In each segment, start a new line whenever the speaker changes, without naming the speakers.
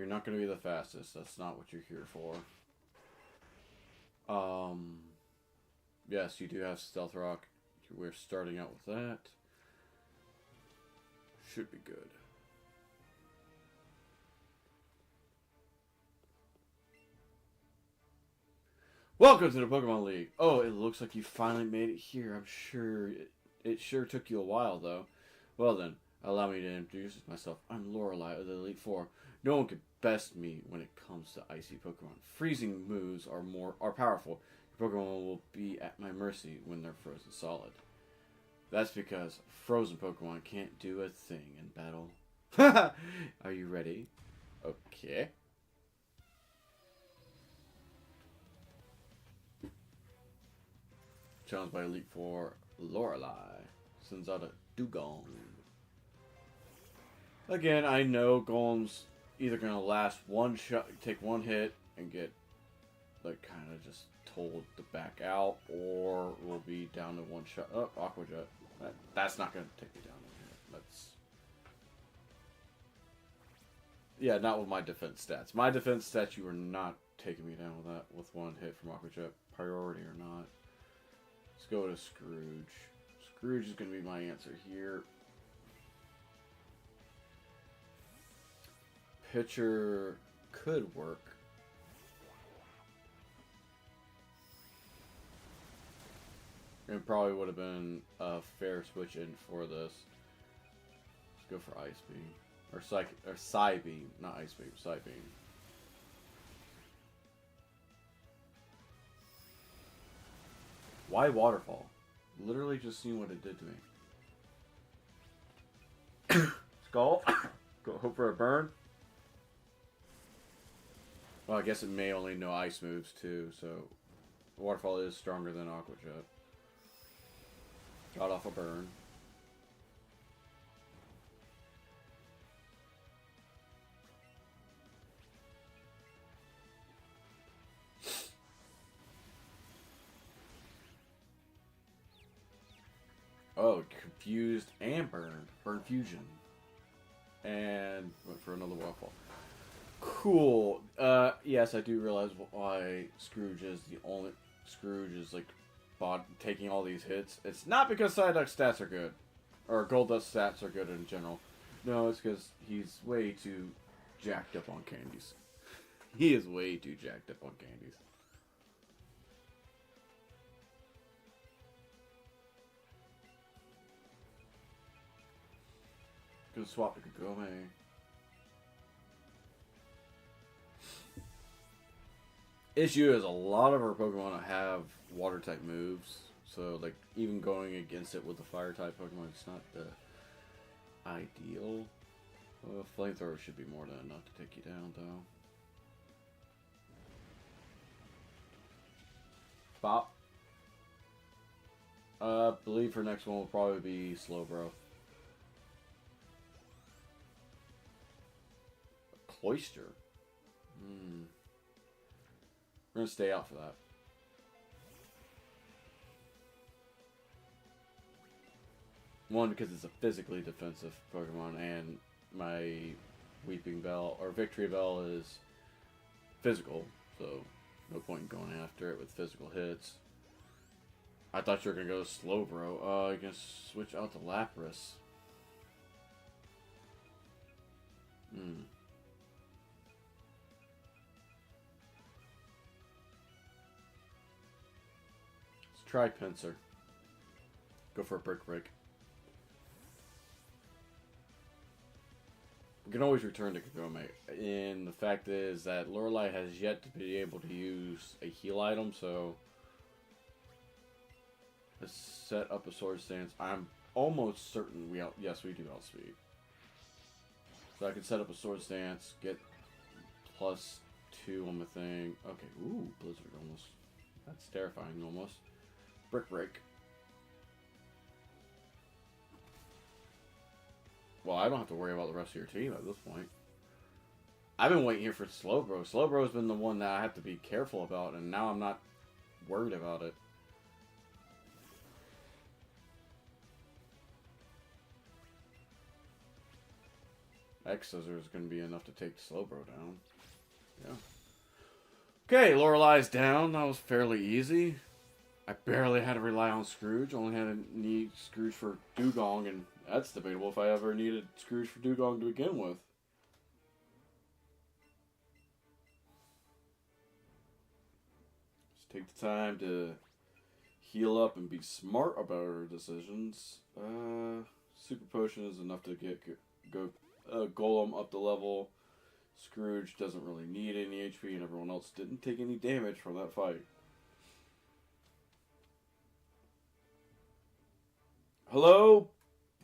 You're not going to be the fastest. That's not what you're here for. Yes, you do have Stealth Rock. We're starting out with that. Should be good. Welcome to the Pokemon League. Oh, it looks like you finally made it here. I'm sure it sure took you a while, though. Well then, allow me to introduce myself. I'm Lorelei of the Elite Four. No one could best me when it comes to icy Pokemon. Freezing moves are powerful. Your Pokemon will be at my mercy when they're frozen solid. That's because frozen Pokemon can't do a thing in battle. Are you ready? Okay. Challenged by Elite Four, Lorelei sends out a Dugong. Again, I know Golem's either gonna last one shot, take one hit, and get like kind of just told to back out, or will be down to one shot. Oh, Aqua Jet. That's not gonna take me down here. That's yeah, not with my defense stats. My defense stats, you are not taking me down with that with one hit from Aqua Jet, priority or not. Let's go to Scrooge. Scrooge is going to be my answer here. Pitcher could work. It probably would have been a fair switch in for this. Let's go for Ice Beam. Or Psy Beam. Not Ice Beam, Psy Beam. Why Waterfall? Literally just seen what it did to me. Skull. Go hope for a burn. Well, I guess it may only know ice moves too, so Waterfall is stronger than Aqua Jet. Got off a burn. Oh, confused and burned. Burn fusion. And went for another waterfall. Cool. Yes, I do realize why Scrooge is the only... Scrooge is, like, taking all these hits. It's not because Psyduck's stats are good. Or Golduck's stats are good in general. No, it's because he's way too jacked up on candies. He is way too jacked up on candies. Gonna swap to Kagome. Issue is a lot of our Pokemon have water type moves, so like even going against it with the fire type Pokemon, it's not the ideal. Flamethrower should be more than enough to take you down, though. Bop. Believe her next one will probably be Slowbro. Cloyster. We're gonna stay out for that. One, because it's a physically defensive Pokemon, and my Weeping Bell or Victory Bell is physical, so no point in going after it with physical hits. I thought you were gonna go Slowbro. I can switch out to Lapras. Let's try Pinsir. Go for a Brick Break. We can always return to Kagome. And the fact is that Lorelei has yet to be able to use a heal item, so let's set up a Sword Stance. I'm almost certain we do outspeed. So I can set up a Sword Stance, get +2 on the thing. Okay, ooh, Blizzard almost. That's terrifying almost. Brick Break. Well, I don't have to worry about the rest of your team at this point. I've been waiting here for Slowbro. Slowbro's been the one that I have to be careful about, and now I'm not worried about it. X Scissors is going to be enough to take Slowbro down. Yeah. Okay, Lorelei's down. That was fairly easy. I barely had to rely on Scrooge. Only had to need Scrooge for Dugong, and that's debatable if I ever needed Scrooge for Dugong to begin with. Just take the time to heal up and be smart about our decisions. Super Potion is enough to get Golem up the level. Scrooge doesn't really need any HP, and everyone else didn't take any damage from that fight. Hello,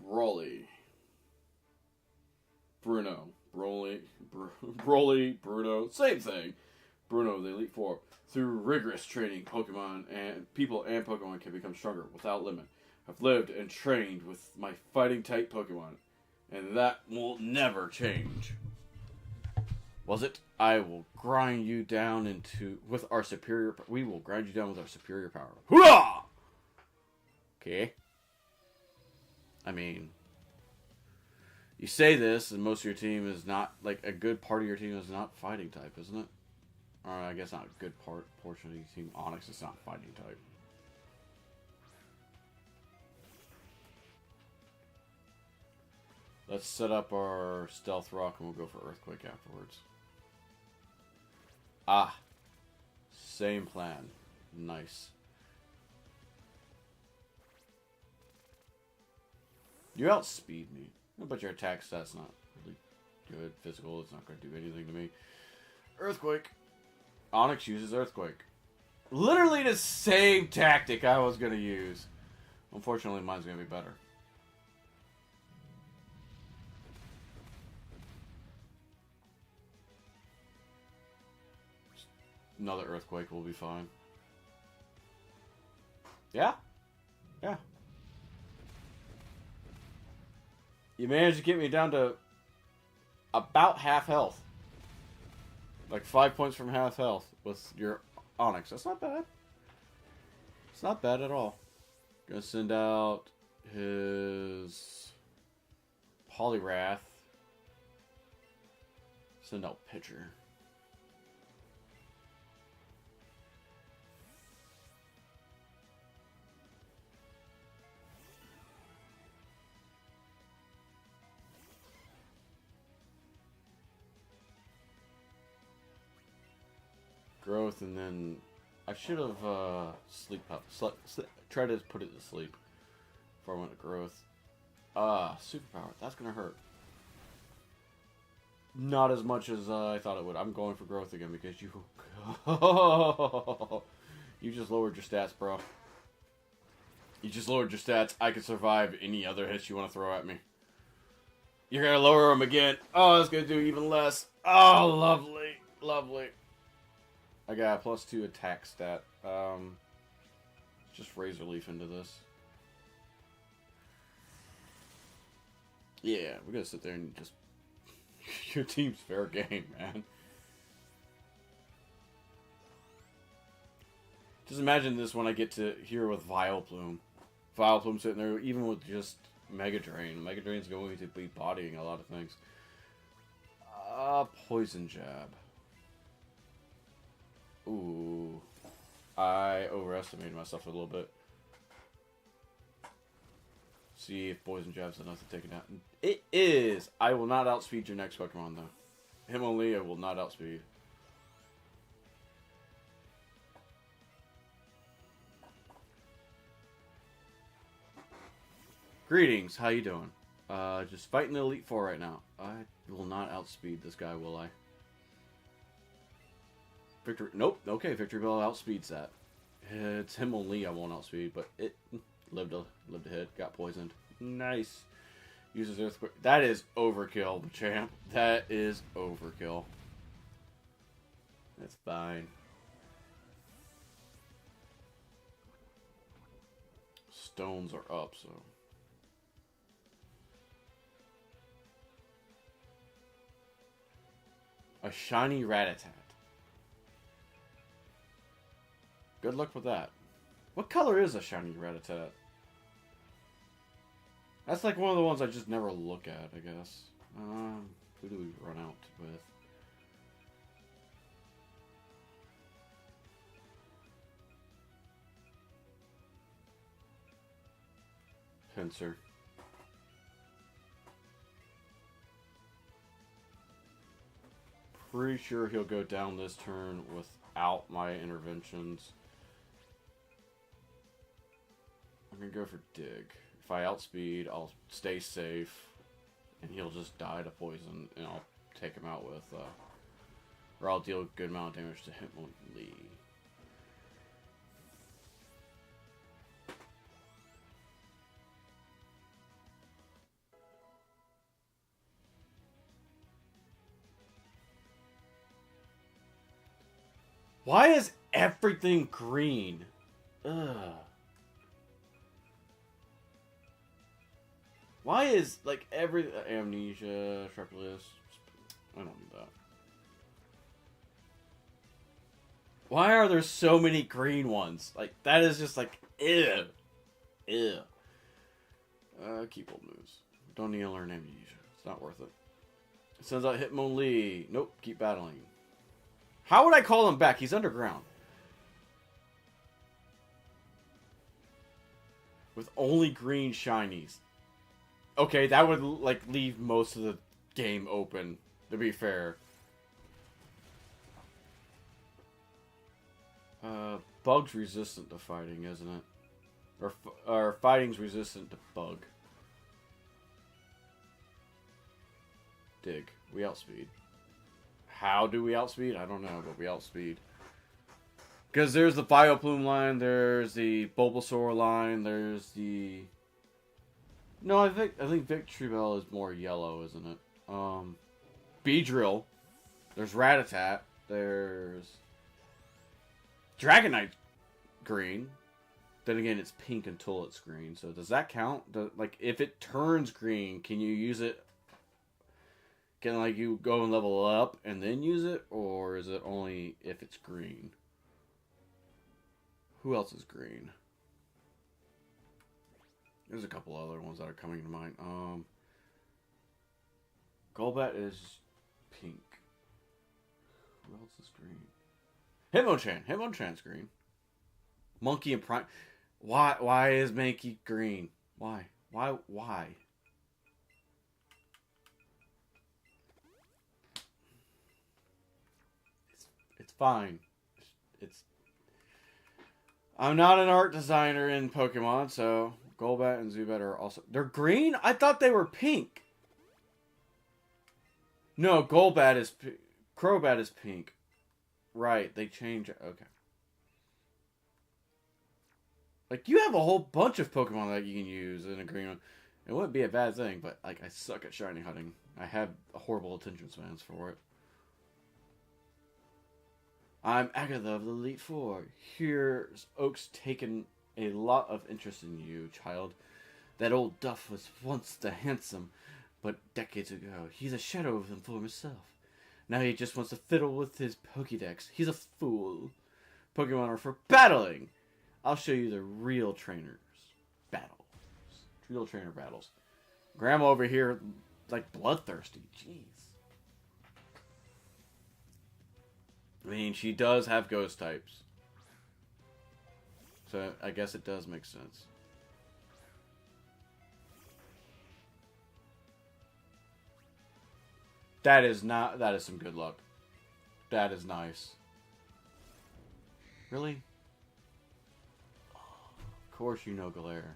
Broly. Bruno. Broly, Bruno, same thing. Bruno, the Elite Four. Through rigorous training, Pokemon and people and Pokemon can become stronger without limit. I've lived and trained with my fighting type Pokemon, and that will never change. Was it? I will grind you down with our superior. We will grind you down with our superior power. Hurrah! Okay. I mean, you say this, and most of your team is not, like, a good part of your team is not fighting type, isn't it? Or I guess not a good portion of your team. Onyx is not fighting type. Let's set up our Stealth Rock, and we'll go for Earthquake afterwards. Ah. Same plan. Nice. You outspeed me. But your attack stat's not really good. Physical, it's not going to do anything to me. Earthquake. Onyx uses Earthquake. Literally the same tactic I was going to use. Unfortunately, mine's going to be better. Another Earthquake will be fine. Yeah? Yeah. You managed to get me down to about half health. Like 5 points from half health with your Onyx. That's not bad. It's not bad at all. Gonna send out his Poliwrath. Send out Pitcher. Growth, and then I should have tried to put it to sleep before I went to growth. Superpower. That's gonna hurt. Not as much as I thought it would. I'm going for growth again because you you just lowered your stats, bro. You just lowered your stats. I can survive any other hits you want to throw at me. You're gonna lower them again. Oh, that's gonna do even less. Oh, lovely, lovely. I got a +2 attack stat. Just Razor Leaf into this. Yeah, we're gonna sit there and just... Your team's fair game, man. Just imagine this when I get to here with Vileplume. Vileplume sitting there, even with just Mega Drain. Mega Drain's going to be bodying a lot of things. Poison Jab. Ooh. I overestimated myself a little bit. See if Poison Jab's enough to take it out. It is! I will not outspeed your next Pokemon, though. Himalaya will not outspeed. Greetings, how you doing? Just fighting the Elite Four right now. I will not outspeed this guy, will I? Victory, nope. Okay, Victory Bell outspeeds that. It's him only I won't outspeed, but it lived a hit. Got poisoned. Nice. Uses Earthquake. That is overkill, champ. That is overkill. That's fine. Stones are up, so... A shiny Rattata. Good luck with that. What color is a shiny Rattata? That's like one of the ones I just never look at, I guess. Who do we run out with? Pinsir. Pretty sure he'll go down this turn without my interventions. I'm gonna go for Dig. If I outspeed, I'll stay safe, and he'll just die to poison, and I'll take him out with, or I'll deal a good amount of damage to Hitmonlee. Why is everything green? Ugh. Why is, like, every... Amnesia, Sharpless... I don't need that. Why are there so many green ones? Like, that is just like, ew. Ew. Keep old moves. Don't need to learn Amnesia. It's not worth it. It sends out Hitmonlee. Nope, keep battling. How would I call him back? He's underground. With only green shinies. Okay, that would, like, leave most of the game open, to be fair. Bug's resistant to fighting, isn't it? Or fighting's resistant to bug. Dig. We outspeed. How do we outspeed? I don't know, but we outspeed. Because there's the Vileplume line, there's the Bulbasaur line, there's the... No, I think Victory Bell is more yellow, isn't it? Beedrill. There's Rattata. There's Dragonite green. Then again, it's pink until it's green. So does that count? Like, if it turns green, can you use it? Can, like, you go and level up and then use it? Or is it only if it's green? Who else is green? There's a couple other ones that are coming to mind. Golbat is pink. Who else is green? Hitmonchan. Hitmonchan's green. Monkey and Prime. Why is Mankey green? Why? It's fine. I'm not an art designer in Pokemon, so Golbat and Zubat are also... They're green? I thought they were pink. No, Golbat is... Crobat is pink. Right, they change it. Okay. Like, you have a whole bunch of Pokemon that you can use in a green one. It wouldn't be a bad thing, but, like, I suck at shiny hunting. I have horrible attention spans for it. I'm Agatha of the Elite Four. Here's Oak's taken a lot of interest in you, child. That old Duff was once the handsome, but decades ago, he's a shadow of him for himself. Now he just wants to fiddle with his Pokédex. He's a fool. Pokemon are for battling. I'll show you the real trainers. Battles. Real trainer battles. Grandma over here, like, bloodthirsty. Jeez. I mean, she does have ghost types. So, I guess it does make sense. That is some good luck. That is nice. Really? Of course you know Galare.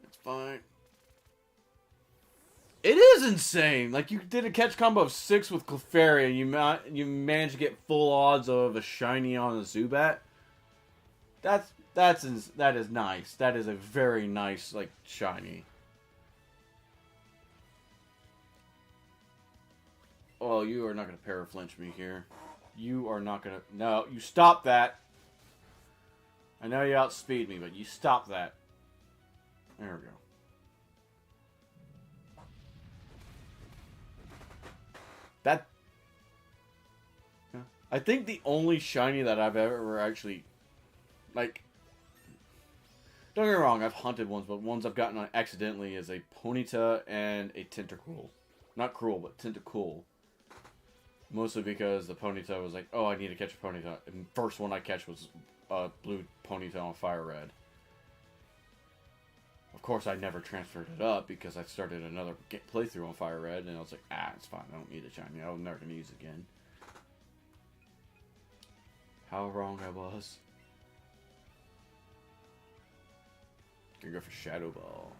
It's fine. It is insane. Like, you did a catch combo of 6 with Clefairy, and you managed to get full odds of a shiny on a Zubat. That is nice. That is a very nice, like, shiny. Oh, you are not going to para-flinch me here. You are not going to... No, you stop that. I know you outspeed me, but you stop that. There we go. That... Yeah. I think the only shiny that I've ever actually... Like... Don't get me wrong, I've hunted ones, but ones I've gotten on accidentally is a Ponyta and a Tentacruel. Not cruel, but tentacool. Mostly because the Ponyta was like, oh, I need to catch a Ponyta. And first one I catch was a blue Ponyta on Fire Red. Of course, I never transferred it up because I started another playthrough on Fire Red, and I was like, it's fine. I don't need a shiny. I'm never going to use it again. How wrong I was. Gonna go for Shadow Ball.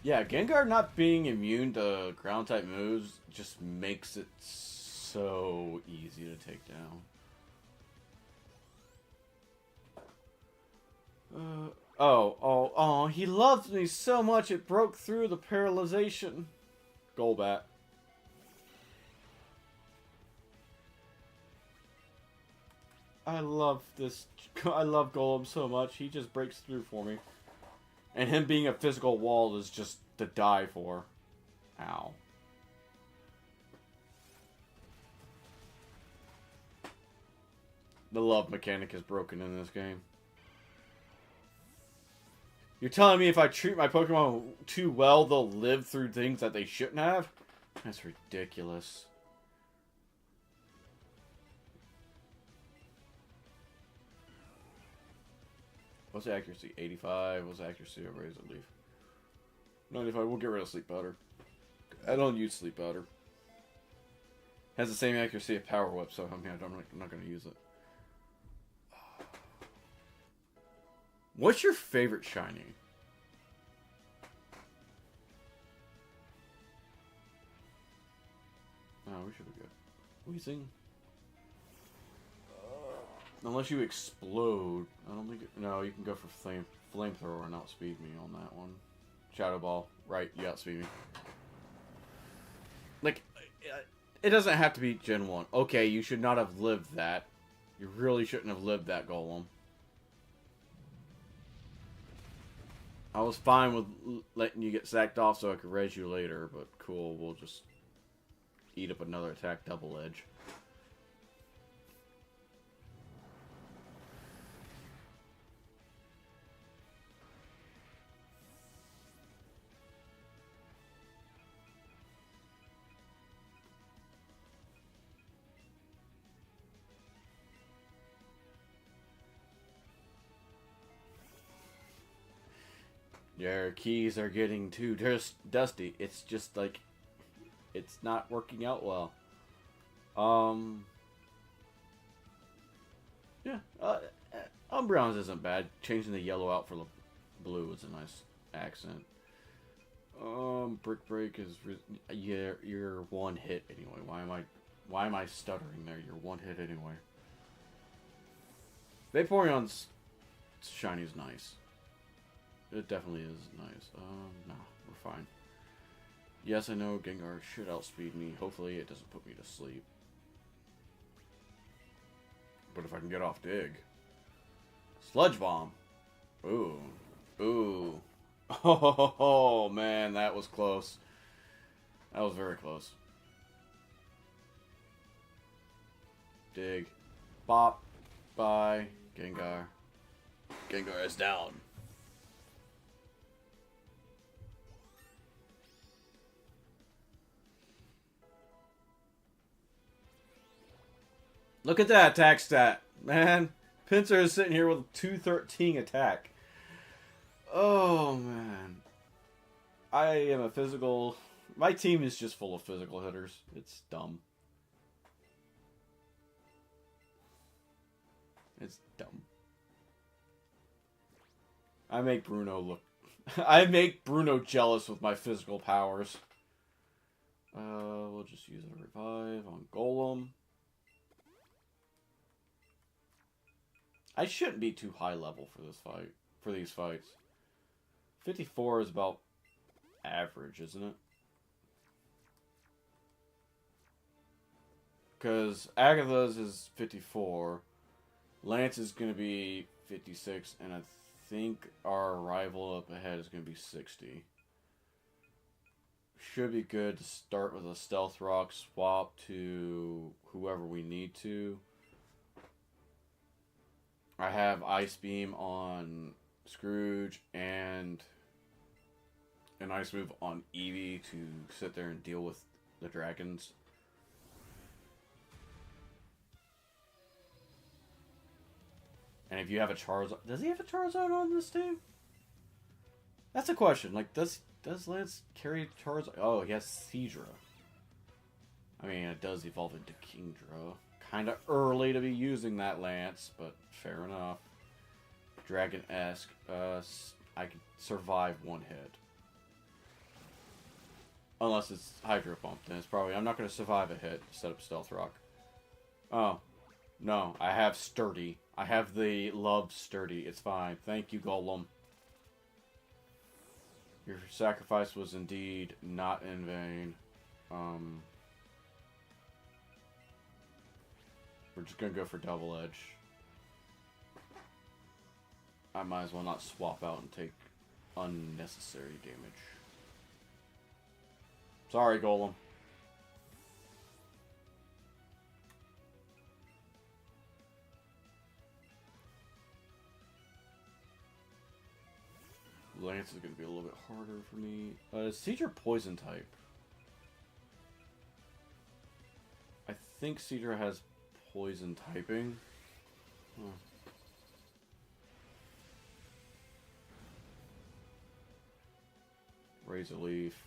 Yeah, Gengar not being immune to ground-type moves just makes it so easy to take down. He loved me so much it broke through the paralyzation. Golbat. I love Golem so much. He just breaks through for me. And him being a physical wall is just to die for. Ow. The love mechanic is broken in this game. You're telling me if I treat my Pokemon too well, they'll live through things that they shouldn't have? That's ridiculous. What's the accuracy? 85. What's the accuracy of Razor Leaf? 95. We'll get rid of Sleep Powder. I don't use Sleep Powder. Has the same accuracy of Power Whip, so I'm not going to use it. What's your favorite shiny? Oh, we should be good. Weezing. Unless you explode. I don't think no, you can go for flamethrower and outspeed me on that one. Shadow Ball. Right, you outspeed me. Like, it doesn't have to be Gen 1. Okay, you should not have lived that. You really shouldn't have lived that Golem. I was fine with letting you get sacked off so I could res you later, but cool, we'll just eat up another attack double edge. Your keys are getting too dusty. It's just like, it's not working out well. Yeah, Umbreon's isn't bad. Changing the yellow out for the blue is a nice accent. Brick Break is, yeah, you're one hit anyway. Why am I stuttering there? You're one hit anyway. Vaporeon's shiny's nice. It definitely is nice. No, we're fine. Yes, I know Gengar should outspeed me. Hopefully it doesn't put me to sleep. But if I can get off Dig. Sludge Bomb. Ooh. Ooh. Oh, man, that was close. That was very close. Dig. Bop. Bye. Gengar. Gengar is down. Look at that attack stat, man. Pinsir is sitting here with a 213 attack. Oh, man. I am a physical... My team is just full of physical hitters. It's dumb. It's dumb. I make Bruno look... I make Bruno jealous with my physical powers. We'll just use a revive on Golem. I shouldn't be too high level for this fight. For these fights. 54 is about average, isn't it? Because Agatha's is 54. Lance is going to be 56. And I think our rival up ahead is going to be 60. Should be good to start with a Stealth Rock, swap to whoever we need to. I have Ice Beam on Scrooge and an ice move on Eevee to sit there and deal with the dragons. And if you have a Charizard... Does he have a Charizard on this team? That's a question. Like, does Lance carry Charizard? Oh, he has Seadra. I mean, it does evolve into Kingdra. Kind of early to be using that Lance, but fair enough. Dragon-esque. I can survive one hit. Unless it's Hydro Pump, then it's probably... I'm not going to survive a hit. Set up Stealth Rock. Oh. No, I have Sturdy. I have the Love Sturdy. It's fine. Thank you, Golem. Your sacrifice was indeed not in vain. We're just going to go for Double Edge. I might as well not swap out and take unnecessary damage. Sorry, Golem. Lance is going to be a little bit harder for me. Is Seadra poison type? I think Seadra has poison typing. Huh. Razor Leaf.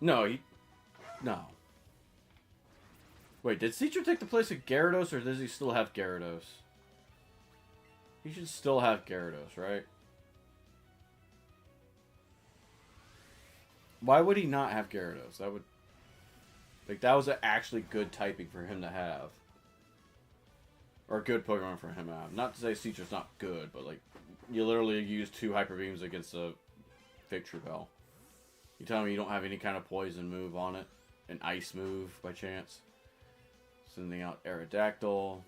No. Wait, did Seadra take the place of Gyarados, or does he still have Gyarados? He should still have Gyarados, right? Why would he not have Gyarados? That would... Like, that was an actually good typing for him to have. Or a good Pokemon for him to have. Not to say Seadra's not good, but, like, you literally use 2 Hyper Beams against a Victory Bell. You tell me you don't have any kind of poison move on it? An ice move, by chance? Sending out Aerodactyl.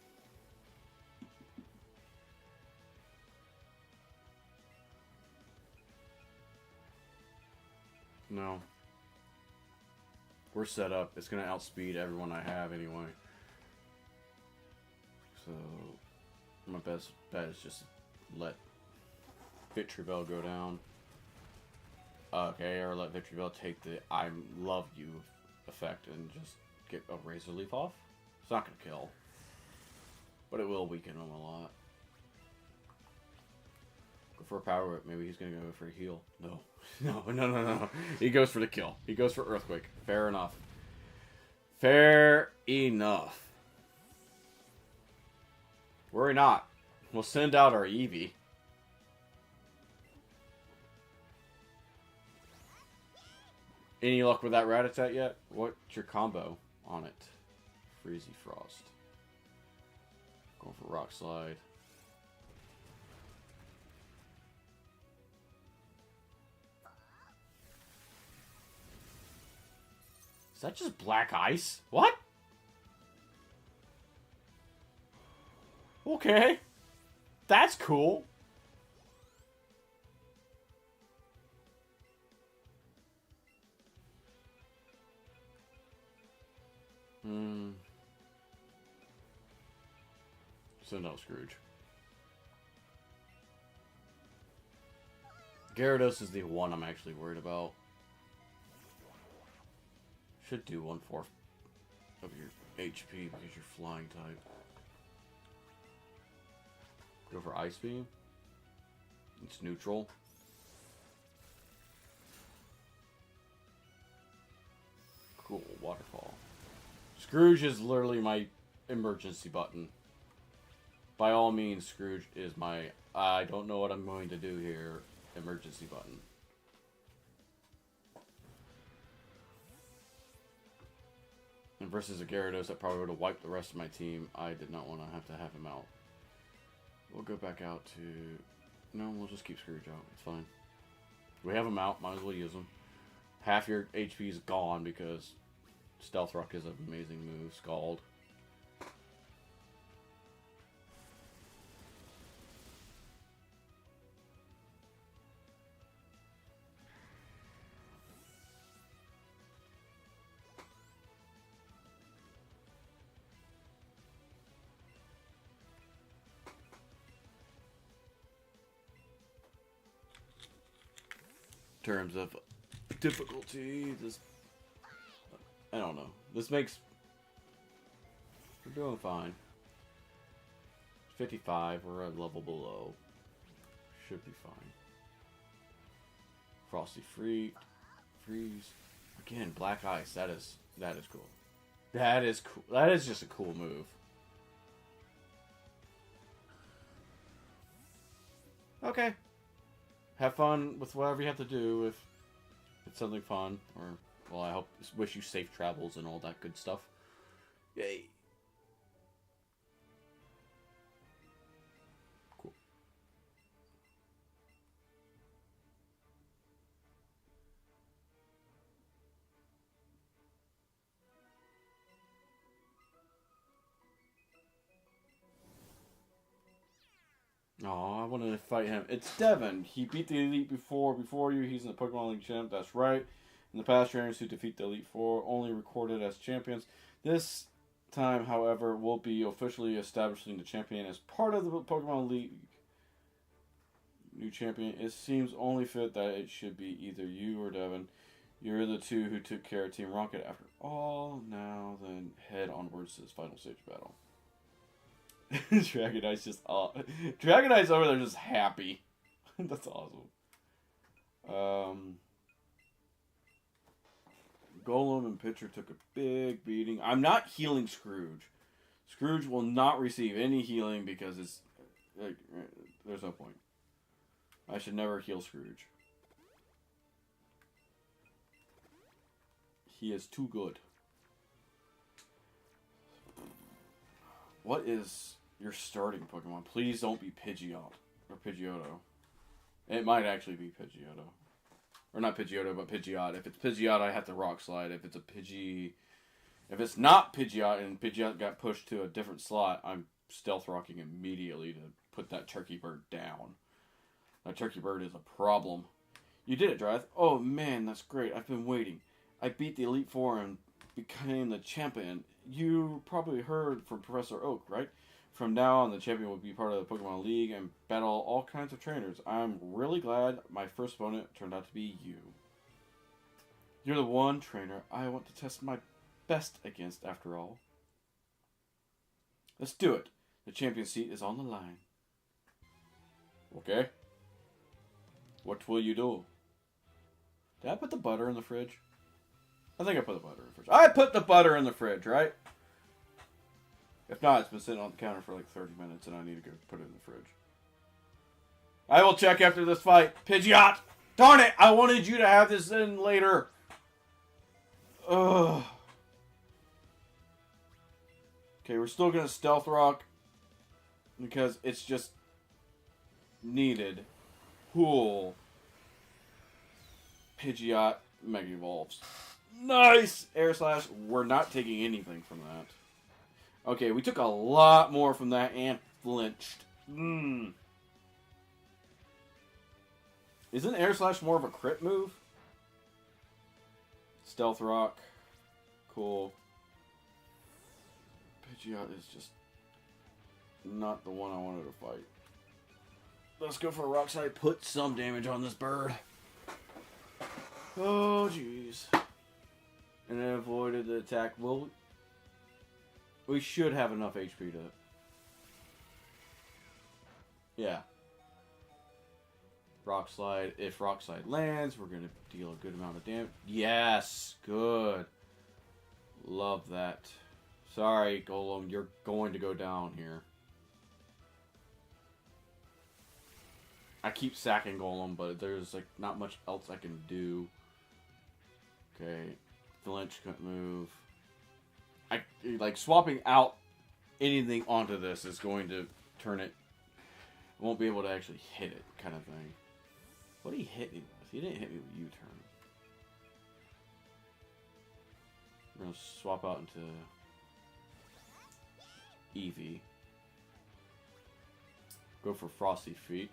No. We're set up. It's going to outspeed everyone I have anyway. So, my best bet is just let Victreebel go down. Okay, or let Victreebel take the I love you effect and just get a Razor Leaf off. It's not going to kill. But it will weaken him a lot. Go for a power whip. Maybe he's going to go for a heal. No. No. He goes for the kill. He goes for Earthquake. Fair enough. Fair enough. Worry not. We'll send out our Eevee. Any luck with that Rattata yet? What's your combo on it? Freezy Frost. Going for Rock Slide. Is that just black ice? What? Okay. That's cool. So no Scrooge. Gyarados is the one I'm actually worried about. Should do 1/4 of your HP because you're flying type. Go for Ice Beam. It's neutral. Cool, Waterfall. Scrooge is literally my emergency button. By all means, Scrooge is my I don't know what I'm going to do here emergency button. And versus a Gyarados that probably would have wiped the rest of my team, I did not want to have him out. We'll go back out to... No, we'll just keep Scrooge out. It's fine. We have him out. Might as well use him. Half your HP is gone because Stealth Rock is an amazing move. Scald. terms of difficulty. This, I don't know. This makes... We're doing fine. 55, we're a level below. Should be fine. Frosty Freeze. Again, Black Ice. That is cool. That is cool. That is just a cool move. Okay. Have fun with whatever you have to do if it's something fun. Or, well, I wish you safe travels and all that good stuff. Yay. Cool. Oh, I wanted to fight him. It's Devin. He beat the Elite before you. He's in the Pokemon League champ. That's right. In the past, trainers who defeat the Elite Four only recorded as champions. This time, however, will be officially establishing the champion as part of the Pokemon League. New champion. It seems only fit that it should be either you or Devin. You're the two who took care of Team Rocket after all. Now, then, head onwards to this final stage battle. Dragonite's just Dragonite's over there just happy. That's awesome. Golem and Pitcher took a big beating. I'm not healing Scrooge. Scrooge will not receive any healing because it's like, there's no point. I should never heal Scrooge. He is too good. What is your starting Pokemon? Please don't be Pidgeot or Pidgeotto. It might actually be Pidgeotto. Or not Pidgeotto, but Pidgeot. If it's Pidgeot, I have to Rock Slide. If it's a Pidgey... If it's not Pidgeot and Pidgeot got pushed to a different slot, I'm Stealth Rocking immediately to put that Turkey Bird down. That Turkey Bird is a problem. You did it, Dryth. Oh man, that's great. I've been waiting. I beat the Elite Four and became the champion. You probably heard from Professor Oak, right? From now on, the champion will be part of the Pokemon League and battle all kinds of trainers. I'm really glad my first opponent turned out to be you. You're the one trainer I want to test my best against, after all. Let's do it. The champion seat is on the line. Okay. What will you do? Did I put the butter in the fridge? I think I put the butter in the fridge. I put the butter in the fridge, right? If not, it's been sitting on the counter for like 30 minutes and I need to go put it in the fridge. I will check after this fight. Pidgeot! Darn it! I wanted you to have this in later. Ugh. Okay, we're still going to Stealth Rock. Because it's just needed. Cool. Pidgeot Mega Evolves. Nice! Air Slash. We're not taking anything from that. Okay, we took a lot more from that and flinched. Isn't Air Slash more of a crit move? Stealth Rock. Cool. Pidgeot is just not the one I wanted to fight. Let's go for a Rock Slide. Put some damage on this bird. Oh, jeez. And then avoided the attack. Well, we should have enough HP to... Yeah. Rock Slide. If Rock Slide lands, we're going to deal a good amount of damage. Yes! Good. Love that. Sorry, Golem. You're going to go down here. I keep sacking Golem, but there's like not much else I can do. Okay. Flinch couldn't move. Like swapping out anything onto this is going to turn it. Won't be able to actually hit it, kind of thing. What did he hit me with? He didn't hit me with U-turn. We're gonna swap out into Eevee. Go for Frosty Feet.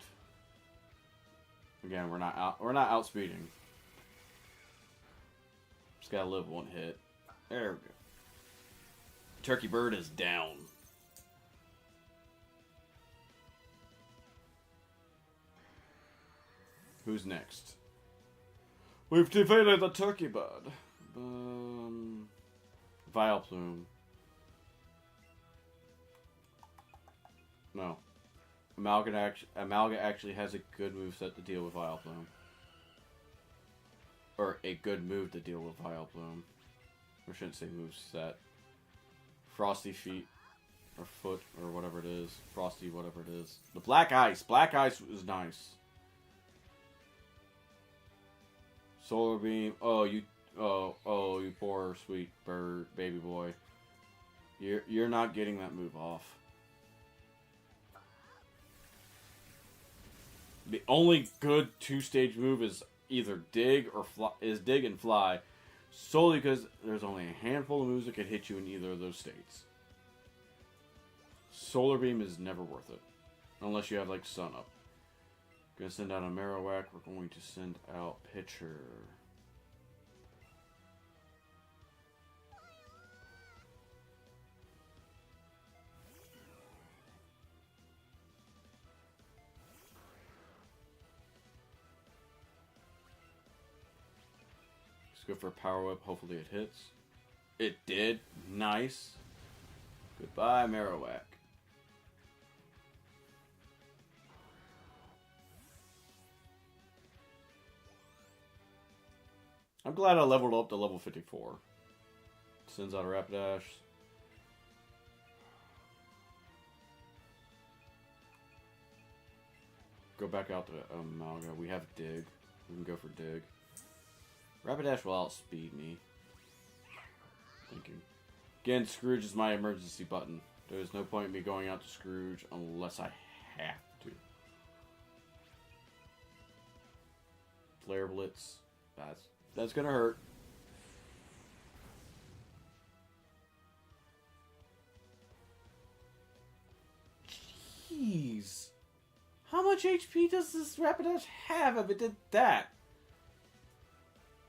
Again, we're not outspeeding. Just gotta live one hit. There we go. Turkey Bird is down. Who's next? We've defeated the turkey bird. Vileplume. No. Amalga actually has a good moveset to deal with Vileplume. Or a good move to deal with Vileplume. I shouldn't say moveset. Frosty Feet. Or Foot. Or whatever it is. Frosty, whatever it is. The Black Ice. Black Ice is nice. Solar Beam. Oh, you poor sweet bird, baby boy. You're not getting that move off. The only good two-stage move is either dig or dig and fly, solely because there's only a handful of moves that can hit you in either of those states. Solar Beam is never worth it, unless you have like Sun Up. Gonna send out a Marowak. We're going to send out Pitcher. Let's go for a Power Whip. Hopefully it hits. It did. Nice. Goodbye, Marowak. I'm glad I leveled up to level 54. Sends out a Rapidash. Go back out to Amalga. We have Dig. We can go for Dig. Rapidash will outspeed me. Thank you. Again, Scrooge is my emergency button. There's no point in me going out to Scrooge unless I have to. Flare Blitz. That's gonna hurt. Jeez. How much HP does this Rapidash have if it did that?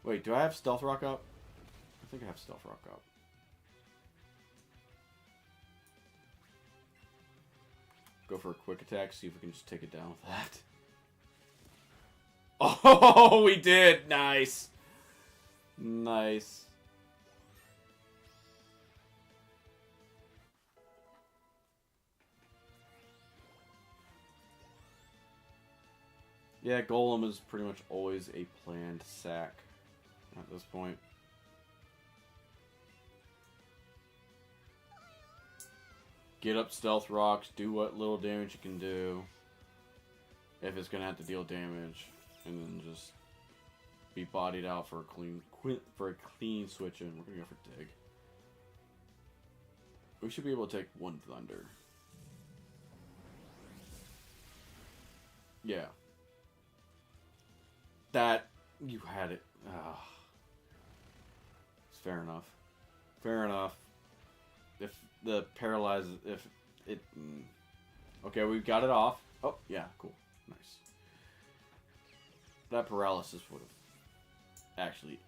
Wait, do I have Stealth Rock up? I think I have Stealth Rock up. Go for a quick attack, see if we can just take it down with that. Oh, we did! Nice! Nice. Yeah, Golem is pretty much always a planned sack at this point. Get up Stealth Rocks, do what little damage you can do. If it's gonna have to deal damage, and then just be bodied out for a clean switch in. We're gonna go for Dig. We should be able to take one Thunder. Yeah. That you had it. It's fair enough. Fair enough. If the paralyzes, if it. Okay, we've got it off. Oh, yeah, cool. Nice. That paralysis would have actually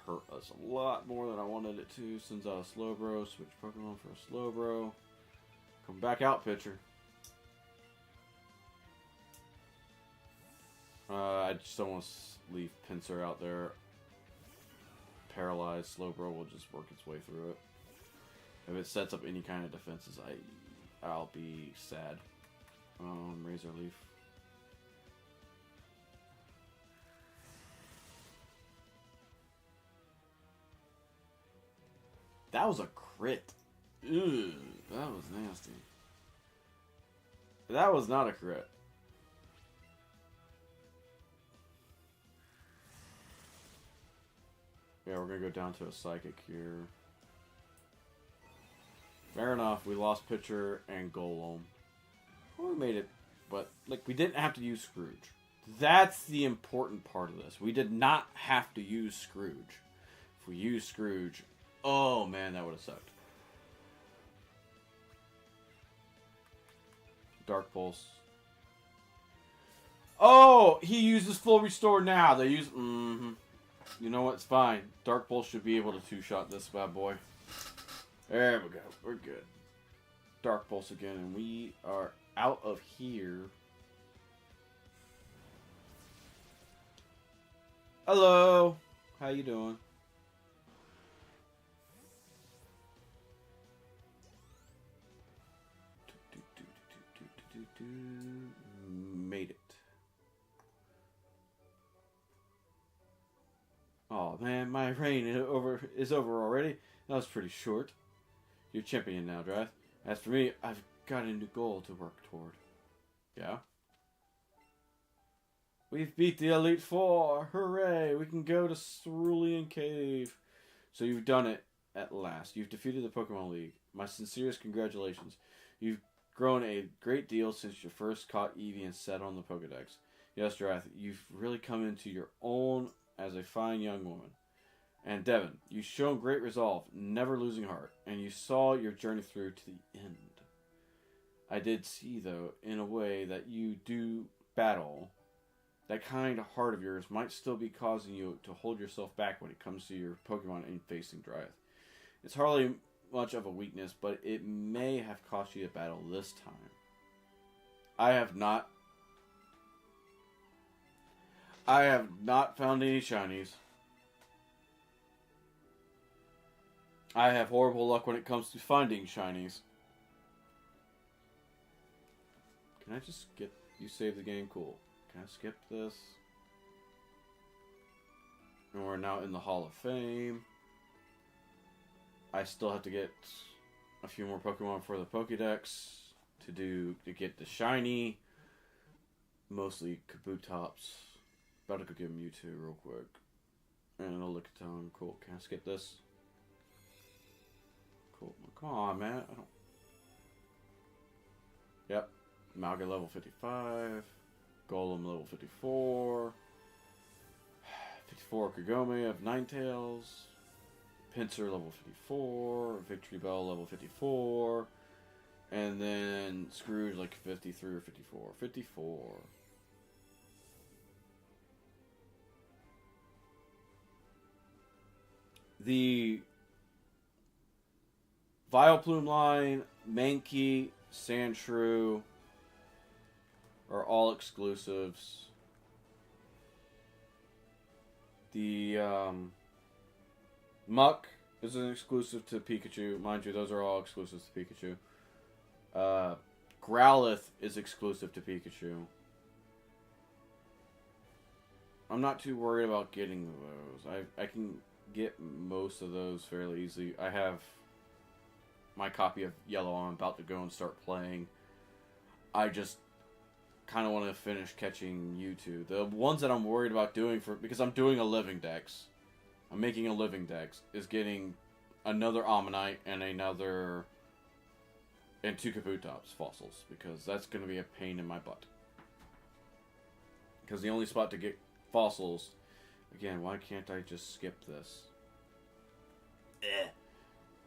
hurt us a lot more than I wanted it to. Sends out a Slowbro. Switch Pokemon for a Slowbro. Come back out, pitcher. I just don't want to leave Pinsir out there. Paralyzed. Slowbro will just work its way through it. If it sets up any kind of defenses, I'll be sad. Razor Leaf. That was a crit. Ew, that was nasty. That was not a crit. Yeah, we're gonna go down to a Psychic here. Fair enough, we lost Pitcher and Golem. Well, we made it, but like we didn't have to use Scrooge. That's the important part of this. We did not have to use Scrooge. If we used Scrooge, oh man, that would have sucked. Dark Pulse. Oh, he uses full restore now. They use. You know what? It's fine. Dark Pulse should be able to two-shot this bad boy. There we go. We're good. Dark Pulse again, and we are out of here. Hello. How you doing? Made it. Oh man, my reign is over already. That was pretty short. You're champion now, Drath. As for me, I've got a new goal to work toward. Yeah? We've beat the Elite Four! Hooray! We can go to Cerulean Cave. So you've done it at last. You've defeated the Pokemon League. My sincerest congratulations. You've grown a great deal since you first caught Eevee and set on the Pokedex. Yes, Drath, you've really come into your own as a fine young woman. And Devin, you've shown great resolve, never losing heart, and you saw your journey through to the end. I did see, though, in a way that you do battle. That kind of heart of yours might still be causing you to hold yourself back when it comes to your Pokemon and facing Dryad. It's hardly much of a weakness, but it may have cost you a battle this time. I have not found any shinies. I have horrible luck when it comes to finding shinies. Can I just get you save the game? Cool. Can I skip this? And we're now in the Hall of Fame. I still have to get a few more Pokemon for the Pokédex to get the shiny. Mostly Kabutops. About to go give Mewtwo real quick. And a Lickitung. Cool. Can I skip this? Cool. Come on, man. I don't... Yep. Malga level 55. Golem level 54. 54 Kagome of Ninetales. Pinsir level 54. Victory Bell level 54. And then Scrooge like 53 or 54. 54. The Vileplume line, Mankey, Sandshrew are all exclusives. The Muck is an exclusive to Pikachu. Mind you, those are all exclusives to Pikachu. Growlithe is exclusive to Pikachu. I'm not too worried about getting those. I can get most of those fairly easily. I have my copy of Yellow I'm about to go and start playing. I just kind of want to finish catching Mewtwo. The ones that I'm worried about doing because I'm doing a living dex. I'm making a living dex is getting another Ammonite and two Kabutops fossils, because that's going to be a pain in my butt. Because the only spot to get fossils, again, why can't I just skip this?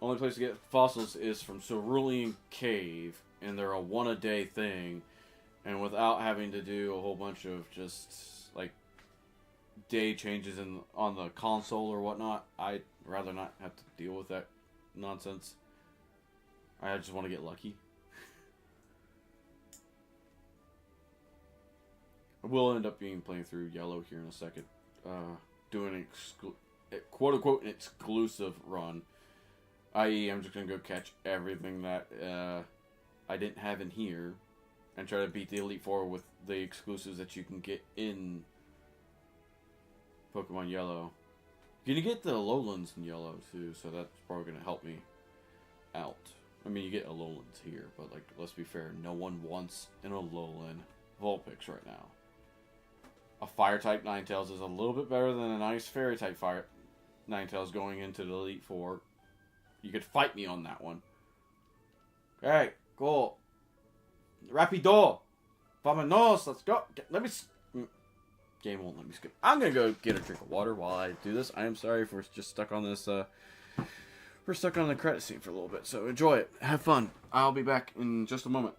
Only place to get fossils is from Cerulean Cave, and they're a one-a-day thing, and without having to do a whole bunch of just like day changes on the console or whatnot. I'd rather not have to deal with that nonsense. I just want to get lucky. I will end up playing through Yellow here in a second, doing an quote-unquote an exclusive run. I.e., I'm just going to go catch everything that I didn't have in here and try to beat the Elite Four with the exclusives that you can get in Pokemon Yellow. You can get the Alolands in Yellow, too, so that's probably going to help me out. I mean, you get Alolands here, but, like, let's be fair, no one wants an Alolan Vulpix right now. A Fire-type Ninetales is a little bit better than a nice Fairy-type Ninetales going into the Elite Four. You could fight me on that one. Okay, cool. Rapido! Vamonos! Let's go! Game won't let me skip. I'm gonna go get a drink of water while I do this. I am sorry if we're just stuck on this, we're stuck on the credit scene for a little bit, so enjoy it. Have fun. I'll be back in just a moment.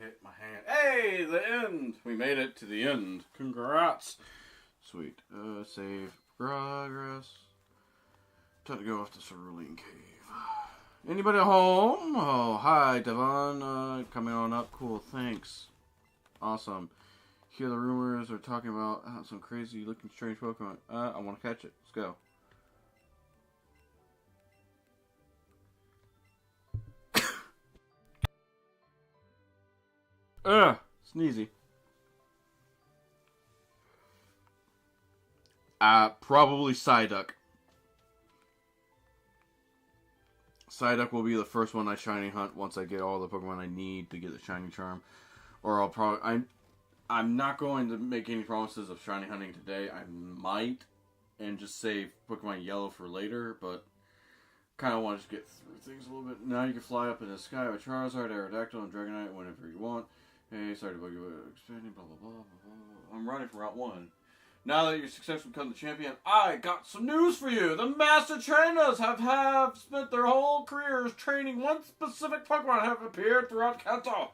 hit my hand. Hey, the end! We made it to the end. Congrats. Sweet. Save progress. Time to go off to Cerulean Cave. Anybody home? Oh, hi, Devon. Coming on up. Cool, thanks. Awesome. Hear the rumors are talking about some crazy looking strange Pokemon. I want to catch it. Let's go. Sneezy. Probably Psyduck. Psyduck will be the first one I shiny hunt once I get all the Pokemon I need to get the shiny charm. Or I'll probably... I'm not going to make any promises of shiny hunting today. I might, and just save Pokemon Yellow for later, but kind of want to get through things a little bit. Now you can fly up in the sky with Charizard, Aerodactyl, and Dragonite whenever you want. Hey, sorry to bug you, expanding, blah, blah, blah, blah, blah. I'm running from Route 1. Now that you're successfully become the champion, I got some news for you. The Master Trainers have spent their whole careers training one specific Pokemon have appeared throughout Kanto.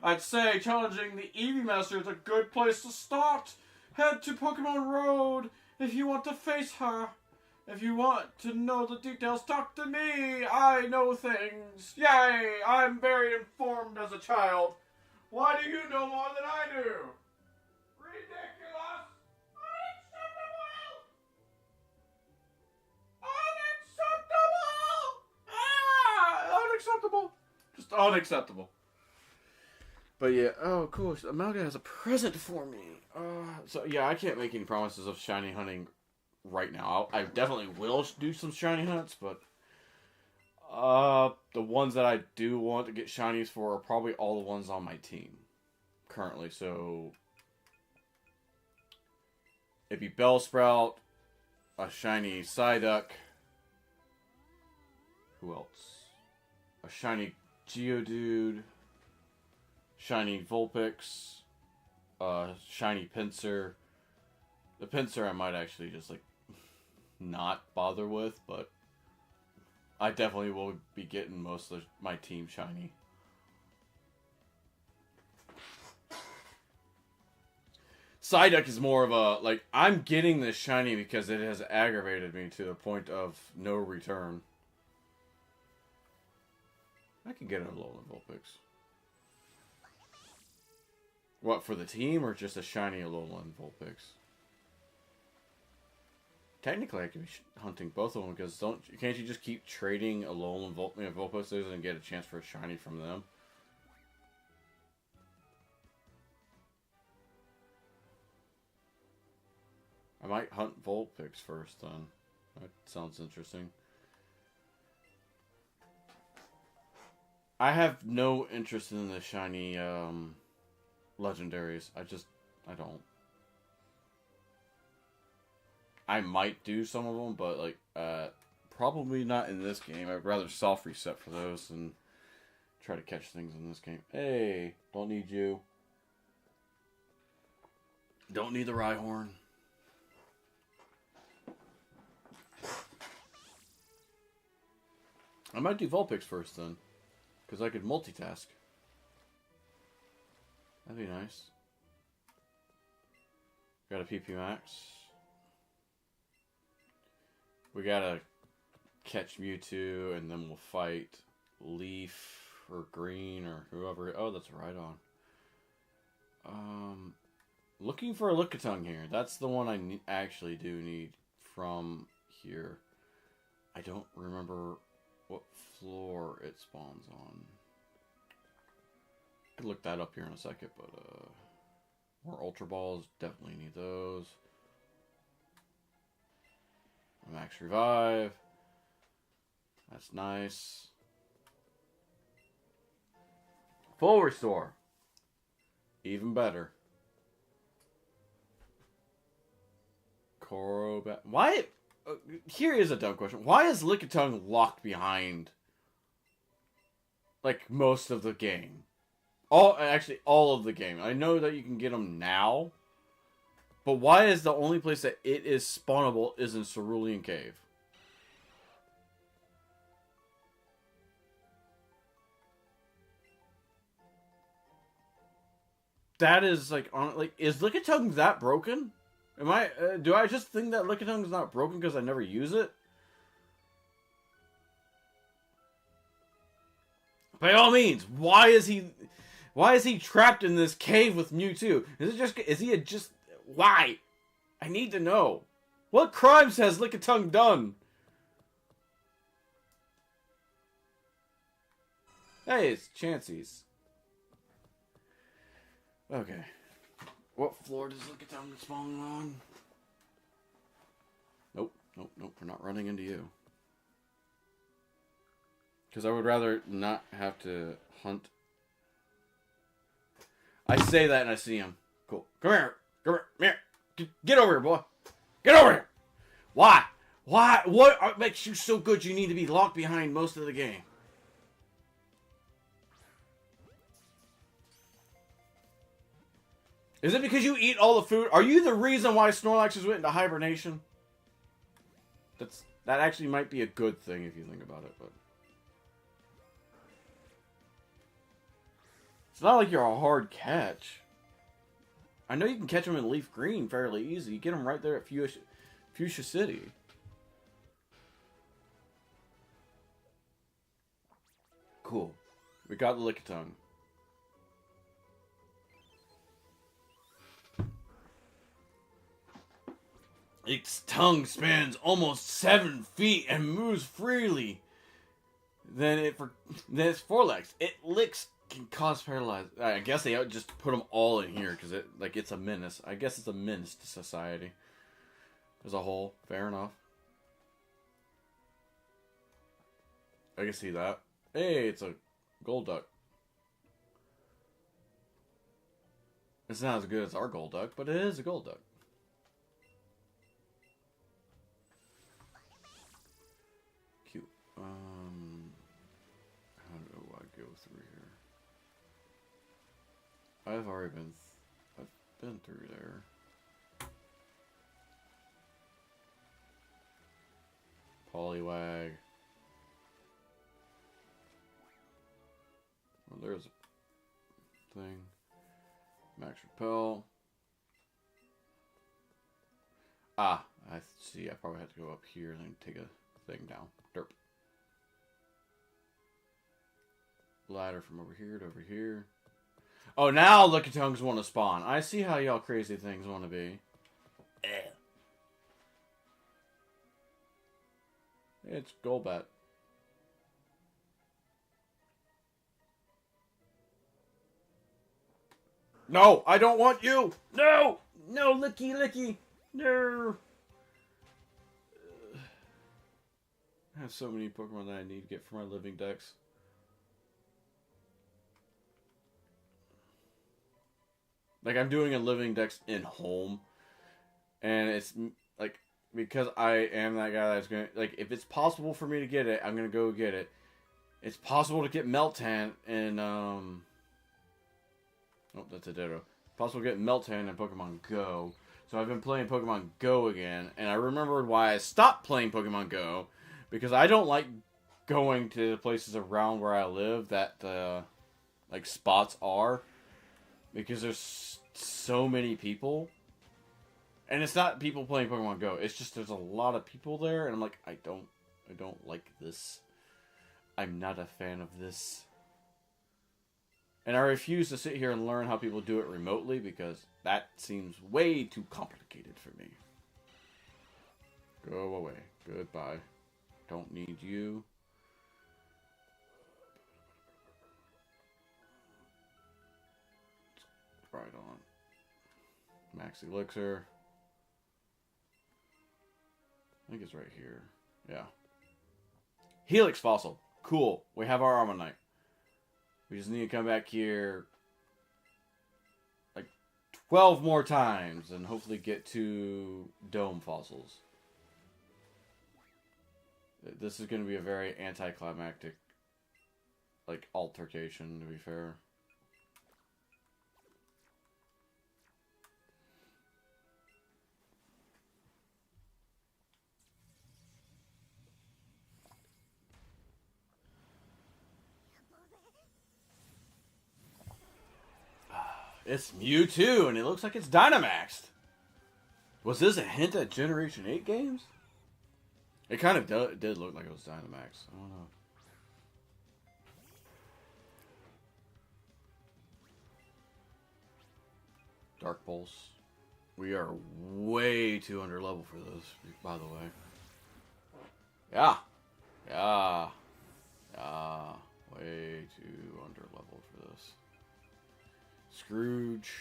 I'd say challenging the Eevee Master is a good place to start. Head to Pokemon Road if you want to face her. If you want to know the details, talk to me. I know things. Yay! I'm very informed as a child. Why do you know more than I do? Ridiculous! Unacceptable! Unacceptable! Just unacceptable. But yeah, oh cool, Amalga has a present for me. So yeah, I can't make any promises of shiny hunting right now. I definitely will do some shiny hunts, but the ones that I do want to get shinies for are probably all the ones on my team currently. So it'd be Bellsprout, a shiny Psyduck. Who else? A shiny Geodude. Shiny Vulpix, shiny Pinsir. The Pinsir I might actually just like not bother with, but I definitely will be getting most of my team shiny. Psyduck is more of a, like, I'm getting this shiny because it has aggravated me to the point of no return. I can get a Alolan Vulpix. What, for the team, or just a shiny Alolan Vulpix? Technically, I could be hunting both of them, because can't you just keep trading Alolan Vulpixes and get a chance for a shiny from them? I might hunt Vulpix first, then. That sounds interesting. I have no interest in the shiny, legendaries. I don't. I might do some of them, but like, probably not in this game. I'd rather soft reset for those and try to catch things in this game. Hey, don't need you. Don't need the Rhyhorn. I might do Vulpix first then, because I could multitask. That'd be nice. Got a PP Max. We gotta catch Mewtwo, and then we'll fight Leaf or Green or whoever. Oh, that's right on. Looking for a Lickitung here. That's the one I actually do need from here. I don't remember what floor it spawns on. Could look that up here in a second, but more Ultra Balls, definitely need those. Max Revive. That's nice. Full Restore. Even better. Crobat. Why? Here is a dumb question. Why is Lickitung locked behind, like, most of the game? Actually, all of the game. I know that you can get them now, but why is the only place that it is spawnable is in Cerulean Cave? that is like on like is Lickitung that broken? Am I? Do I just think that Lickitung is not broken because I never use it? By all means, why is he? Why is he trapped in this cave with Mewtwo? Is it just? Is he just? Why? I need to know. What crimes has Lickitung done? Hey, it's Chansey's. Okay. What floor does Lickitung spawn on? Nope, nope, nope. We're not running into you. Because I would rather not have to hunt. I say that and I see him. Cool. Come here. Come here. Get over here, boy. Get over here. Why? Why? What makes you so good you need to be locked behind most of the game? Is it because you eat all the food? Are you the reason why Snorlaxes went into hibernation? That actually might be a good thing if you think about it, but it's not like you're a hard catch. I know you can catch them in Leaf Green fairly easy. You get them right there at Fuchsia City. Cool. We got the Lickitung. Its tongue spans almost 7 feet and moves freely. Then its forelegs. It licks can cause paralysis. I guess they just put them all in here because it's a menace. I guess it's a menace to society as a whole. Fair enough. I can see that. Hey, it's a Golduck. It's not as good as our Golduck, but it is a Golduck. Cute. How do I go through here? I've been through there. Poliwag. Well, there's a thing. Max Repel. Ah, I see. I probably have to go up here and then take a thing down. Derp. Ladder from over here to over here. Oh, now Lickitungs want to spawn. I see how y'all crazy things want to be. It's Golbat. No, I don't want you. No, no, Licky. No. I have so many Pokemon that I need to get for my living dex. Like, I'm doing a living dex in home. And it's, like, because I am that guy that's going to, like, if it's possible for me to get it, I'm going to go get it. It's possible to get Meltan in, oh, that's a Ditto. Possible to get Meltan in Pokemon Go. So I've been playing Pokemon Go again. And I remembered why I stopped playing Pokemon Go. Because I don't like going to places around where I live that, like, spots are. Because there's so many people. And it's not people playing Pokemon Go. It's just there's a lot of people there. And I'm like, I don't like this. I'm not a fan of this. And I refuse to sit here and learn how people do it remotely. Because that seems way too complicated for me. Go away. Goodbye. Don't need you. Right on. Max Elixir. I think it's right here. Yeah. Helix Fossil. Cool. We have our Armonite. We just need to come back here like 12 more times and hopefully get to Dome Fossils. This is going to be a very anticlimactic, like, altercation, to be fair. It's Mewtwo, and it looks like it's Dynamaxed. Was this a hint at Generation 8 games? It kind of did look like it was Dynamaxed. I don't know. Dark Pulse. We are way too under level for this, by the way. Yeah. Yeah. Yeah. Way too under level for this. Scrooge.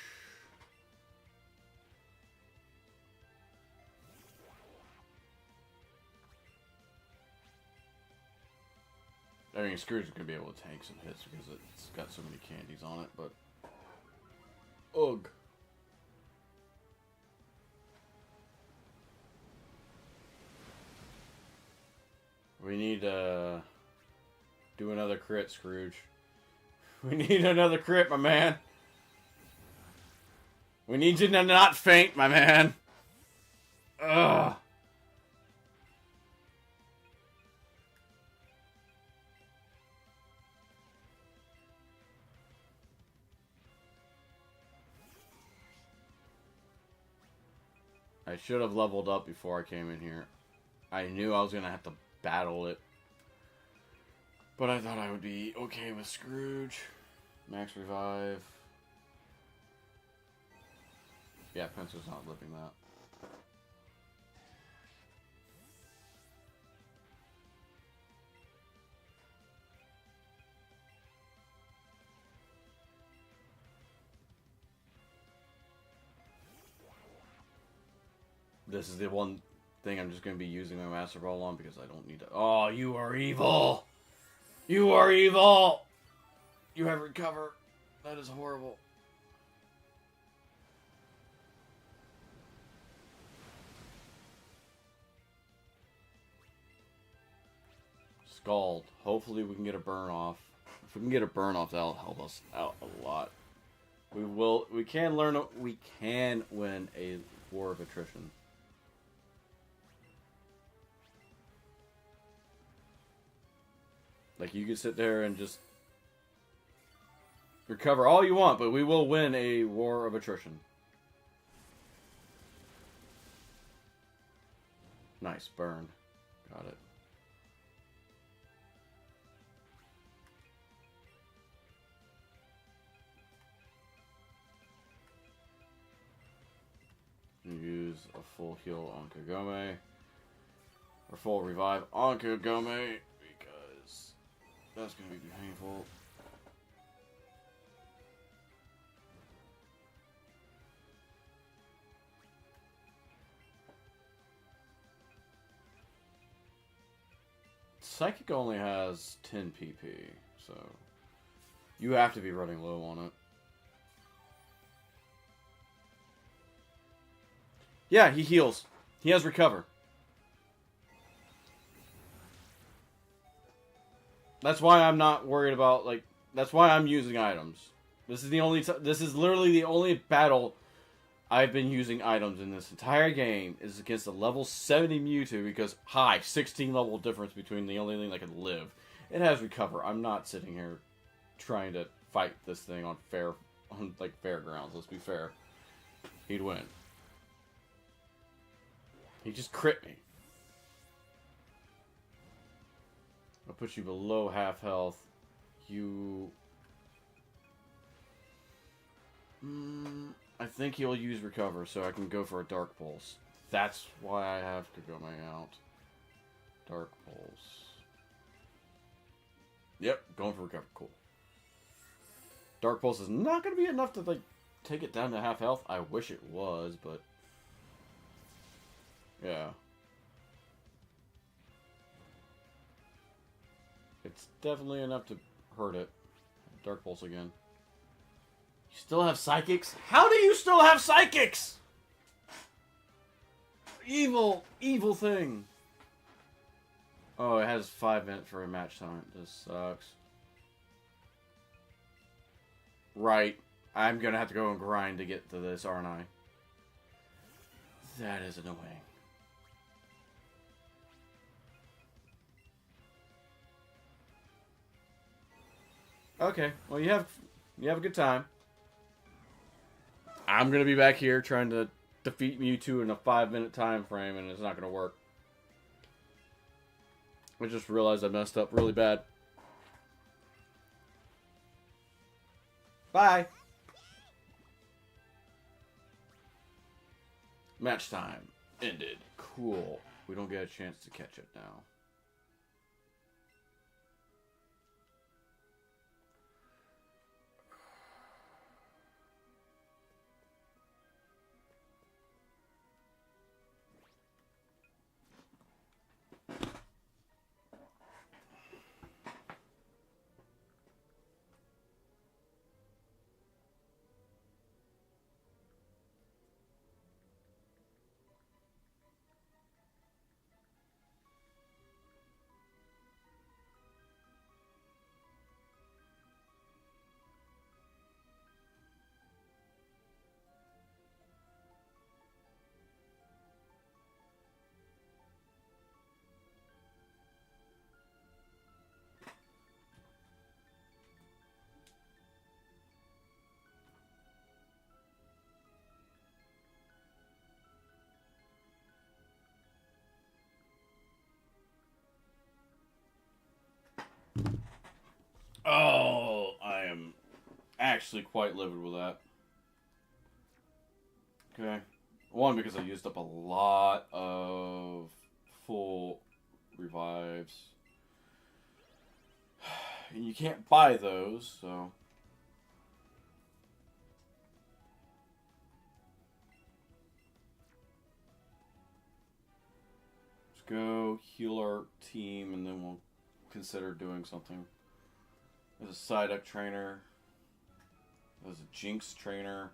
I mean, Scrooge is going to be able to tank some hits because it's got so many candies on it, but... Ugh. We need to do another crit, Scrooge. We need another crit, my man. We need you to not faint, my man. Ugh. I should have leveled up before I came in here. I knew I was going to have to battle it. But I thought I would be okay with Scrooge. Max revive. Yeah, Pencil's not living that. This is the one thing I'm just going to be using my Master Ball on because I don't need to... Oh, you are evil! You are evil! You have recover. That is horrible. Scald. Hopefully we can get a burn off. If we can get a burn off, that'll help us out a lot. We can win a war of attrition. Like, you can sit there and just recover all you want, but we will win a war of attrition. Nice, burn. Got it. Use a full heal on Kagome. Or full revive on Kagome. Because that's going to be painful. Psychic only has 10 PP, so you have to be running low on it. Yeah, he heals. He has recover. That's why I'm not worried about, like, that's why I'm using items. This is the only this is literally the only battle I've been using items in this entire game is against a level 70 Mewtwo because, 16 level difference between the only thing that can live. It has recover. I'm not sitting here trying to fight this thing on fairgrounds. Let's be fair. He'd win. He just crit me. I'll put you below half health. You... I think he'll use recover, so I can go for a Dark Pulse. That's why I have to go out. Dark Pulse. Yep, going for recover. Cool. Dark Pulse is not going to be enough to, like, take it down to half health. I wish it was, but... yeah. It's definitely enough to hurt it. Dark Pulse again. You still have Psychics? How do you still have Psychics? Evil, evil thing. Oh, it has 5 minutes for a match time. This sucks. Right. I'm gonna have to go and grind to get to this, aren't I? That is annoying. Okay, well you have a good time. I'm gonna be back here trying to defeat Mewtwo in a 5-minute time frame, and it's not gonna work. I just realized I messed up really bad. Bye. Match time ended. Cool. We don't get a chance to catch it now. Oh, I am actually quite livid with that. Okay. One, because I used up a lot of full revives. And you can't buy those, so... Let's go heal our team, and then we'll consider doing something. There's a Psyduck trainer. There's a Jinx trainer.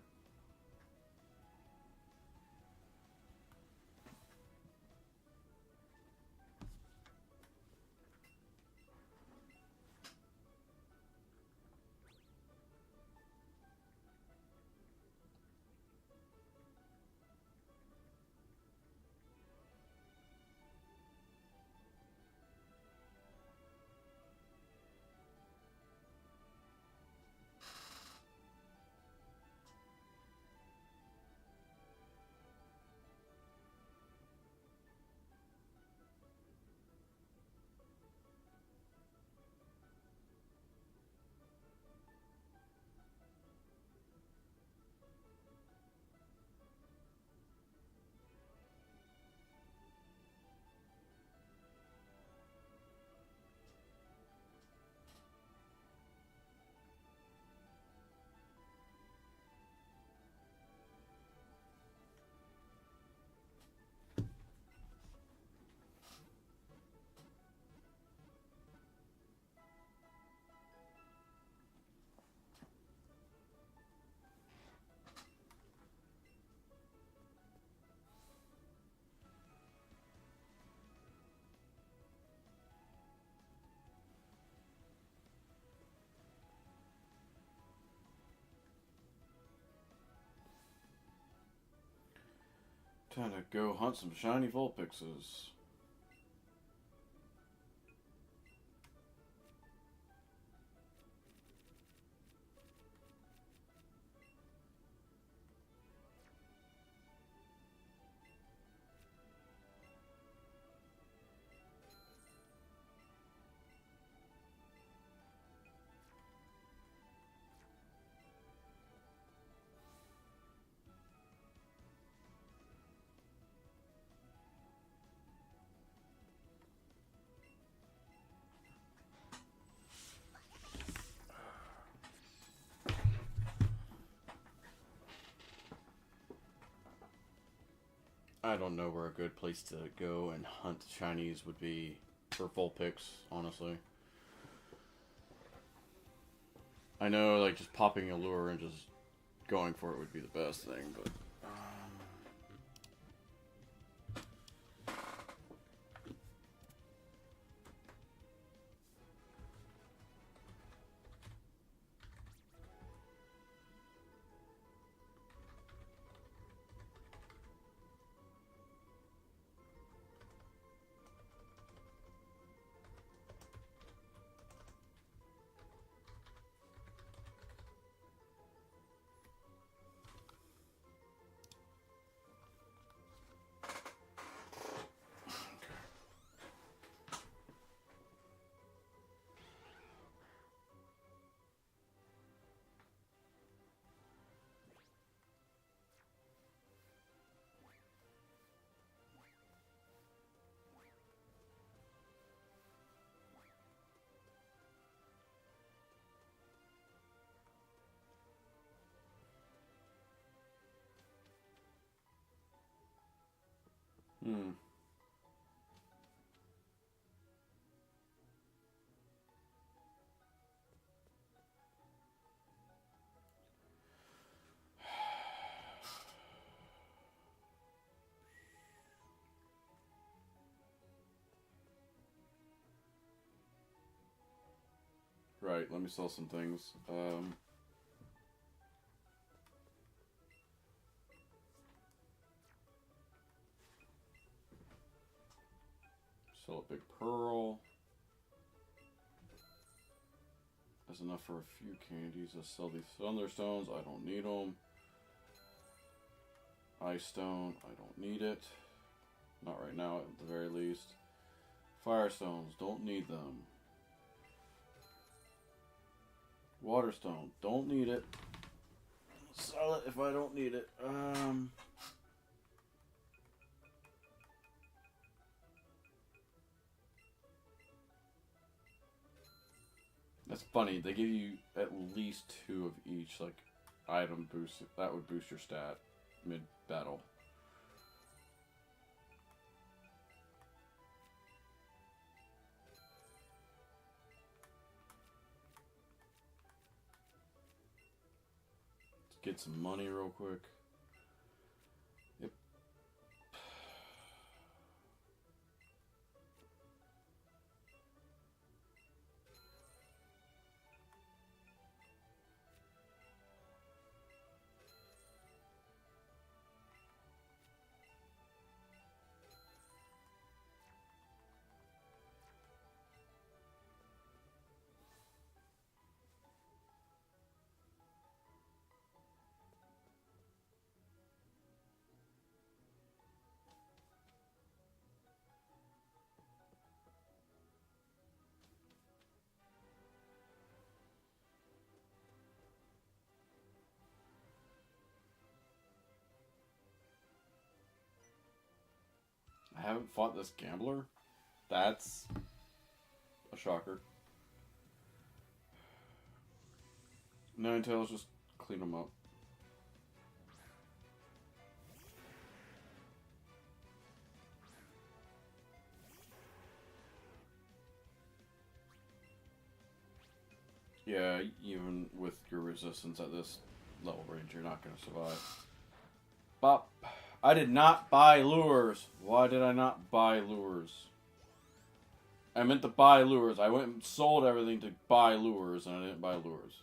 Time to go hunt some shiny vulpixes. I don't know where a good place to go and hunt shinies would be for vulpix, honestly. I know, like, just popping a lure and just going for it would be the best thing, but... Hmm. Right, let me sell some things. Sell a big pearl. That's enough for a few candies. Let's sell these thunderstones. I don't need them. Ice stone. I don't need it. Not right now, at the very least. Firestones. Don't need them. Waterstone. Don't need it. Sell it if I don't need it. That's funny. They give you at least 2 of each, like, item boost. That would boost your stat mid-battle. Let's get some money real quick. Yep. I haven't fought this gambler. That's a shocker. Ninetales, just clean them up. Yeah, even with your resistance at this level range, you're not going to survive. Bop. I did not buy lures. Why did I not buy lures? I meant to buy lures. I went and sold everything to buy lures, and I didn't buy lures.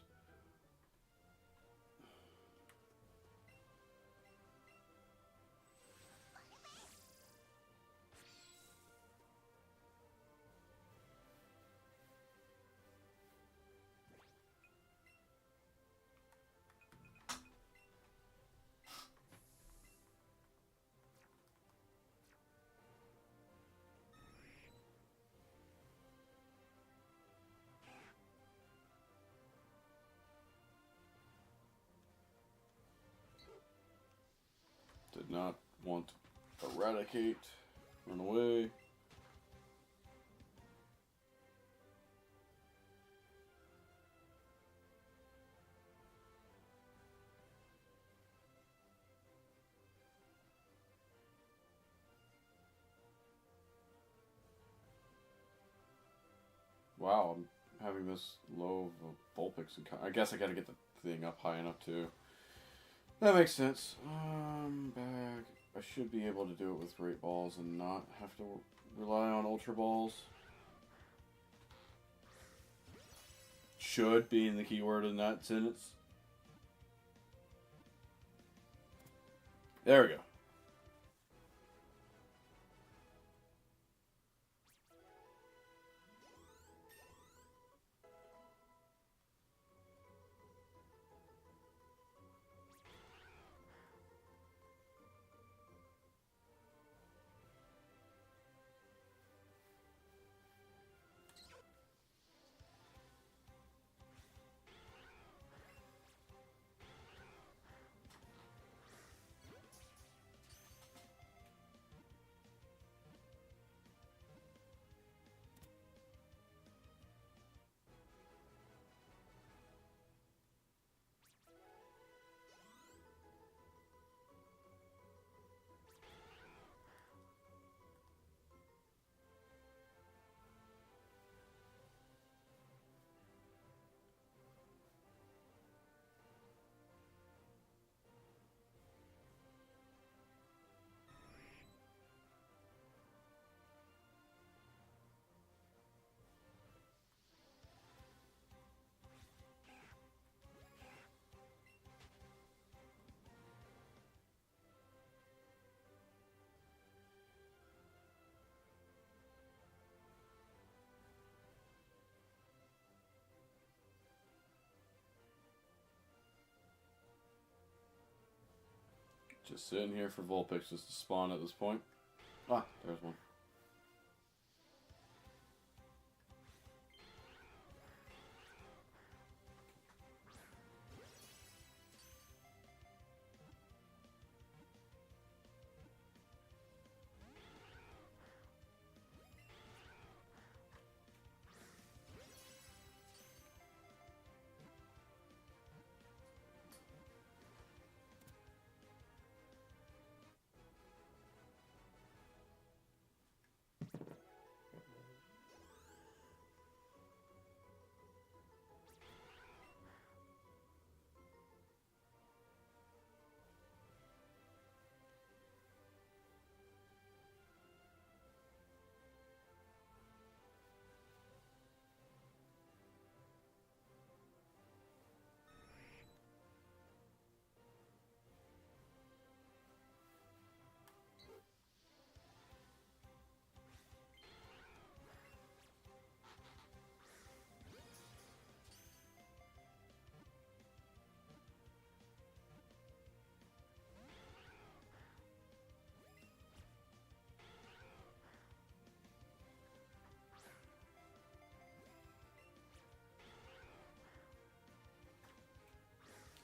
Did not want to eradicate. Run away. Wow, I'm having this low of a vulpix. I guess I gotta get the thing up high enough too. That makes sense. Bag. I should be able to do it with Great Balls and not have to rely on Ultra Balls. Should being the keyword in that sentence. There we go. Just sitting here for vulpixes to spawn at this point. Ah, there's one.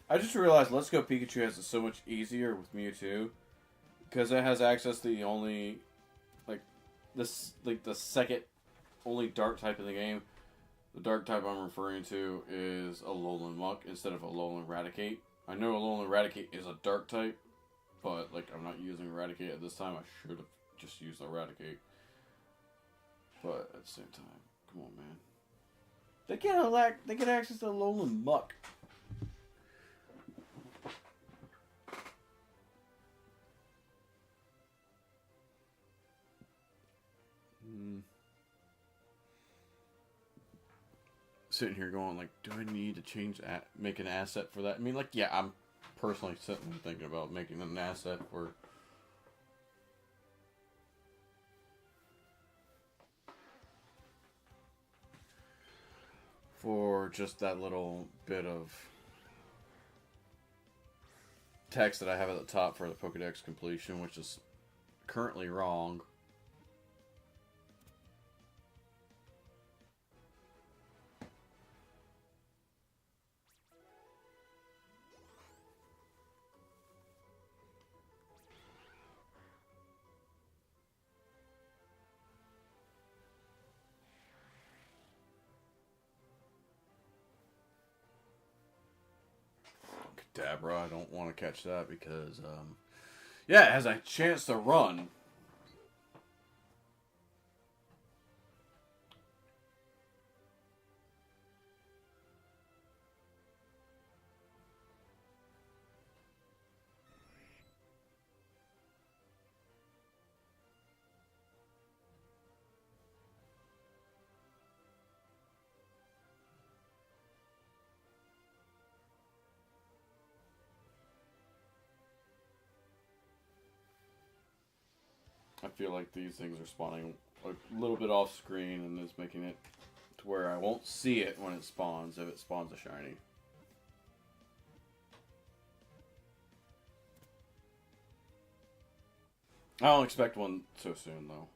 I just realized Let's Go Pikachu has it so much easier with Mewtwo. Because it has access to the only, the second only dark type in the game. The dark type I'm referring to is Alolan Muck instead of Alolan Raticate. I know Alolan Raticate is a dark type, but I'm not using Raticate at this time. I should have just used Eradicate. But at the same time, come on, man. They get access to Alolan Muck. Sitting here going do I need to make an asset for that? I mean, yeah, I'm personally sitting and thinking about making an asset for just that little bit of text that I have at the top for the Pokedex completion, which is currently wrong. Dabra, I don't want to catch that because, yeah, it has a chance to run. I feel like these things are spawning a little bit off screen and is making it to where I won't see it when it spawns if it spawns a shiny. I don't expect one so soon though.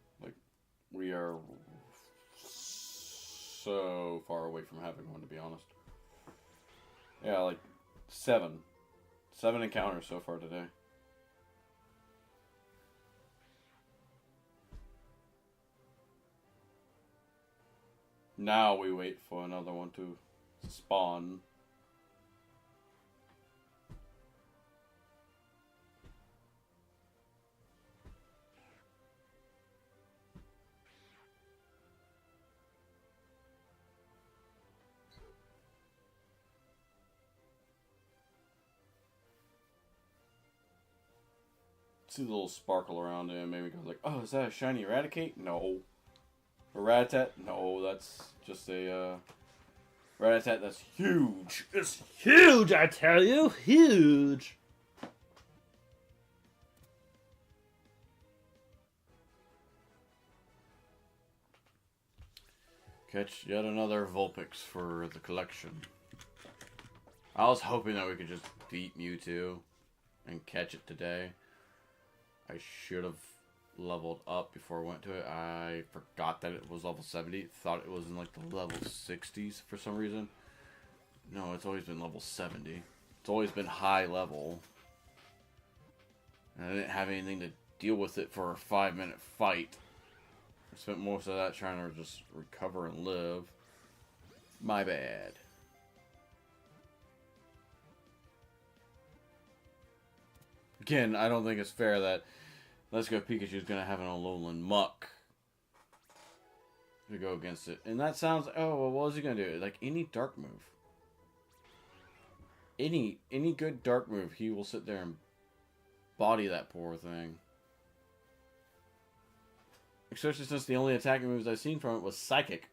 We are so far away from having one, to be honest. Yeah, 7 encounters so far today. Now we wait for another one to spawn. See the little sparkle around it and maybe goes oh, is that a shiny Eradicate? No. A Rattata? No, that's just a Rattata that's huge. It's huge, I tell you. Huge. Catch yet another vulpix for the collection. I was hoping that we could just beat Mewtwo and catch it today. I should have leveled up before I went to it. I forgot that it was level 70. Thought it was in like the level 60s for some reason. No, it's always been level 70. It's always been high level. And I didn't have anything to deal with it for a 5-minute fight. I spent most of that trying to just recover and live. My bad. Again, I don't think it's fair that Let's Go Pikachu's gonna have an Alolan Muck to go against it. And that sounds, oh, well, what is he gonna do? Like any dark move. Any good dark move, he will sit there and body that poor thing. Especially since the only attacking moves I've seen from it was Psychic.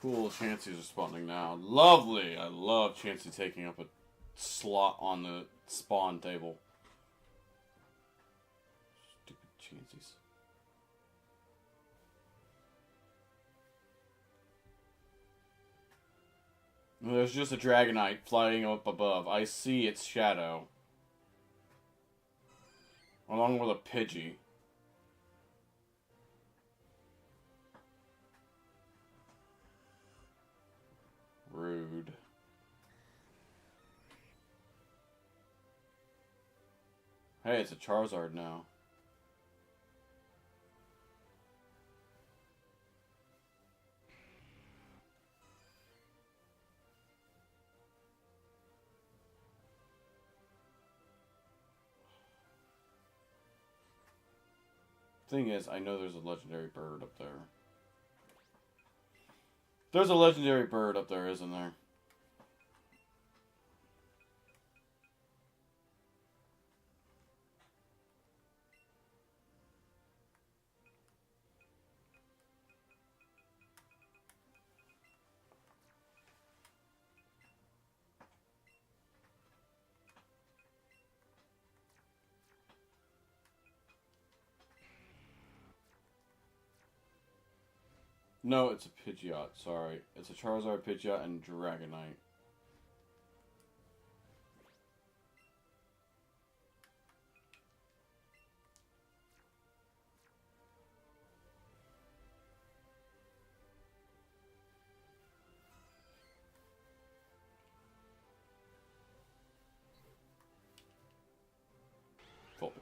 Cool, Chansey's responding now. Lovely! I love Chansey taking up a slot on the spawn table. Stupid Chanseys. There's just a Dragonite flying up above. I see its shadow. Along with a Pidgey. Rude. Hey, it's a Charizard now. Thing is, I know there's a legendary bird up there. There's a legendary bird up there, isn't there? No, it's a Pidgeot, sorry. It's a Charizard, Pidgeot, and Dragonite. Vulpix.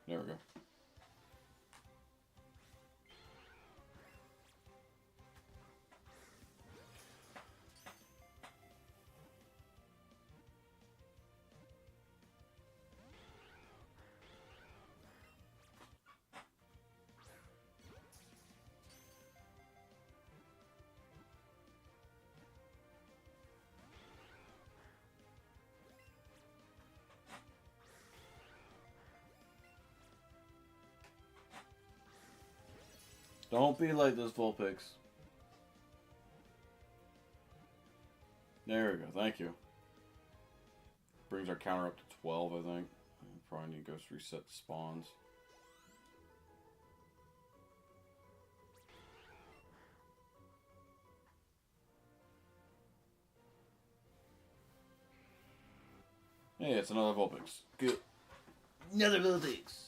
There we go. Don't be like this, Vulpix. There we go, thank you. Brings our counter up to 12, I think. Probably need to go reset the spawns. Hey, it's another vulpix. Good. Another vulpix.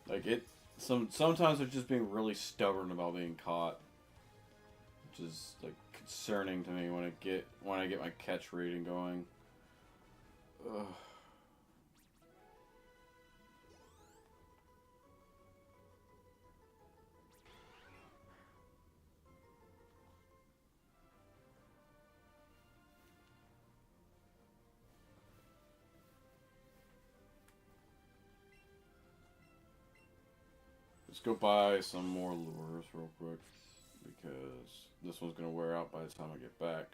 Like it, sometimes they're just being really stubborn about being caught, which is like concerning to me when I get my catch rating going. Ugh. Let's go buy some more lures real quick because this one's gonna wear out by the time I get back.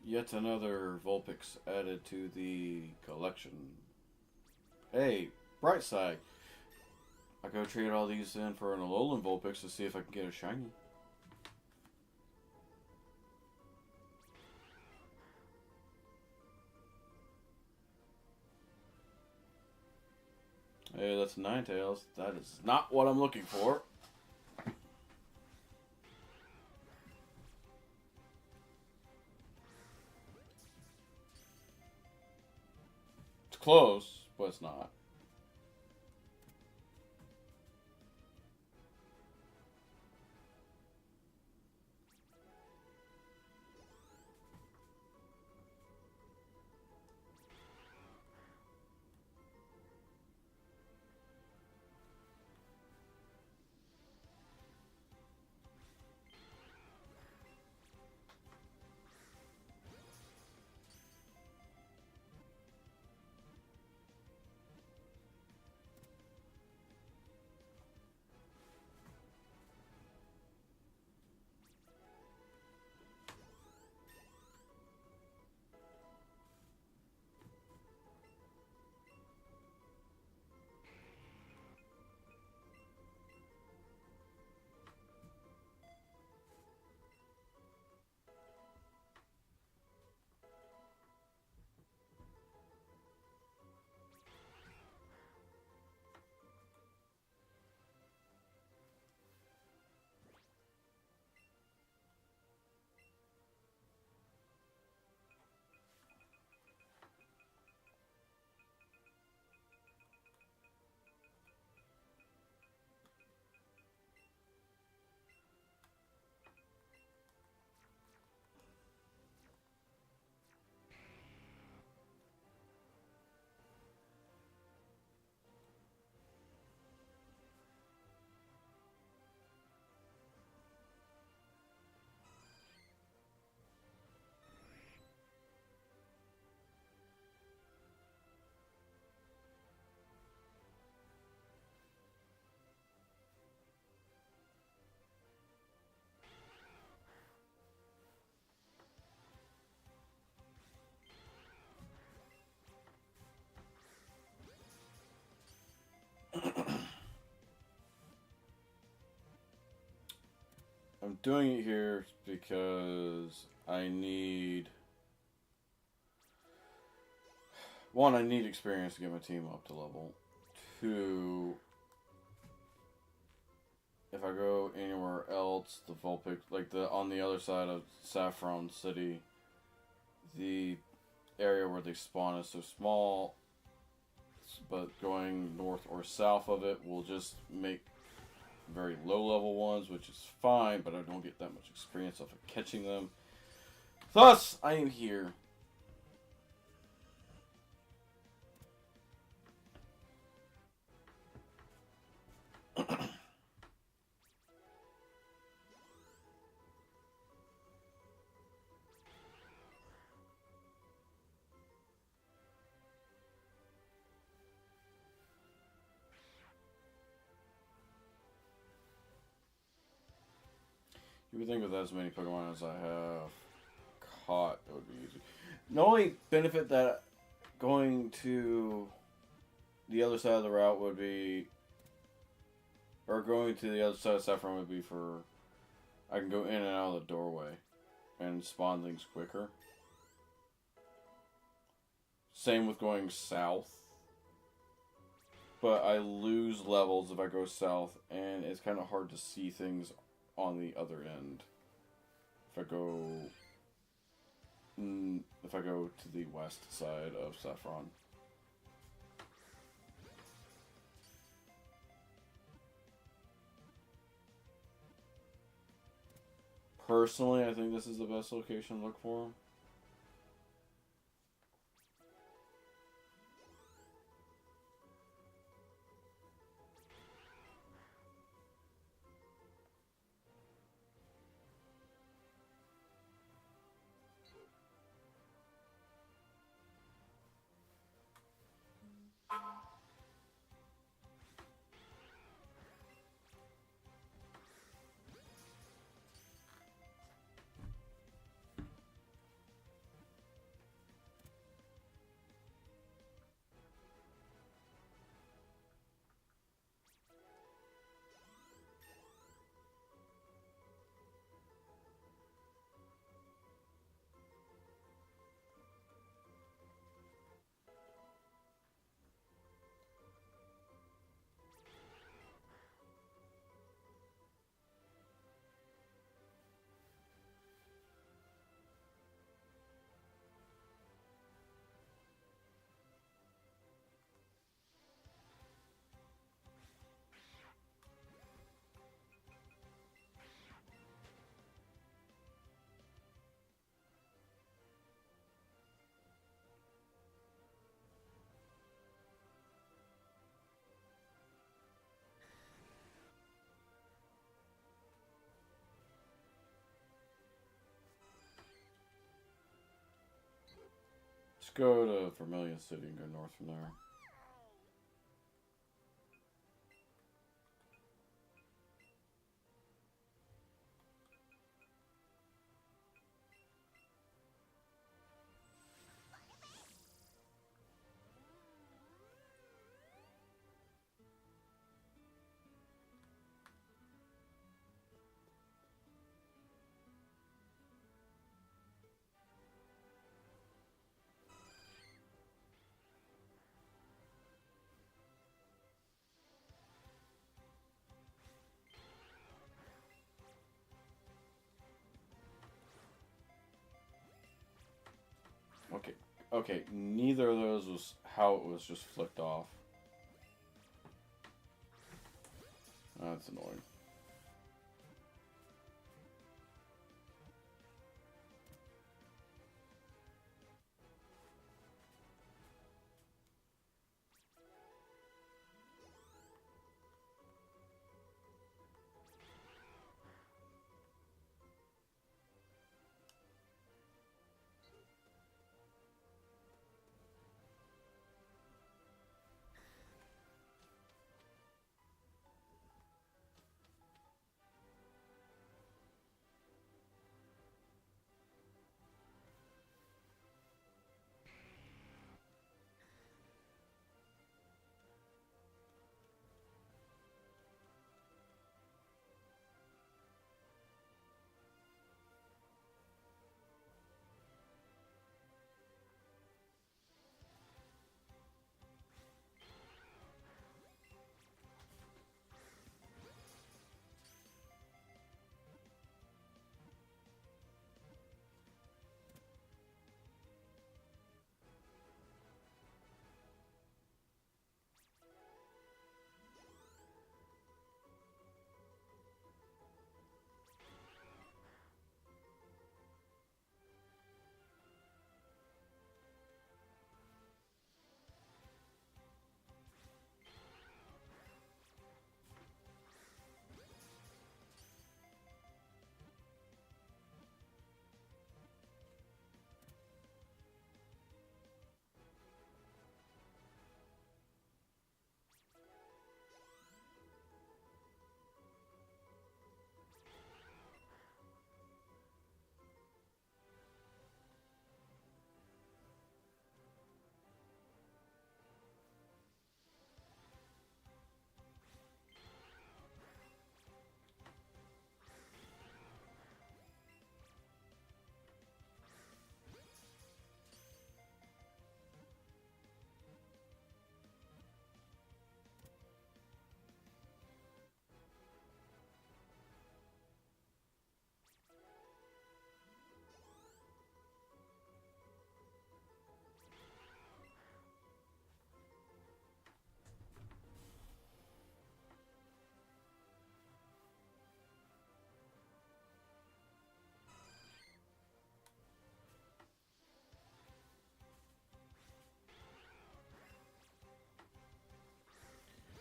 Yet another Vulpix added to the collection. Hey, bright side. I go trade all these in for an Alolan Vulpix to see if I can get a shiny. Hey, that's Ninetales. That is not what I'm looking for. It's close, but it's not. I'm doing it here because I need... One, I need experience to get my team up to level. Two, if I go anywhere else, the vulpix, like on the other side of Saffron City, the area where they spawn is so small, but going north or south of it will just make very low level ones, which is fine, but I don't get that much experience off of catching them. Thus, I am here. You would think with as many Pokemon as I have caught, it would be easy. The only benefit that going to the other side of the route would be, or going to the other side of Saffron would be for, I can go in and out of the doorway and spawn things quicker. Same with going south. But I lose levels if I go south, and it's kind of hard to see things on the other end. If I go to the west side of Saffron. Personally, I think this is the best location to look for them. Let's go to Vermilion City and go north from there. Okay, neither of those was how it was just flicked off. That's annoying.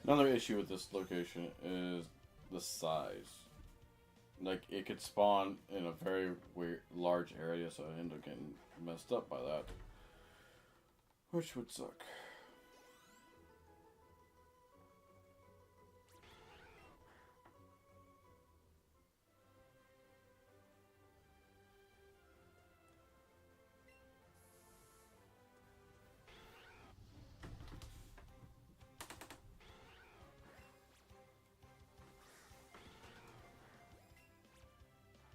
Another issue with this location is the size. Like, it could spawn in a very weird, large area, so I end up getting messed up by that. Which would suck.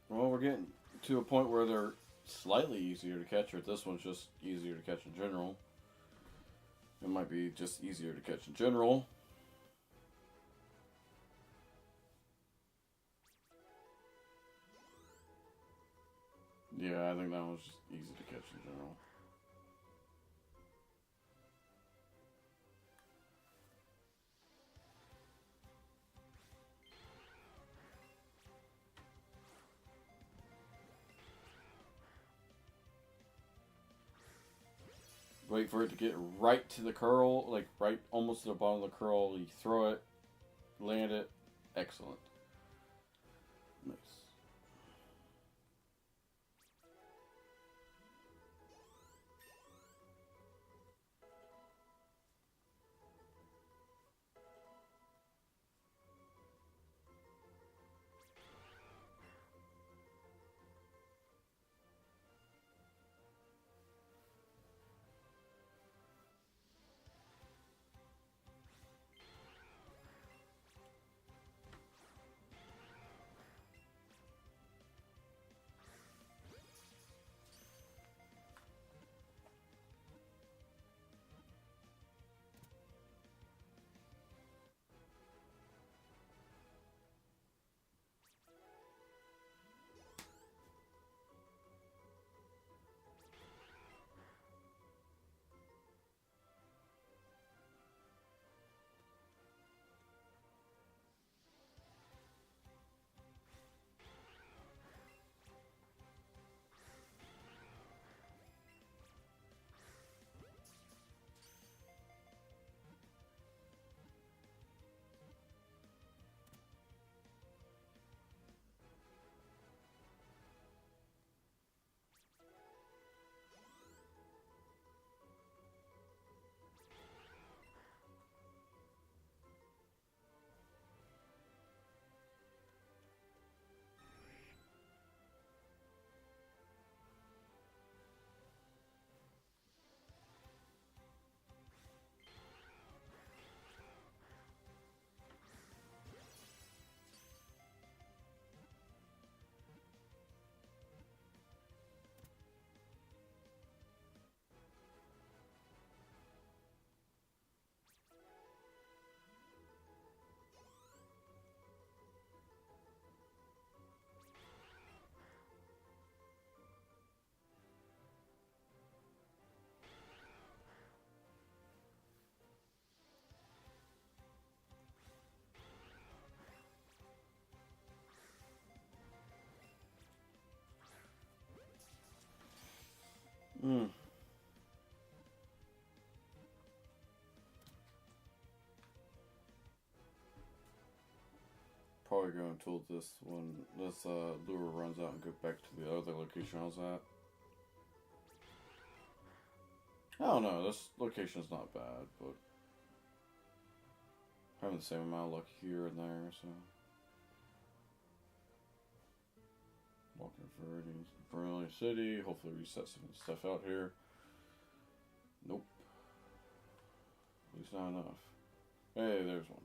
Well, we're getting to a point where they're slightly easier to catch, or this one's just easier to catch in general. It might be just easier to catch in general. Yeah, I think that one's just easy to catch in general. Wait for it to get right to the curl, like right almost to the bottom of the curl. You throw it, land it. Excellent. Nice. Hmm. Probably go until this lure runs out and go back to the other location I was at. I don't know, this location's not bad, but having the same amount of luck here and there, so. Walking for Vermilion City, hopefully reset some stuff out here. Nope. At least not enough. Hey, there's one.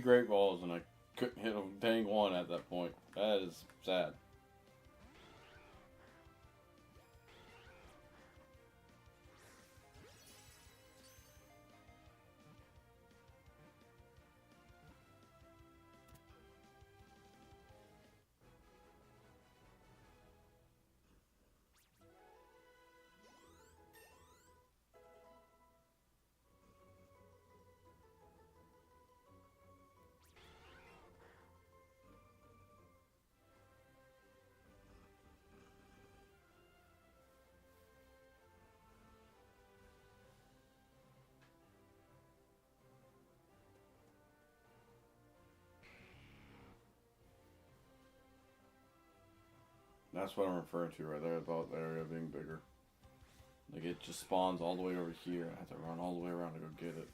great balls and I couldn't hit a dang one at that point. That is sad. That's what I'm referring to right there about the area being bigger. Like it just spawns all the way over here. I have to run all the way around to go get it.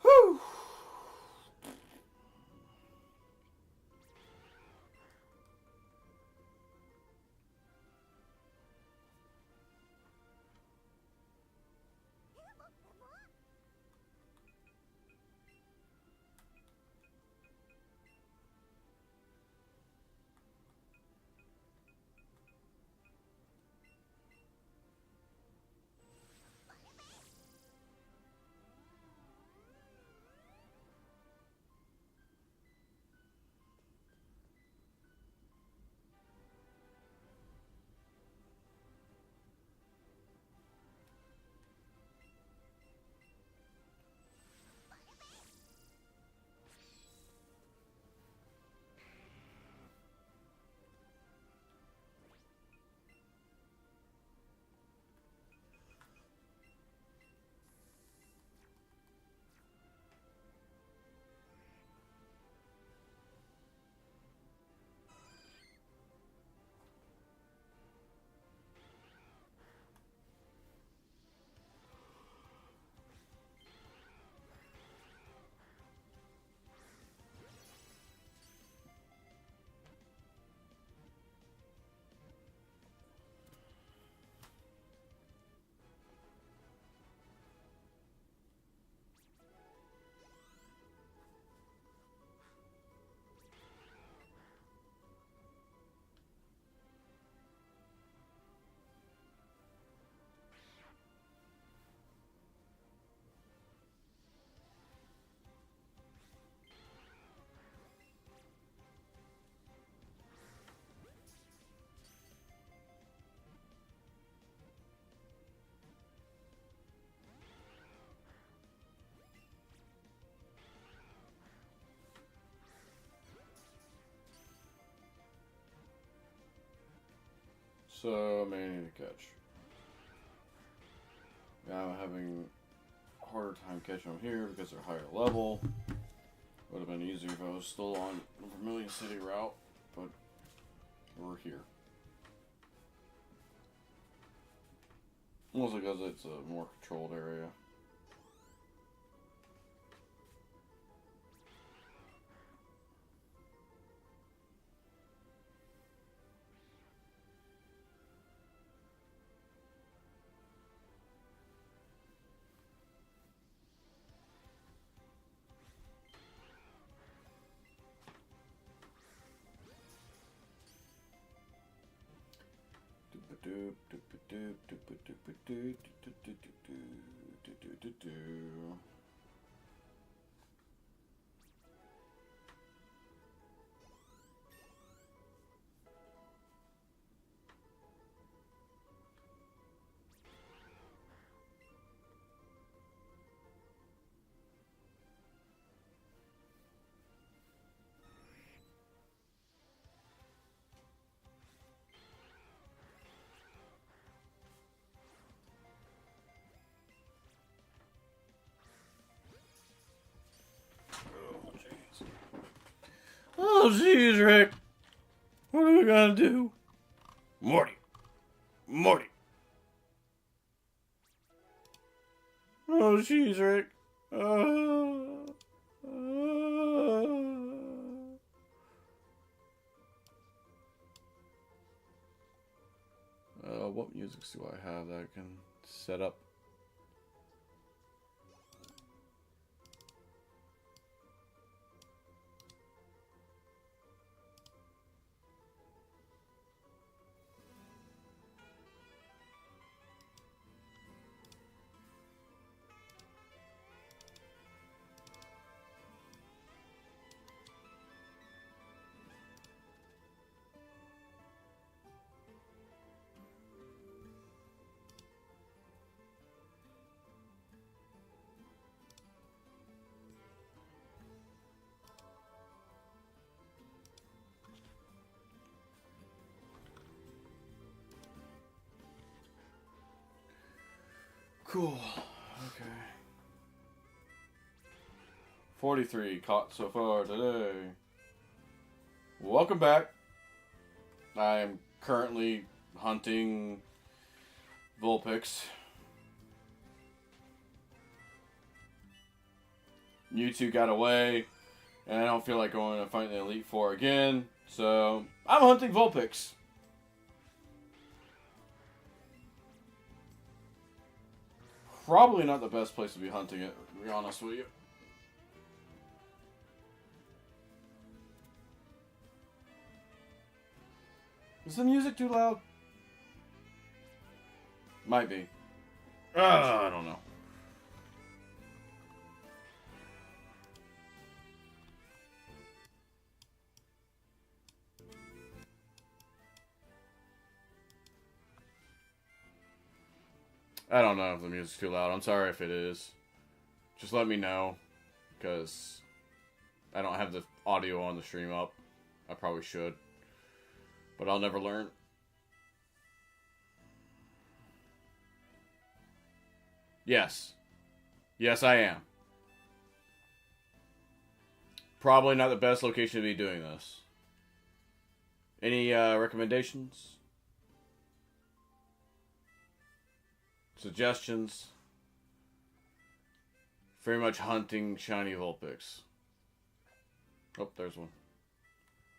Whew! So many to catch. Now I'm having a harder time catching them here because they're higher level. Would have been easier if I was still on the Vermilion City route, but we're here. Mostly because it's a more controlled area. Oh, jeez, Rick. What are we gonna do? Morty. Morty. Oh, jeez, Rick. What music do I have that I can set up? Cool. Okay. 43 caught so far today. Welcome back. I am currently hunting vulpix. Mewtwo got away, and I don't feel like going to fight the Elite Four again, so I'm hunting vulpix. Probably not the best place to be hunting it, to be honest with you. Is the music too loud? Might be. I don't know. I don't know if the music's too loud. I'm sorry if it is. Just let me know, because I don't have the audio on the stream up. I probably should, but I'll never learn. Yes. Yes, I am. Probably not the best location to be doing this. Any recommendations? Suggestions? Very much hunting shiny vulpix. Oh, there's one.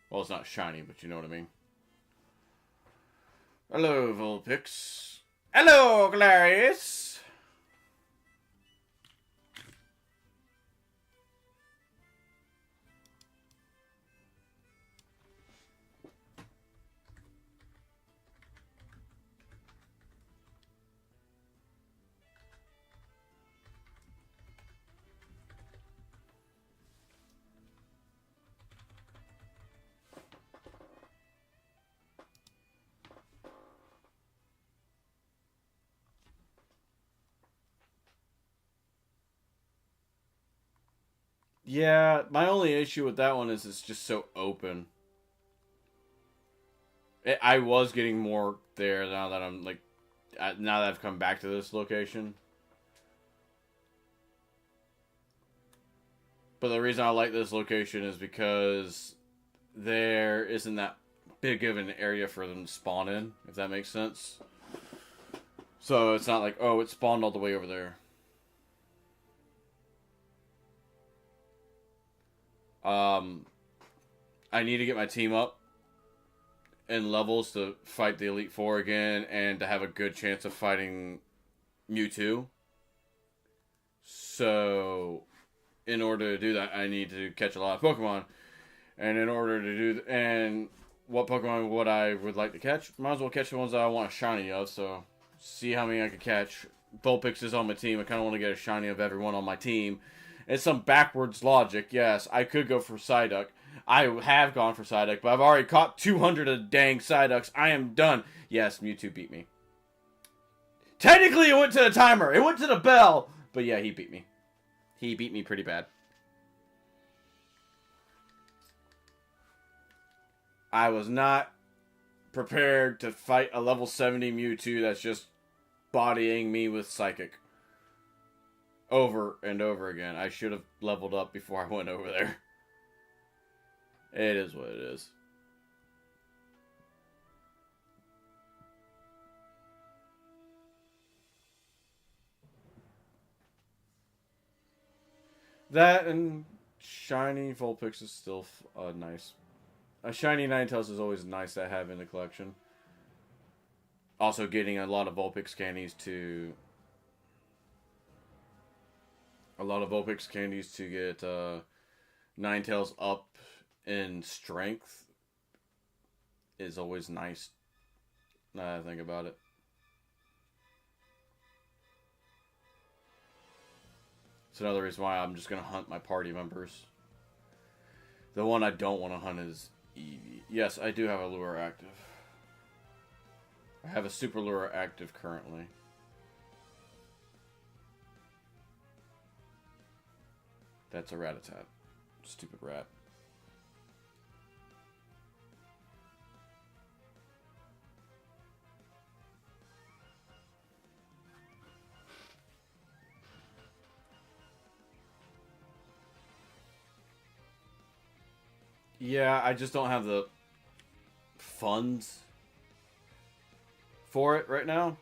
Well, it's not shiny, but you know what I mean. Hello, vulpix. Hello, Glarius. Yeah, my only issue with that one is it's just so open. I was getting more there now that I'm like, now that I've come back to this location. But the reason I like this location is because there isn't that big of an area for them to spawn in, if that makes sense. So it's not like, oh, it spawned all the way over there. I need to get my team up in levels to fight the Elite Four again and to have a good chance of fighting Mewtwo. So, in order to do that, I need to catch a lot of Pokemon. And in order to do... And what Pokemon would I would like to catch? Might as well catch the ones that I want a shiny of, so... see how many I can catch. Vulpix is on my team. I kind of want to get a shiny of everyone on my team. It's some backwards logic. Yes, I could go for Psyduck. I have gone for Psyduck, but I've already caught 200 of dang Psyducks. I am done. Yes, Mewtwo beat me. Technically, it went to the timer. It went to the bell. But yeah, he beat me. He beat me pretty bad. I was not prepared to fight a level 70 Mewtwo that's just bodying me with Psychic. Over and over again. I should have leveled up before I went over there. It is what it is. That and shiny Vulpix is still nice. A shiny Ninetales is always nice to have in the collection. Also, getting a lot of Vulpix candies to... A lot of Vulpix candies to get Ninetales up in strength is always nice. Now that I think about it. It's another reason why I'm just going to hunt my party members. The one I don't want to hunt is Eevee. Yes, I do have a lure active. I have a super lure active currently. That's a Rattata. Stupid rat. Yeah, I just don't have the funds for it right now.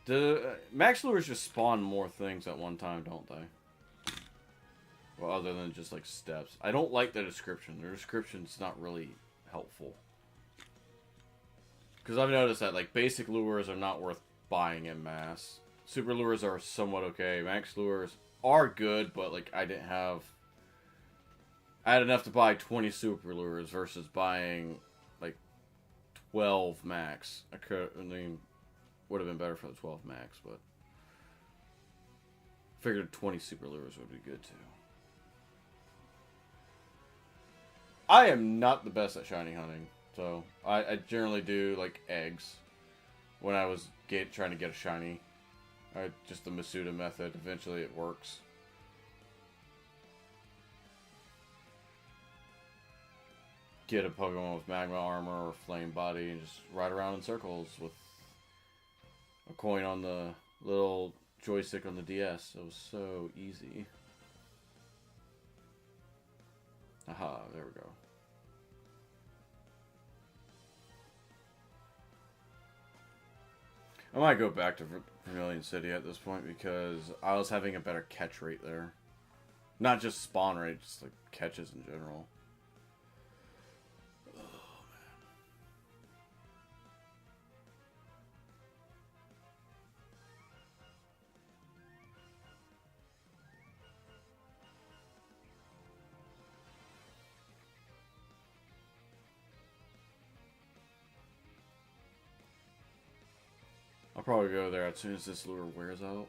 The max lures just spawn more things at one time, don't they? Well, other than just like steps. I don't like the description. The description's not really helpful. Because I've noticed that like basic lures are not worth buying in mass. Super lures are somewhat okay. Max lures are good, but like I had enough to buy 20 super lures versus buying like 12 max. I mean, would have been better for the 12 max, but figured 20 super lures would be good too. I am not the best at shiny hunting, so I generally do like eggs when I was trying to get a shiny. Just the Masuda method. Eventually, it works. Get a Pokemon with magma armor or flame body and just ride around in circles with a coin on the little joystick on the DS. It was so easy. Aha, there we go. I might go back to Vermilion City at this point because I was having a better catch rate there. Not just spawn rate, just like catches in general. I'll probably go there as soon as this lure wears out.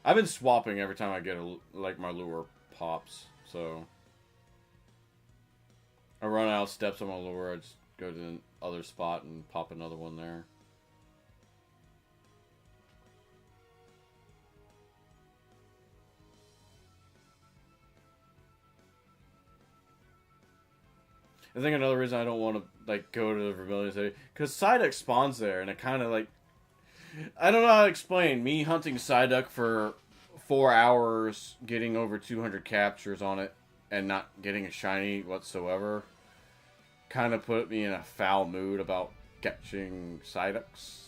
I've been swapping every time I get like my lure pops, so I run out of steps on my lure, I just go to the other spot and pop another one there. I think another reason I don't want to like go to the Vermilion City because Psyduck spawns there, and it kind of like I don't know how to explain. Me hunting Psyduck for 4 hours, getting over 200 captures on it, and not getting a shiny whatsoever, kind of put me in a foul mood about catching Psyducks.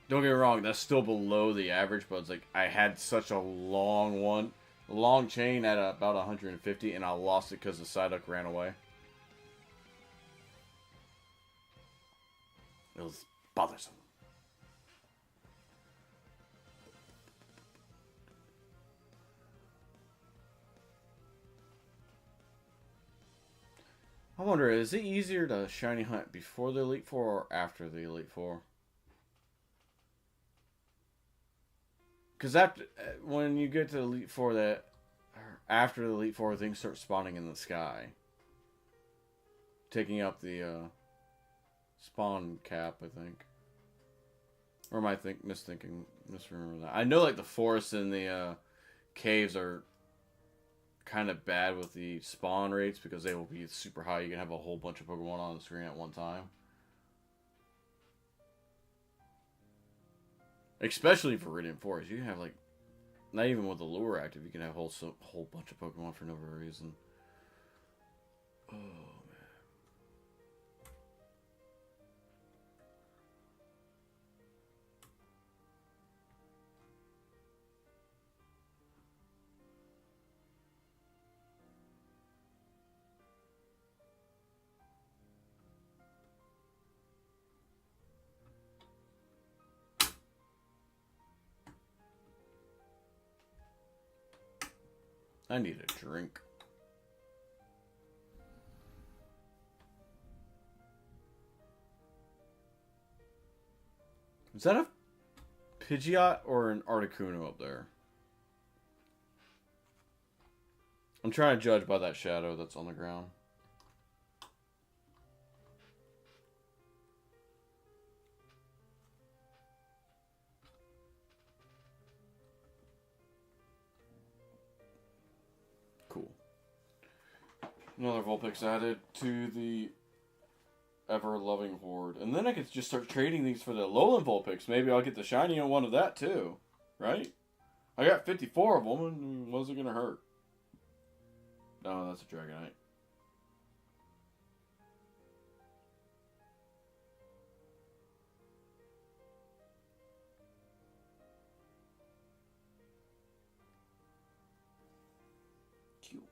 Don't get me wrong, that's still below the average, but it's like I had such a long chain at about 150, and I lost it because the Psyduck ran away. It was bothersome. I wonder, is it easier to shiny hunt before the Elite Four or after the Elite Four? Because after when you get to the Elite Four, that after the Elite Four, things start spawning in the sky, taking up the spawn cap, I think. Or am I misremember that? I know like the forests and the caves are kind of bad with the spawn rates because they will be super high. You can have a whole bunch of Pokemon on the screen at one time. Especially for Viridian Forest, you can have like, not even with the lure active, you can have a whole bunch of Pokemon for no reason. Oh man. I need a drink. Is that a Pidgeot or an Articuno up there? I'm trying to judge by that shadow that's on the ground. Cool. Another Vulpix added to the ever-loving horde. And then I could just start trading these for the Alolan Vulpix. Maybe I'll get the shiny on one of that too. Right? I got 54 of them, and what's it gonna hurt? No, that's a Dragonite. Cute.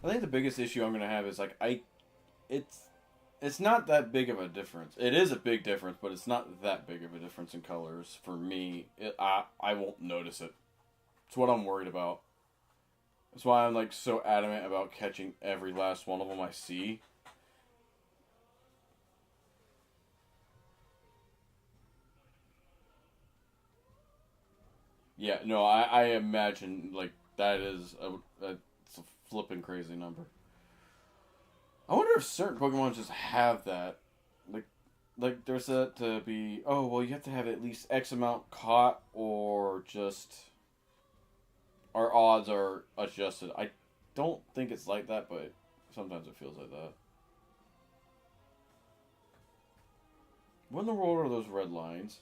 I think the biggest issue I'm gonna have is like it's not that big of a difference. It is a big difference, but it's not that big of a difference in colors for me. I won't notice it. It's what I'm worried about. That's why I'm like so adamant about catching every last one of them I see. Yeah, no, I imagine like that is it's a flipping crazy number. I wonder if certain Pokemon just have that. Like there's that to be, oh, well, you have to have at least X amount caught, or just our odds are adjusted. I don't think it's like that, but sometimes it feels like that. What in the world are those red lines?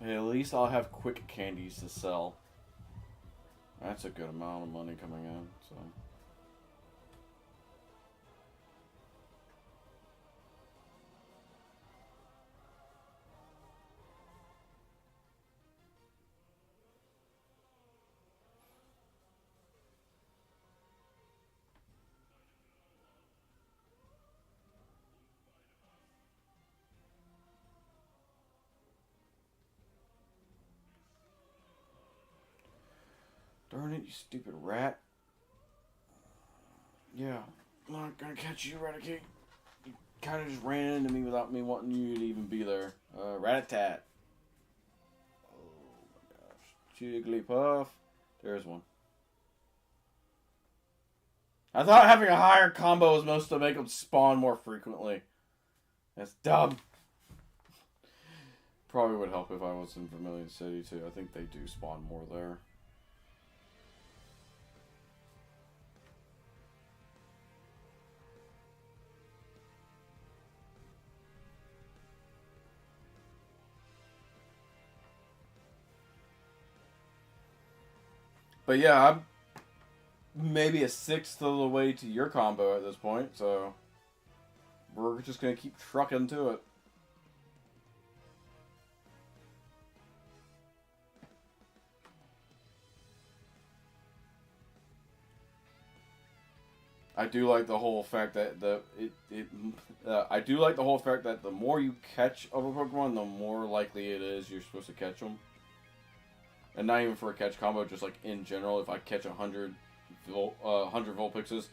Hey, at least I'll have quick candies to sell. That's a good amount of money coming in, so. Darn it, you stupid rat. Yeah, I'm not gonna catch you, Raticate. You kind of just ran into me without me wanting you to even be there. Rat-a-tat. Oh my gosh. Jigglypuff. There's one. I thought having a higher combo was supposed to make them spawn more frequently. That's dumb. Probably would help if I was in Vermilion City too. I think they do spawn more there. But yeah, I'm maybe a sixth of the way to your combo at this point, so we're just gonna keep trucking to it. I do like the whole fact that I do like the whole fact that the more you catch of a Pokemon, the more likely it is you're supposed to catch them. And not even for a catch combo, just like in general, if I catch 100 Vulpixes,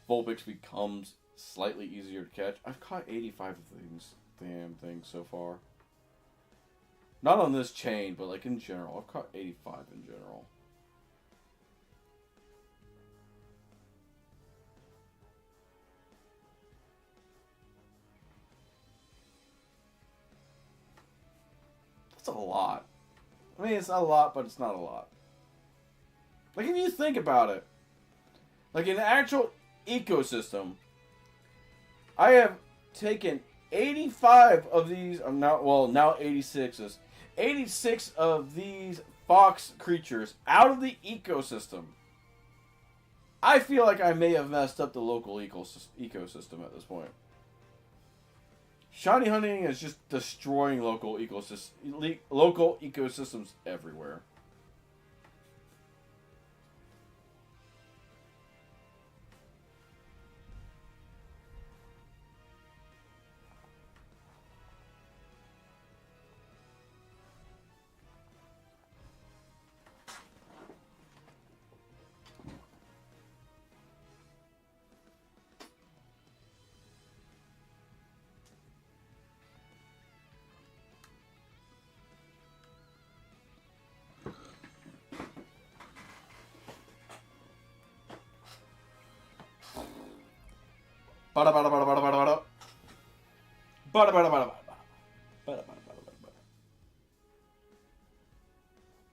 Vulpix becomes slightly easier to catch. I've caught 85 of these damn things so far. Not on this chain, but like in general. I've caught 85 in general. That's a lot. I mean, it's not a lot, but it's not a lot. Like, if you think about it, like in the actual ecosystem, I have taken 85 of these, now 86s, 86 of these fox creatures out of the ecosystem. I feel like I may have messed up the local ecosystem at this point. Shiny hunting is just destroying local ecosystems everywhere.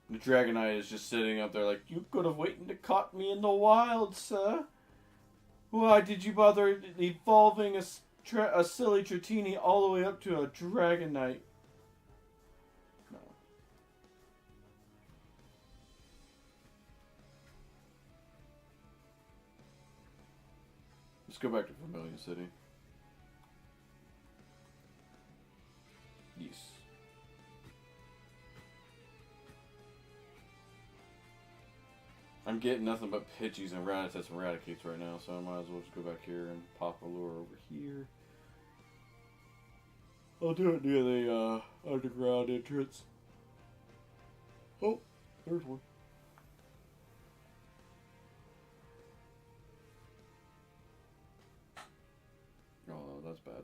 The Dragonite is just sitting up there like, you could have waited to caught me in the wild, sir. Why did you bother evolving a silly Tratini all the way up to a Dragonite? No. Let's go back to Vermilion City. Yes. I'm getting nothing but Pidgeys and Rattatas and Raticates right now, so I might as well just go back here and pop a lure over here. I'll do it near the underground entrance. Oh, there's one. Oh, that's bad.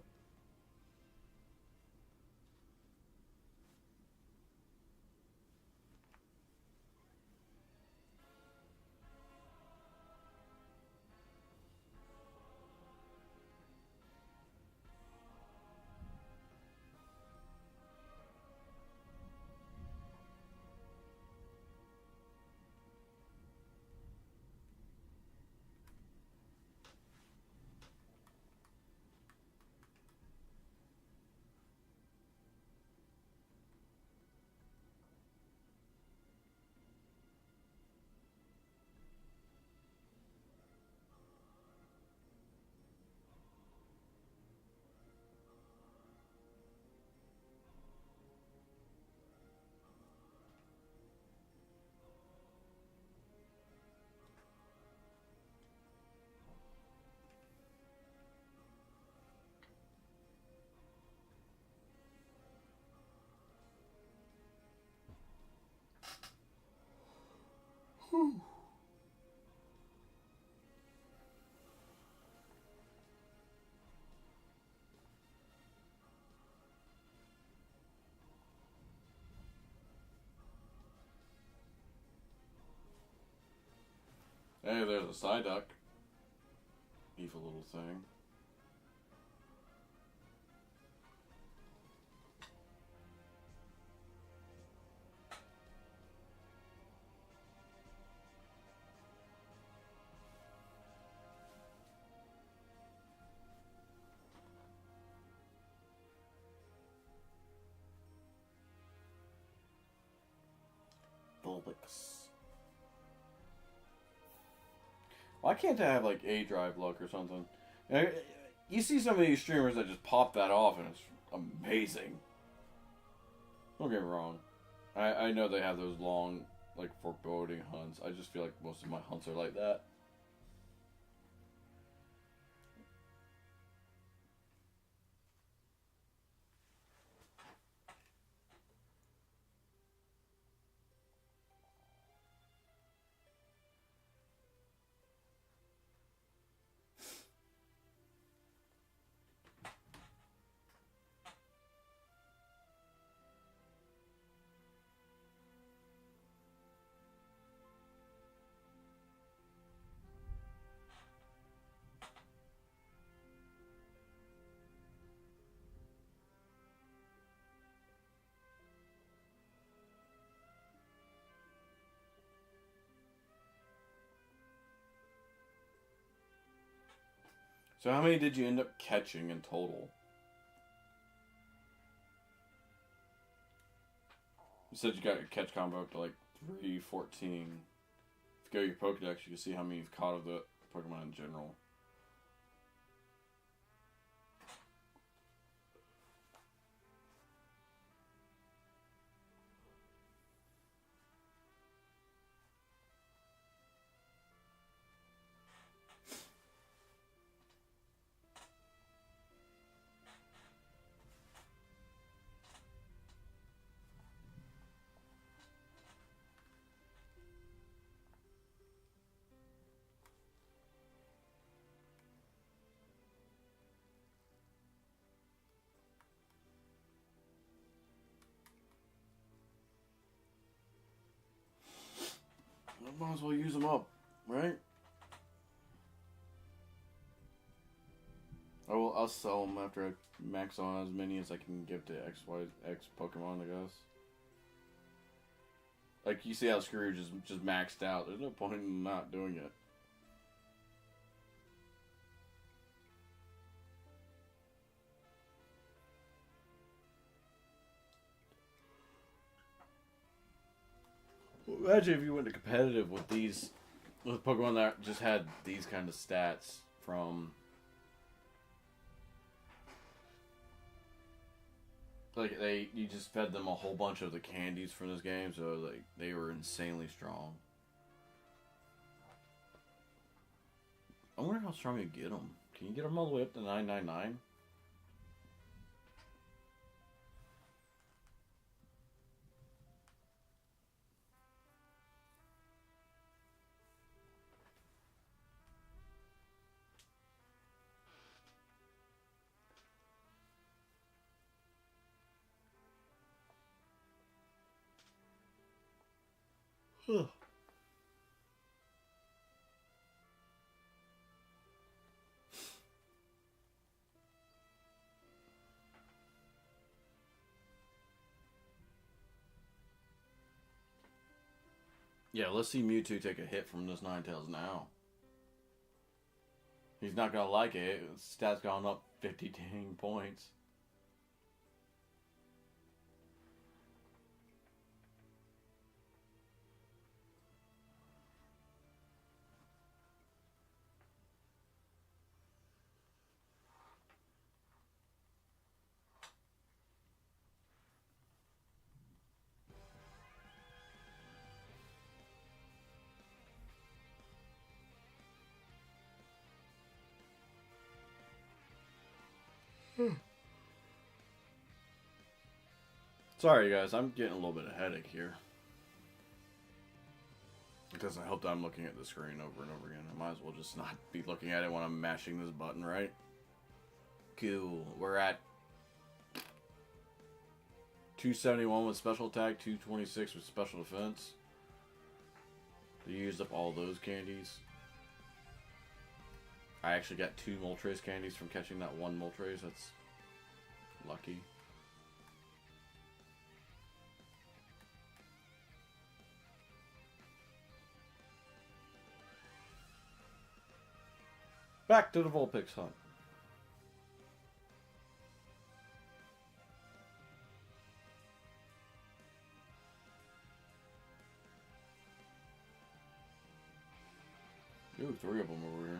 Hey, there's a Psyduck. Evil little thing. Vulpix. Why can't I have like A drive luck or something? You see some of these streamers that just pop that off and it's amazing. Don't get me wrong. I know they have those long, like, foreboding hunts. I just feel like most of my hunts are like that. So how many did you end up catching in total? You said you got your catch combo up to like 314. If you go to your Pokedex, you can see how many you've caught of the Pokemon in general. Might as well use them up, right? I'll sell them after I max on as many as I can give to X Pokemon, I guess. Like, you see how Scrooge is just maxed out. There's no point in not doing it. Imagine if you went to competitive with these, with Pokemon that just had these kind of stats from, like, you just fed them a whole bunch of the candies from this game, so like they were insanely strong. I wonder how strong you get them. Can you get them all the way up to 999? Huh. Yeah, let's see Mewtwo take a hit from this Ninetales now. He's not gonna like it. His stats gone up 50 dang points. Sorry, guys, I'm getting a little bit of headache here. It doesn't help that I'm looking at the screen over and over again. I might as well just not be looking at it when I'm mashing this button, right? Cool. We're at 271 with special attack, 226 with special defense. They used up all those candies. I actually got 2 Moltres candies from catching that one Moltres. That's lucky. Back to the Vulpix hunt. Ooh, 3 of them over here.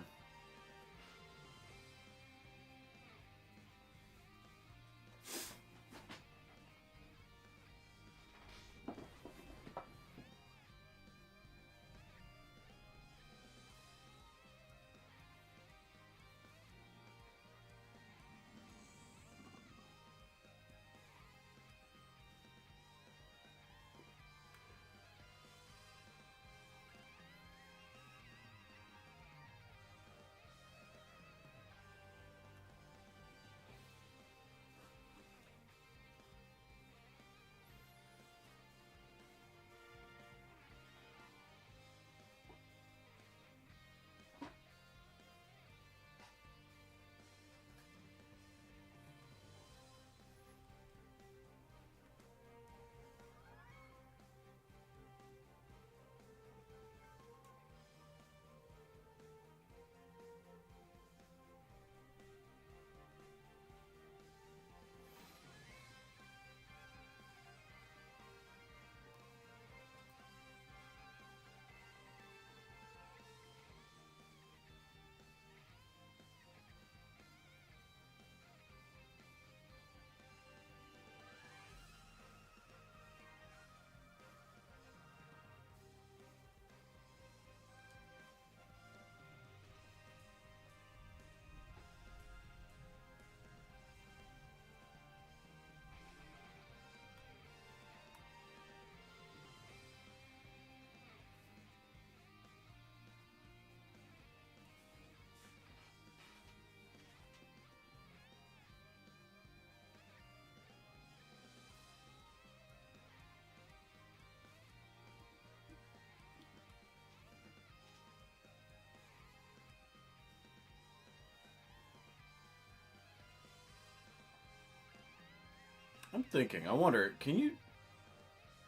I'm thinking. I wonder. Can you?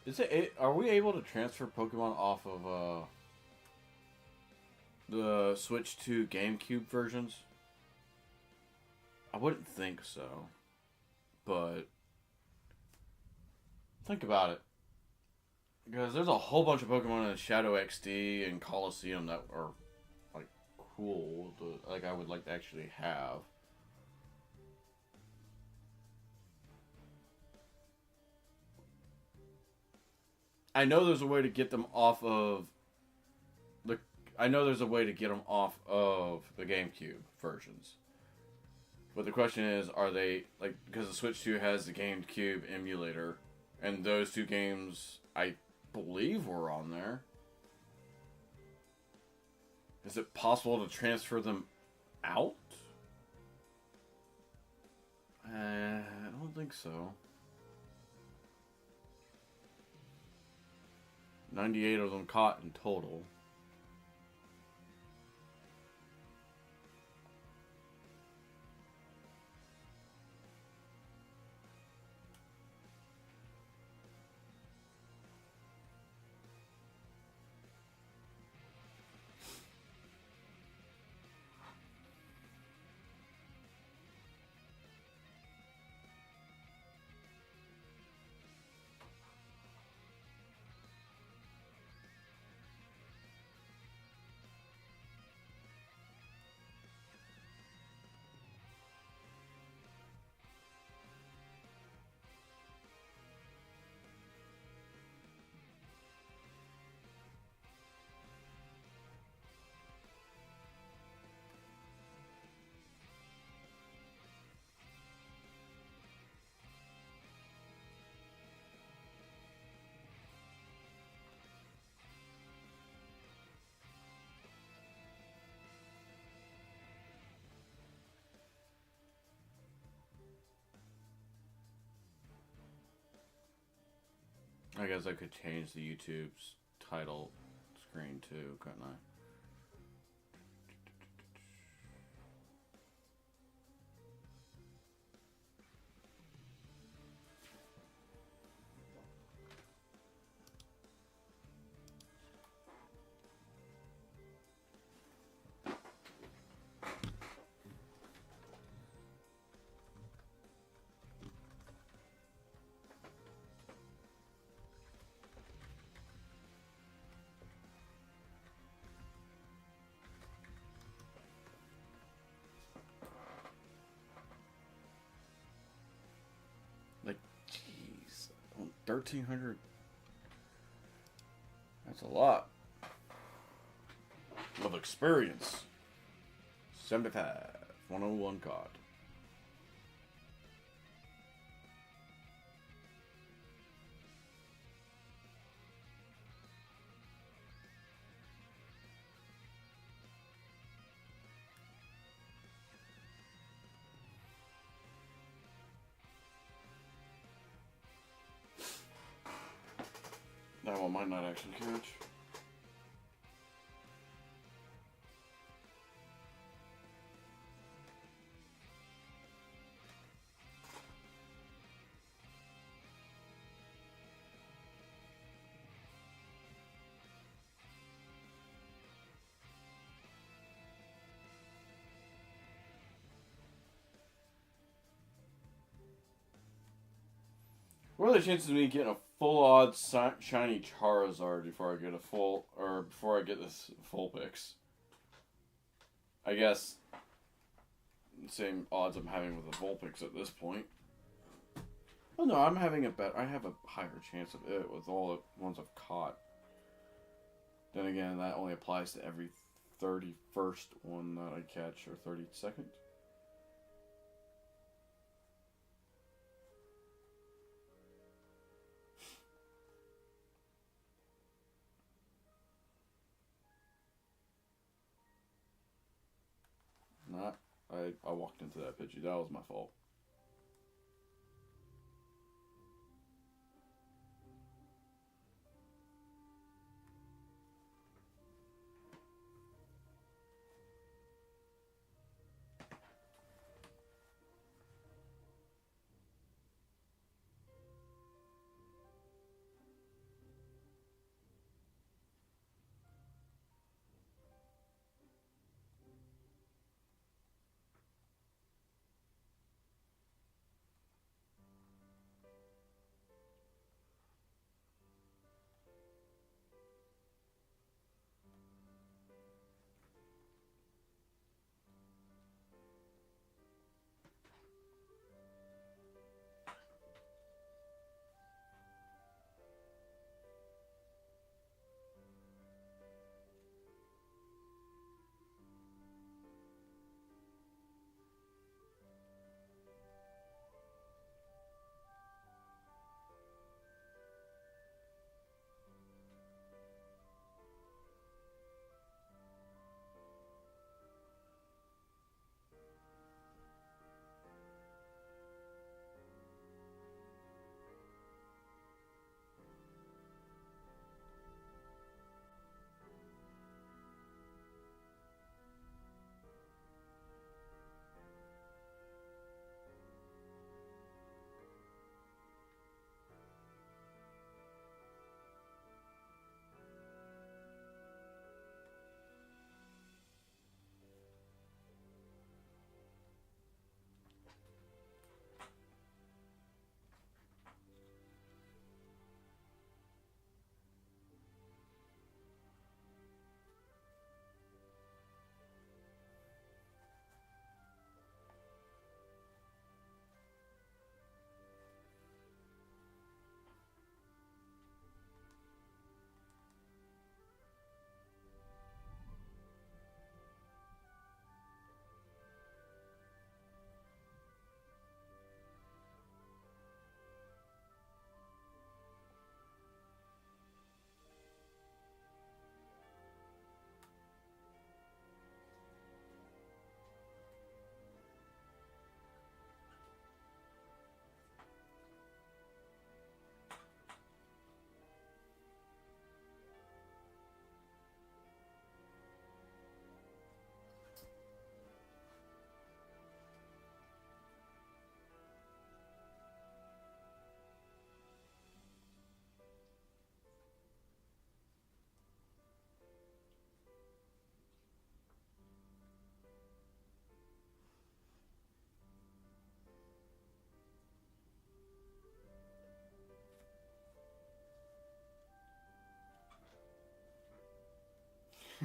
Is it? Are we able to transfer Pokemon off of the Switch to GameCube versions? I wouldn't think so, but think about it. Because there's a whole bunch of Pokemon in Shadow XD and Coliseum that are like cool. Like I would like to actually have. I know there's a way to get them off of the. I know there's a way to get them off of the GameCube versions. But the question is, are they like because the Switch 2 has the GameCube emulator, and those 2 games I believe were on there. Is it possible to transfer them out? I don't think so. 98 of them caught in total. I guess I could change the YouTube's title screen too, couldn't I? 1,300. That's a lot. With experience. 75. 101 card. That one might not actually catch. What are the chances of me getting a full odds shiny Charizard before I get before I get this vulpix? I guess same odds I'm having with the vulpix at this point. Oh no, I'm having I have a higher chance of it with all the ones I've caught. Then again, that only applies to every 31st one that I catch, or 32nd. Not. I walked into that Pidgey. That was my fault.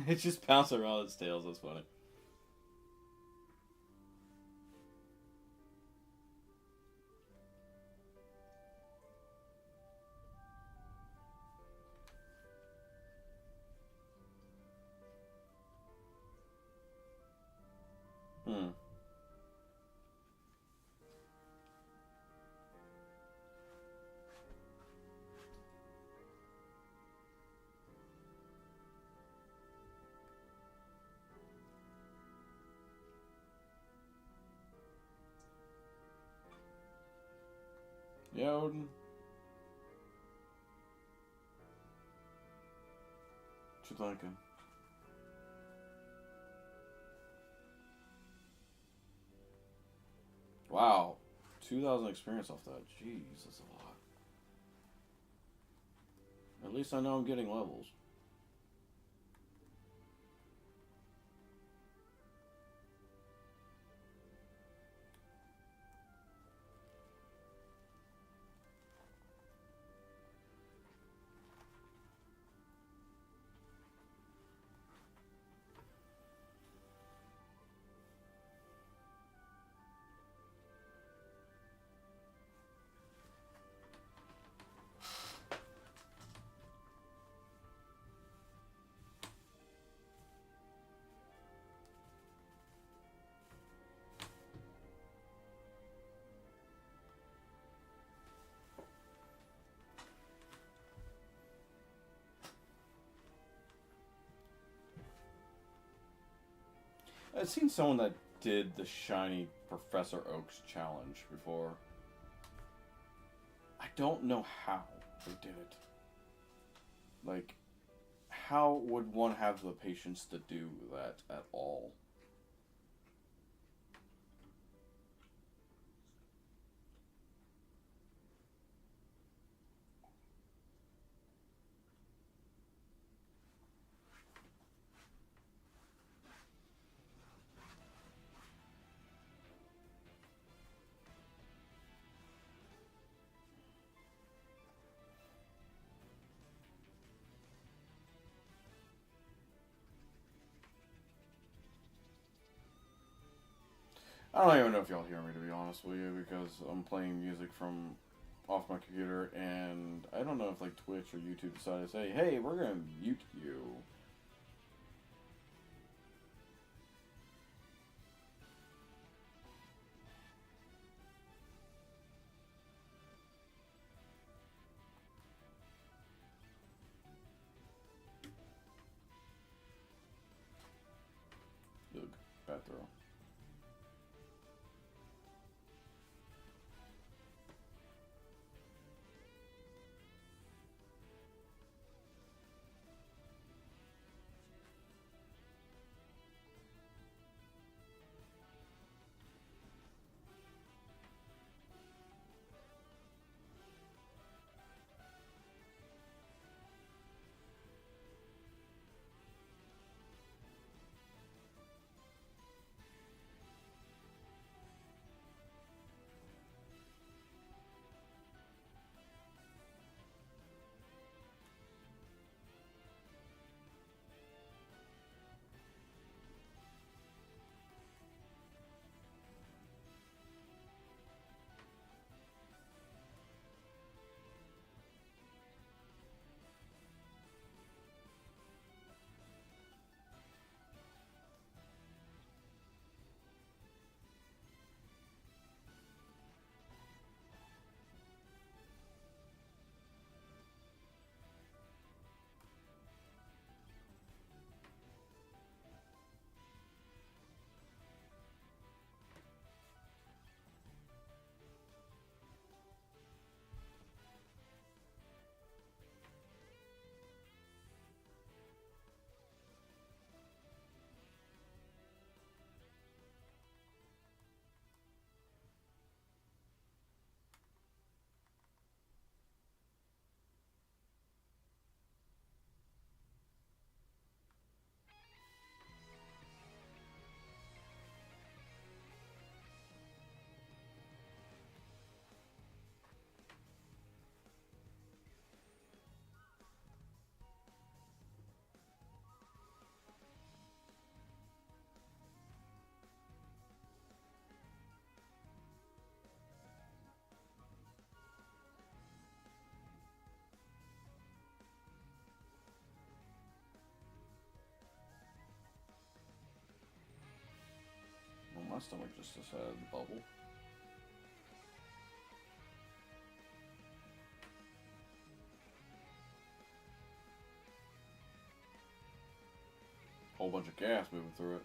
It just bounced around its tails. That's funny. Yeah, Odin. What you thinking? Wow. 2,000 experience off that. Jeez, that's a lot. At least I know I'm getting levels. I've seen someone that did the shiny Professor Oak's challenge before. I don't know how they did it. Like, how would one have the patience to do that at all? I don't even know if y'all hear me, to be honest with you, because I'm playing music from off my computer, and I don't know if like Twitch or YouTube decided to say, "Hey, we're gonna mute you." Ugh, bad throw. Well, my stomach just decided to bubble. Whole bunch of gas moving through it.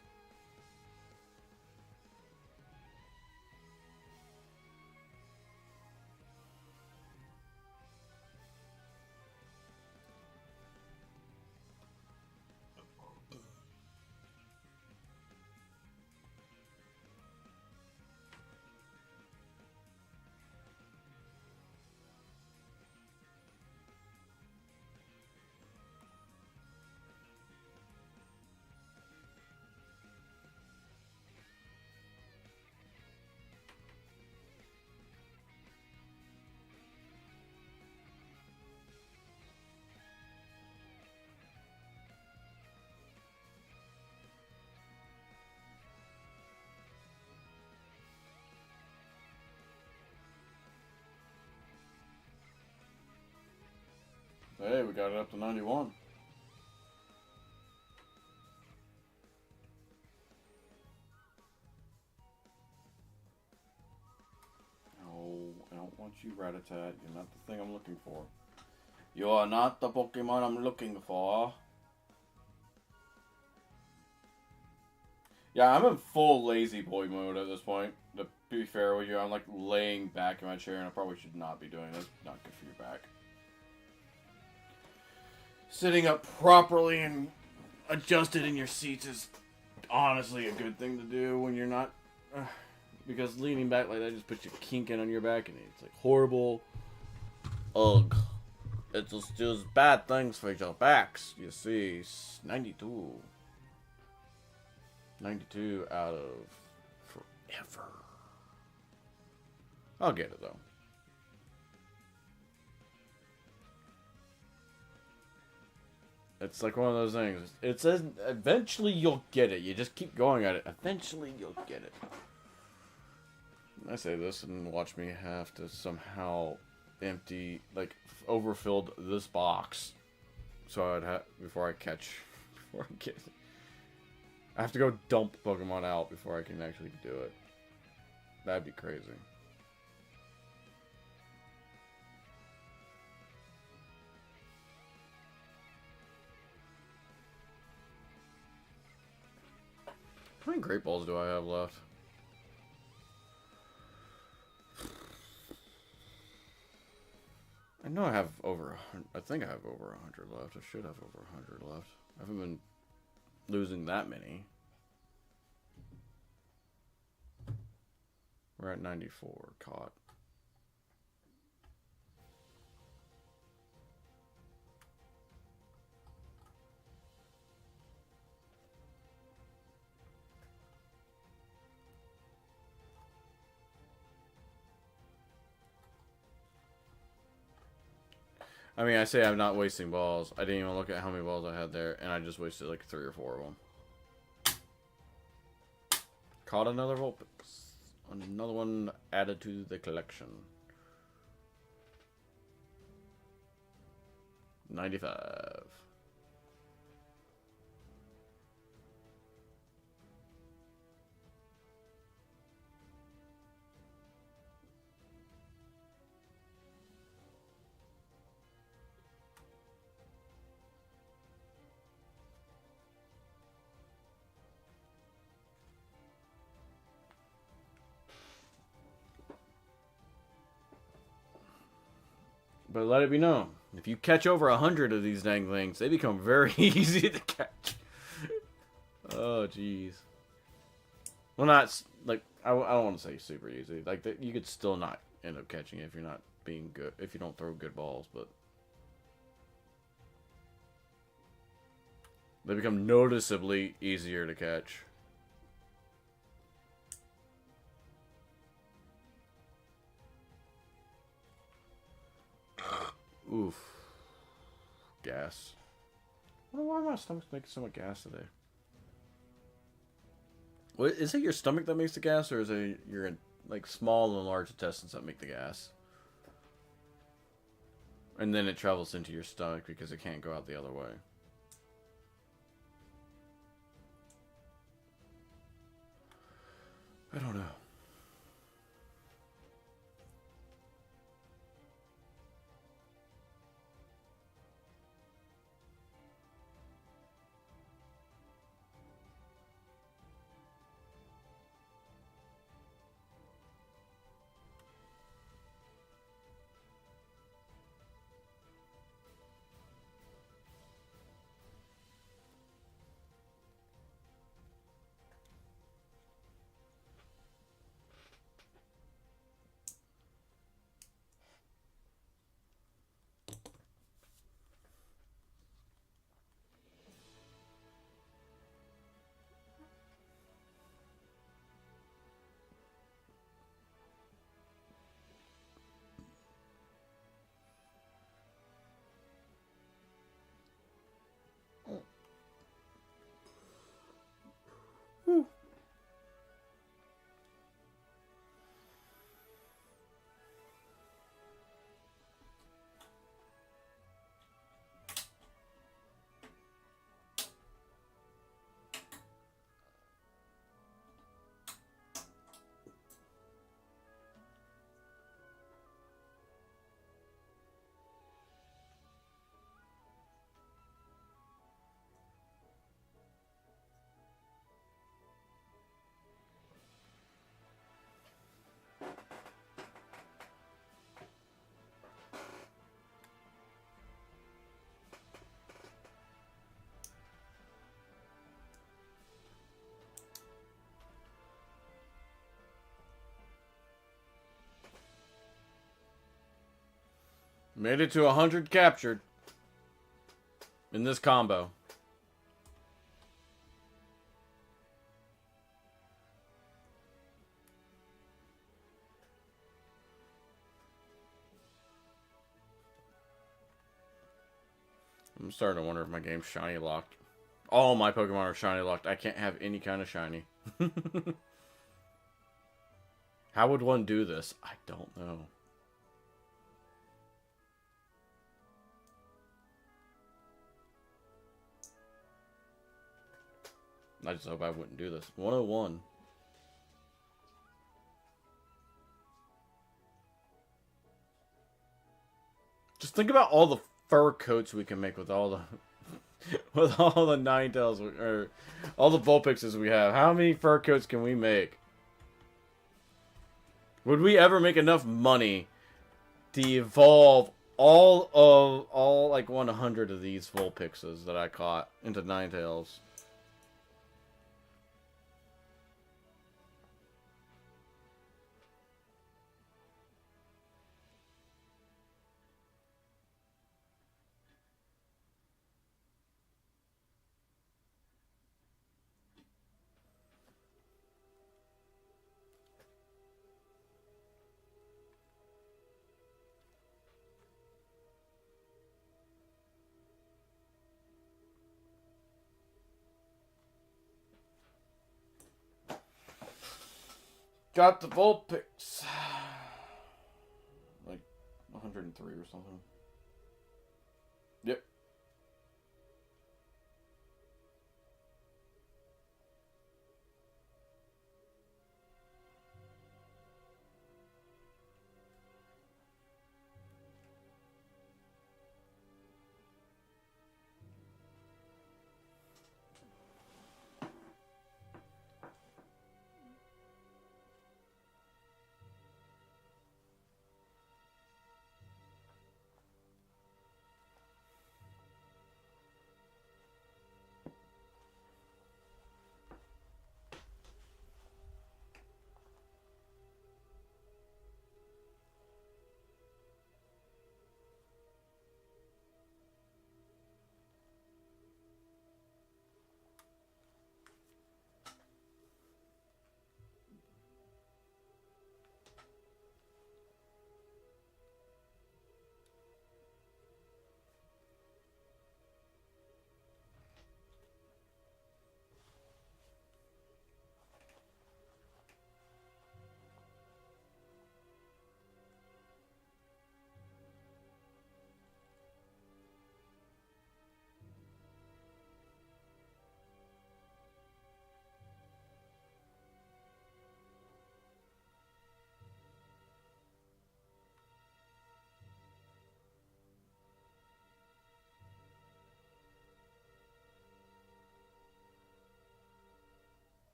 Hey, we got it up to 91. No, I don't want you, Rattata. You're not the thing I'm looking for. You are not the Pokemon I'm looking for. Yeah, I'm in full lazy boy mode at this point. To be fair with you, I'm like laying back in my chair, and I probably should not be doing this. Not good for your back. Sitting up properly and adjusted in your seats is honestly a good thing to do when you're not... because leaning back like that just puts you kinking on your back, and it's like horrible. Ugh. It just does bad things for your backs, you see. 92. 92 out of forever. I'll get it, though. It's like one of those things. It says eventually you'll get it. You just keep going at it. Eventually you'll get it. I say this and watch me have to somehow empty, like, overfilled this box. So I'd have, before I get it. I have to go dump Pokemon out before I can actually do it. That'd be crazy. How many Great Balls do I have left? I know I have over 100. I think I have over 100 left. I should have over 100 left. I haven't been losing that many. We're at 94 caught. I mean, I say I'm not wasting balls. I didn't even look at how many balls I had there, and I just wasted like 3 or 4 of them. Caught another vulpix. Another one added to the collection. 95. But let it be known, if you catch over 100 of these dang things, they become very easy to catch. Oh, jeez. Well, not, like, I don't want to say super easy. Like, you could still not end up catching it if you're not being good, if you don't throw good balls, but they become noticeably easier to catch. Oof. Gas. Why my stomach's making so much gas today? What, is it your stomach that makes the gas, or is it your like small and large intestines that make the gas? And then it travels into your stomach because it can't go out the other way. I don't know. Made it to 100 captured in this combo. I'm starting to wonder if my game's shiny locked. All my Pokemon are shiny locked. I can't have any kind of shiny. How would one do this? I don't know. I just hope I wouldn't do this. 101. Just think about all the fur coats we can make with all the with all the Ninetales or all the Vulpixes we have. How many fur coats can we make? Would we ever make enough money to evolve all like 100 of these Vulpixes that I caught into Ninetales? Got the Vulpix. Like 103 or something. Yep.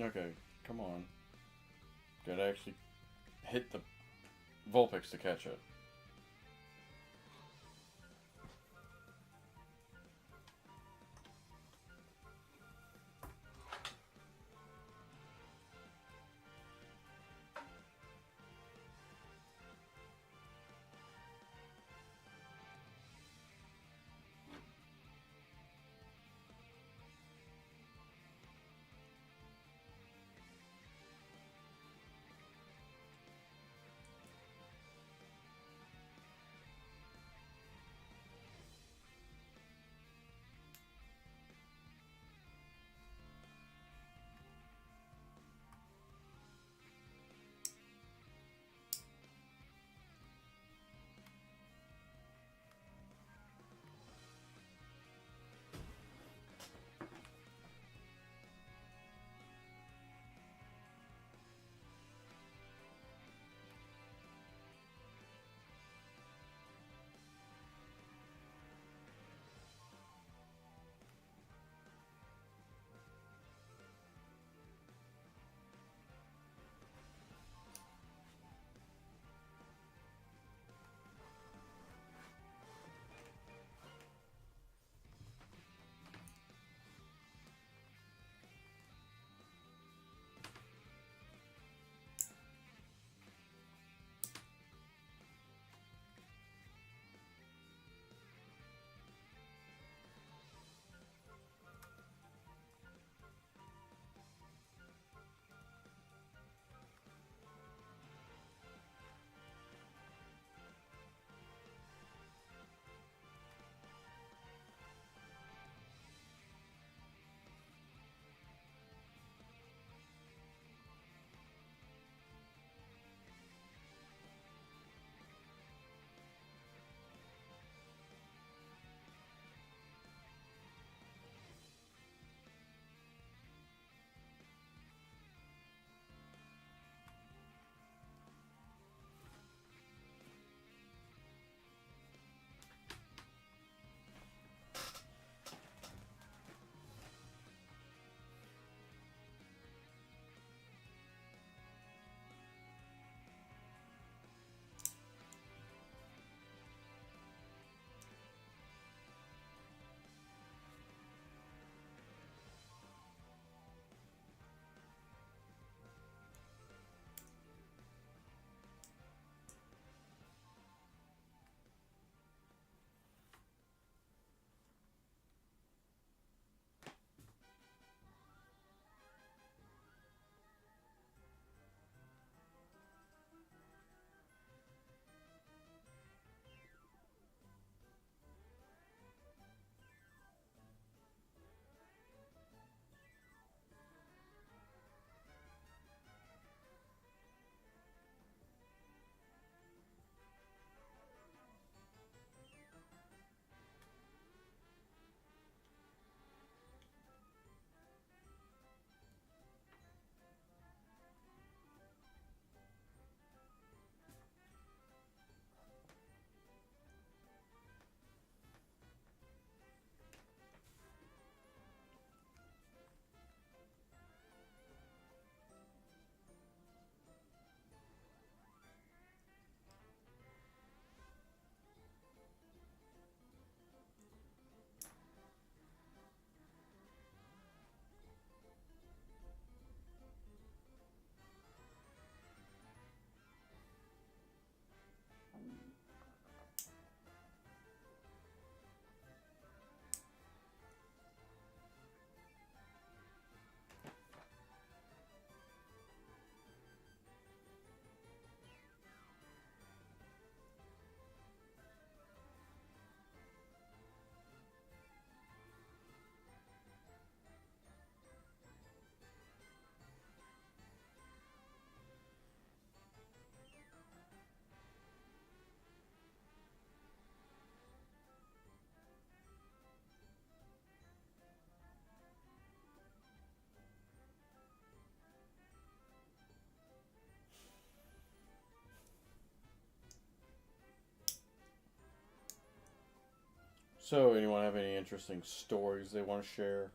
Okay, come on. Gotta actually hit the Vulpix to catch it. So, anyone have any interesting stories they want to share?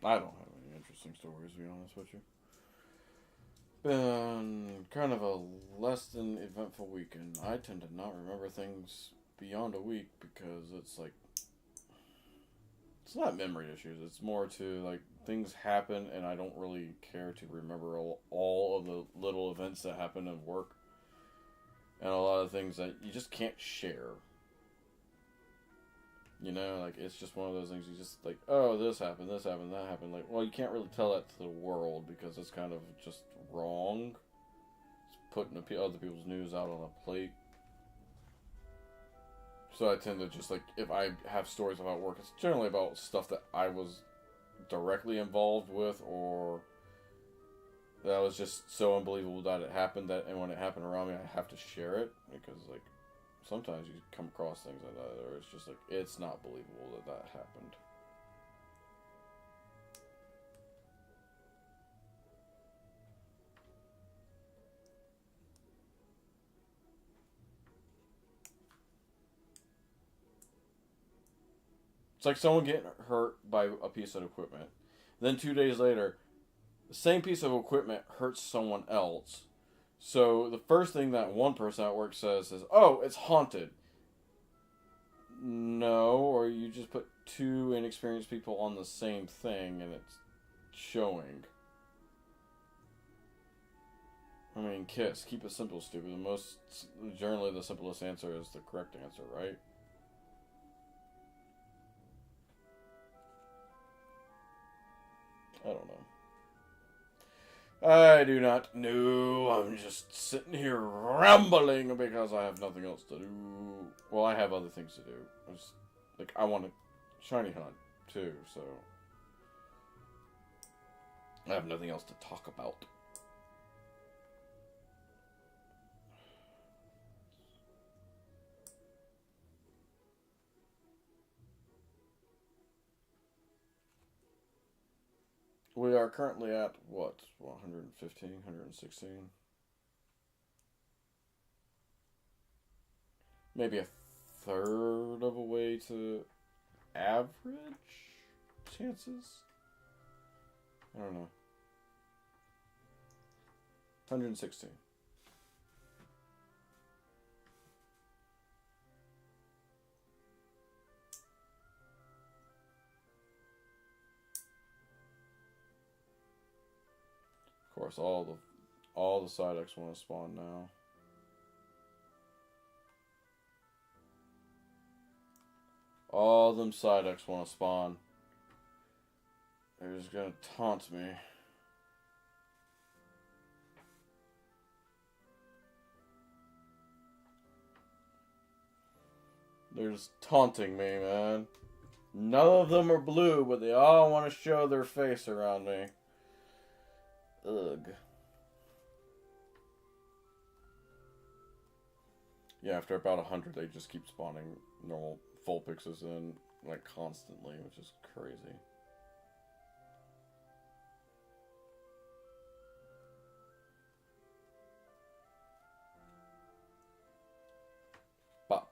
I don't have any interesting stories, to be honest with you. Been kind of a less than eventful weekend. I tend to not remember things beyond a week because it's like, it's not memory issues. It's more to like things happen and I don't really care to remember all of the little events that happen in work and a lot of things that you just can't share. You know, like it's just one of those things you just like, oh, this happened, that happened. Like, well, you can't really tell that to the world because it's kind of just wrong. It's putting other people's news out on a plate. So I tend to just like, if I have stories about work, it's generally about stuff that I was directly involved with or that was just so unbelievable that it happened and when it happened around me, I have to share it because like, sometimes you come across things like that where it's just like, it's not believable that that happened. It's like someone getting hurt by a piece of equipment. Then 2 days later, the same piece of equipment hurts someone else. So the first thing that one person at work says is, oh, it's haunted. No, or you just put two inexperienced people on the same thing and it's showing. I mean, kiss. Keep it simple, stupid. Generally the simplest answer is the correct answer, right? I don't know. I do not know. I'm just sitting here rambling because I have nothing else to do. Well, I have other things to do. I want to shiny hunt too, so I have nothing else to talk about. We are currently at what? 115, 116? Maybe a third of a way to average chances? I don't know. 116. Of course, all the side X want to spawn now. All them side X want to spawn. They're just gonna taunt me. They're just taunting me, man. None of them are blue, but they all want to show their face around me. Ugh. Yeah, after about 100, they just keep spawning normal vulpixes in, like, constantly, which is crazy. But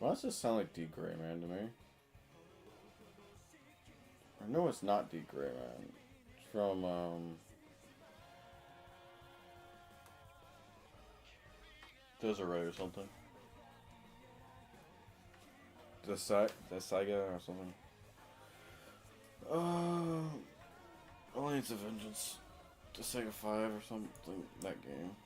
Why does this sound like D. Gray Man to me? I know it's not D. Gray Man. It's from, Desiree or something. Saiga or something. Alliance of Vengeance. The Sega 5 or something. That game.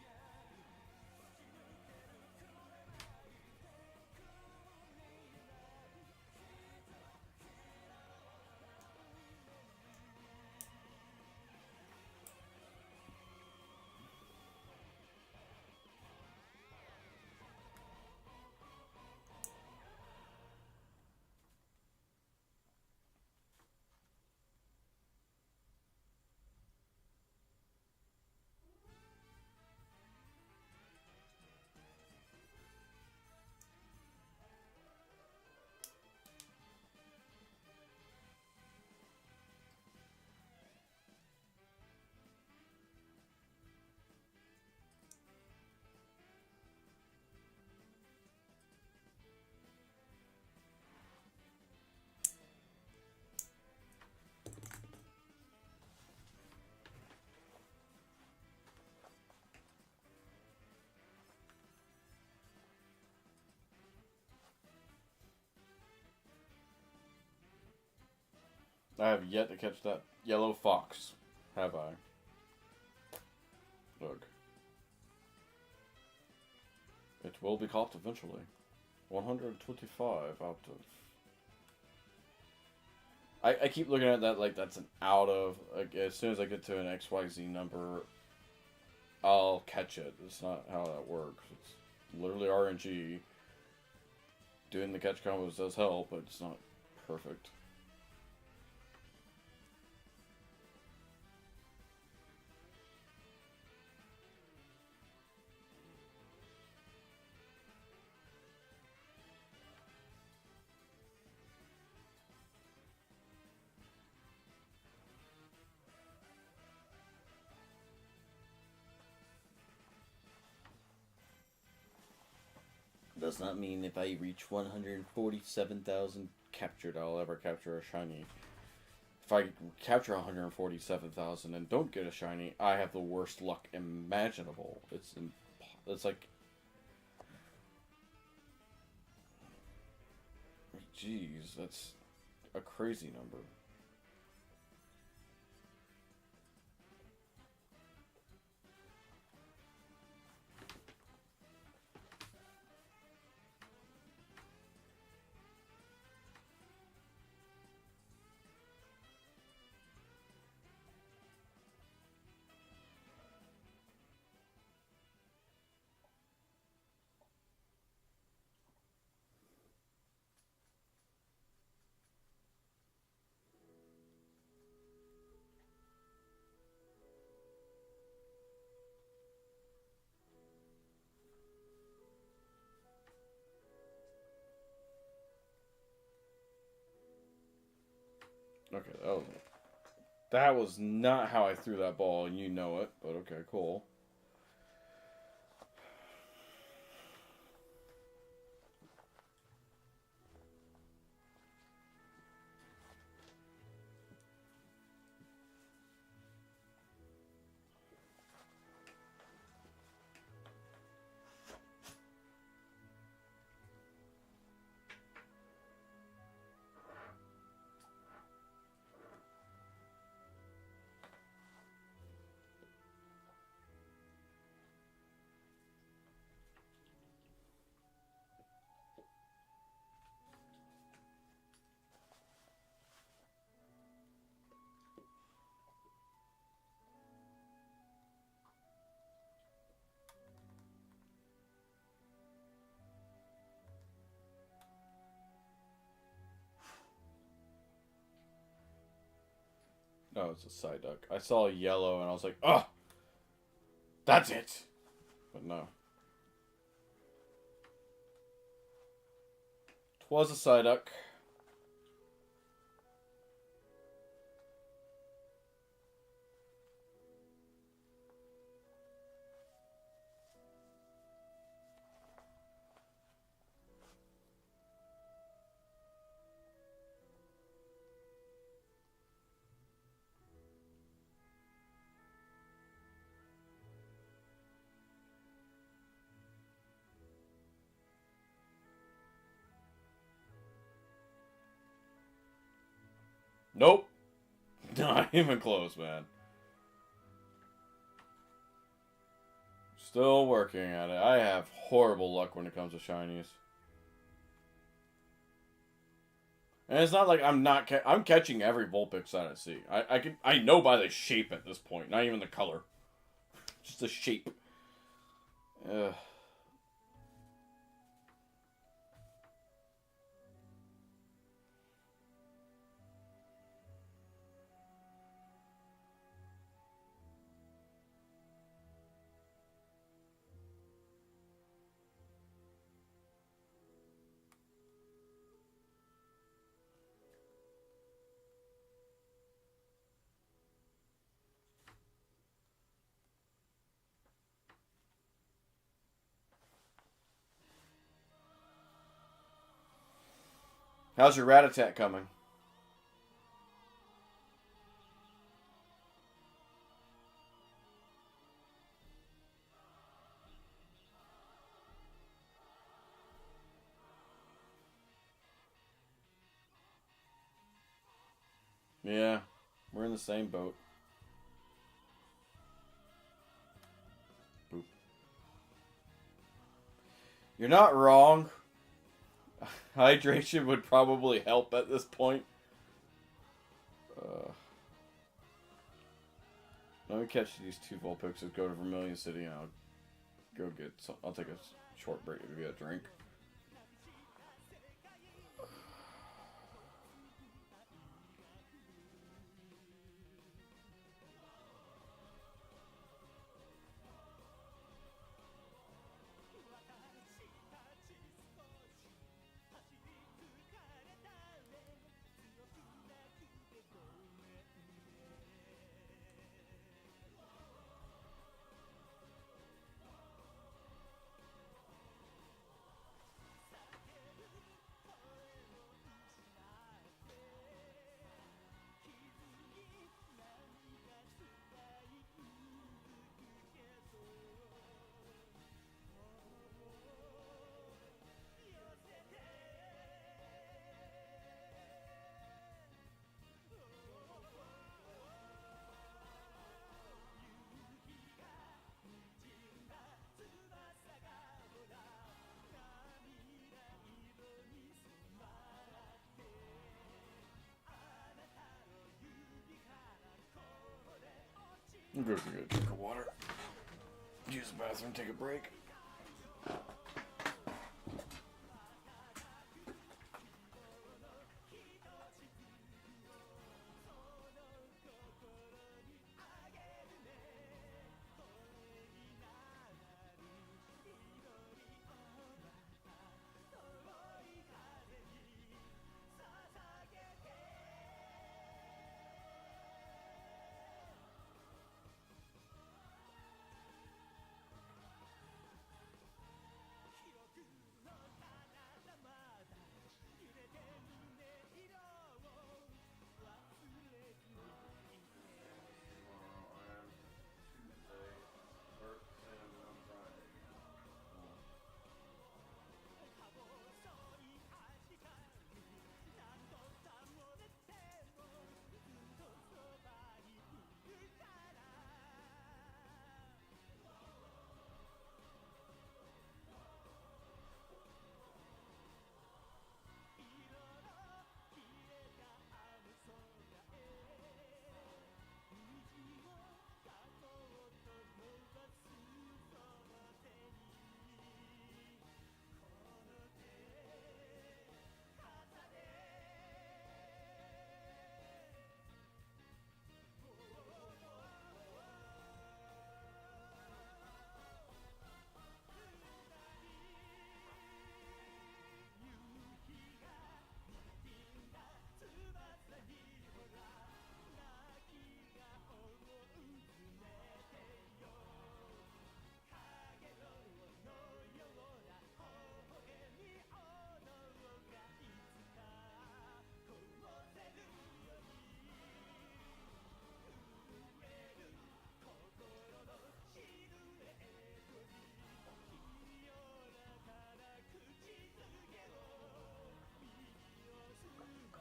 I have yet to catch that yellow fox. Have I? Look. It will be caught eventually. 125 out of... I keep looking at that like that's an out of... Like, as soon as I get to an XYZ number, I'll catch it. It's not how that works. It's literally RNG. Doing the catch combos does help, but it's not perfect. Does not mean if I reach 147,000 captured, I'll ever capture a shiny. If I capture 147,000 and don't get a shiny, I have the worst luck imaginable. It's like... Jeez, that's a crazy number. Okay, that was not how I threw that ball, and you know it, but okay, cool. No, it's a side duck. I saw a yellow and I was like, oh, that's it. But no. Twas a side duck. Nope. Not even close, man. Still working at it. I have horrible luck when it comes to shinies. And it's not like I'm not... I'm catching every vulpix that I see. I know by the shape at this point. Not even the color. Just the shape. Ugh. How's your rat attack coming? Yeah, we're in the same boat. Boop. You're not wrong. Hydration would probably help at this point. Let me catch these 2 vulpixes, go to Vermilion City, and I'll go get some. I'll take a short break to get a drink. I'm going to get a drink of water. Use the bathroom, take a break.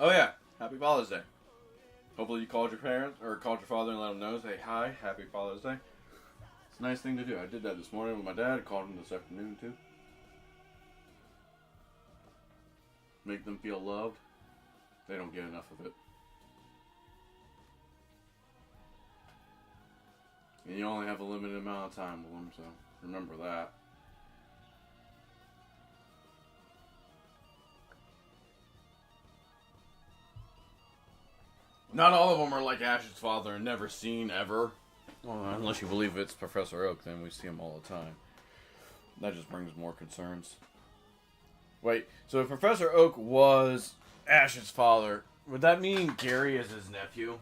Oh yeah, happy Father's Day. Hopefully you called your parents or called your father and let him know. Say hi, happy Father's Day. It's a nice thing to do. I did that this morning with my dad. I called him this afternoon too. Make them feel loved. They don't get enough of it. And you only have a limited amount of time with them, so remember that. Not all of them are like Ash's father and never seen ever. Well, unless you believe it's Professor Oak, then we see him all the time. That just brings more concerns. Wait, so if Professor Oak was Ash's father, would that mean Gary is his nephew?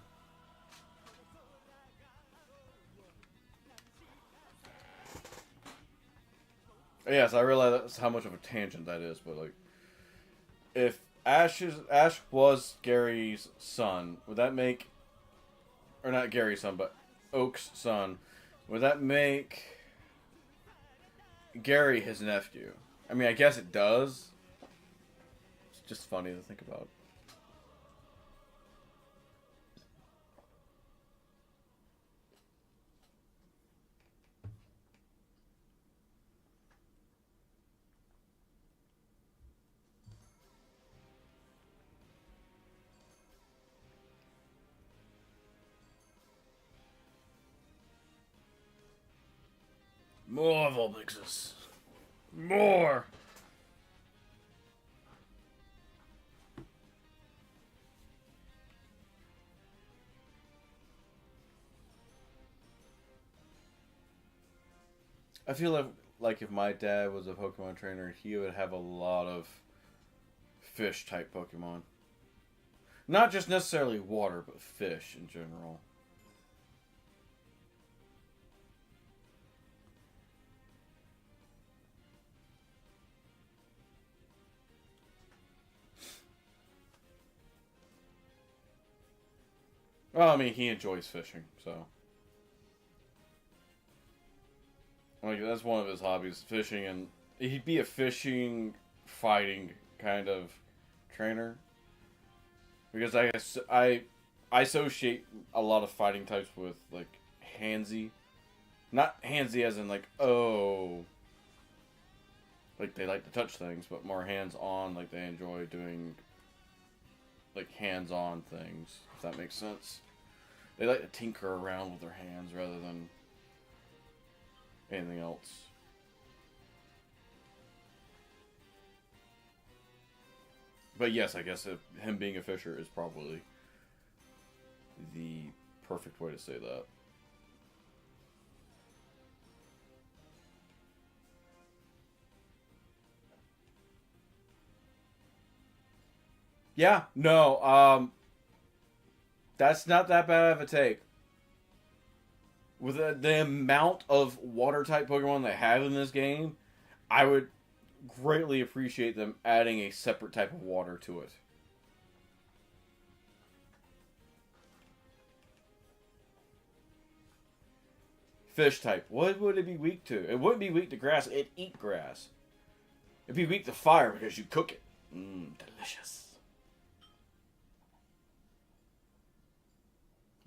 Yes, I realize that's how much of a tangent that is, but like, if Ash was Gary's son, would that make, or not Gary's son, but Oak's son, would that make Gary his nephew? I mean, I guess it does. It's just funny to think about. More vulpixes. More! I feel like if my dad was a Pokemon trainer, he would have a lot of fish-type Pokemon. Not just necessarily water, but fish in general. Well, I mean, he enjoys fishing, so. Like, that's one of his hobbies, fishing, and he'd be a fishing, fighting kind of trainer. Because I associate a lot of fighting types with, like, handsy. Not handsy as in, like, oh, like, they like to touch things, but more hands-on, like, they enjoy doing, like, hands-on things, if that makes sense. They like to tinker around with their hands rather than anything else. But yes, I guess him being a fisher is probably the perfect way to say that. Yeah, no, that's not that bad of a take. With the amount of water-type Pokemon they have in this game, I would greatly appreciate them adding a separate type of water to it. Fish type. What would it be weak to? It wouldn't be weak to grass. It'd eat grass. It'd be weak to fire because you cook it. Delicious.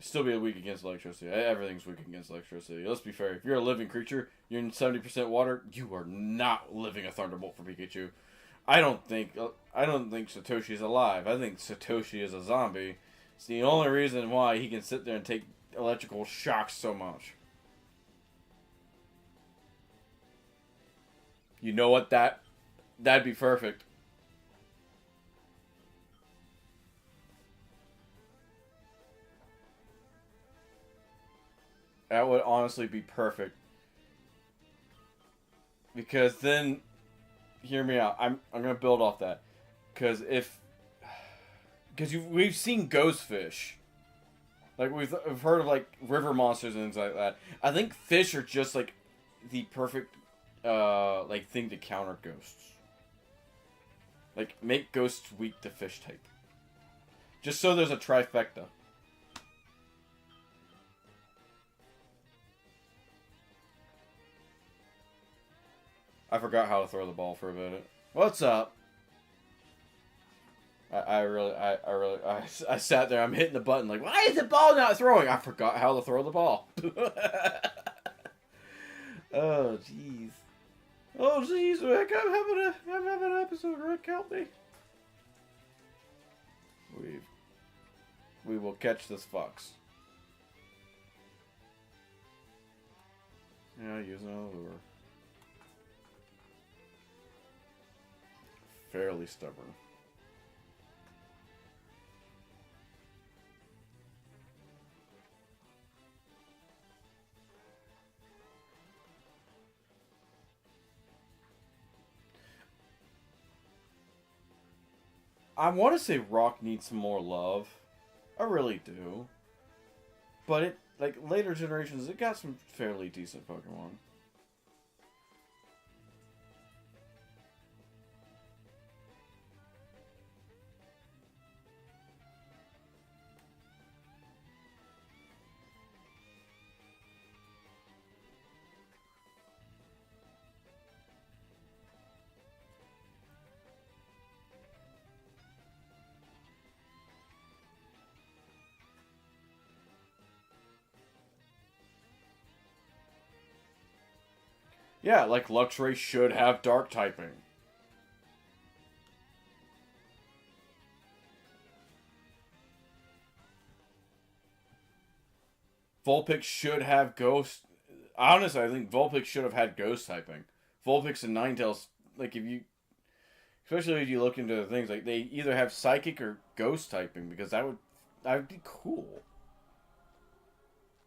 Still be weak against electricity. Everything's weak against electricity. Let's be fair. If you're a living creature, you're in 70% water, you are not living a Thunderbolt for Pikachu. I don't think Satoshi is alive. I think Satoshi is a zombie. It's the only reason why he can sit there and take electrical shocks so much. You know what? That'd be perfect. That would honestly be perfect. Because then, hear me out. I'm gonna build off that. Because we've seen ghost fish. Like we've heard of like river monsters and things like that. I think fish are just like the perfect like thing to counter ghosts. Like make ghosts weak to fish type. Just so there's a trifecta. I forgot how to throw the ball for a minute. What's up? I sat there. I'm hitting the button like, why is the ball not throwing? I forgot how to throw the ball. Oh jeez. Oh jeez, Rick, I'm having an episode. Rick, help me. We will catch this fox. Yeah, use another lure. Fairly stubborn. I want to say Rock needs some more love. I really do. But it, like, later generations, it got some fairly decent Pokemon. Yeah, like Luxray should have Dark typing. Vulpix should have Ghost. Honestly, I think Vulpix should have had Ghost typing. Vulpix and Ninetales, like if you, especially if you look into things like they either have Psychic or Ghost typing because that would be cool.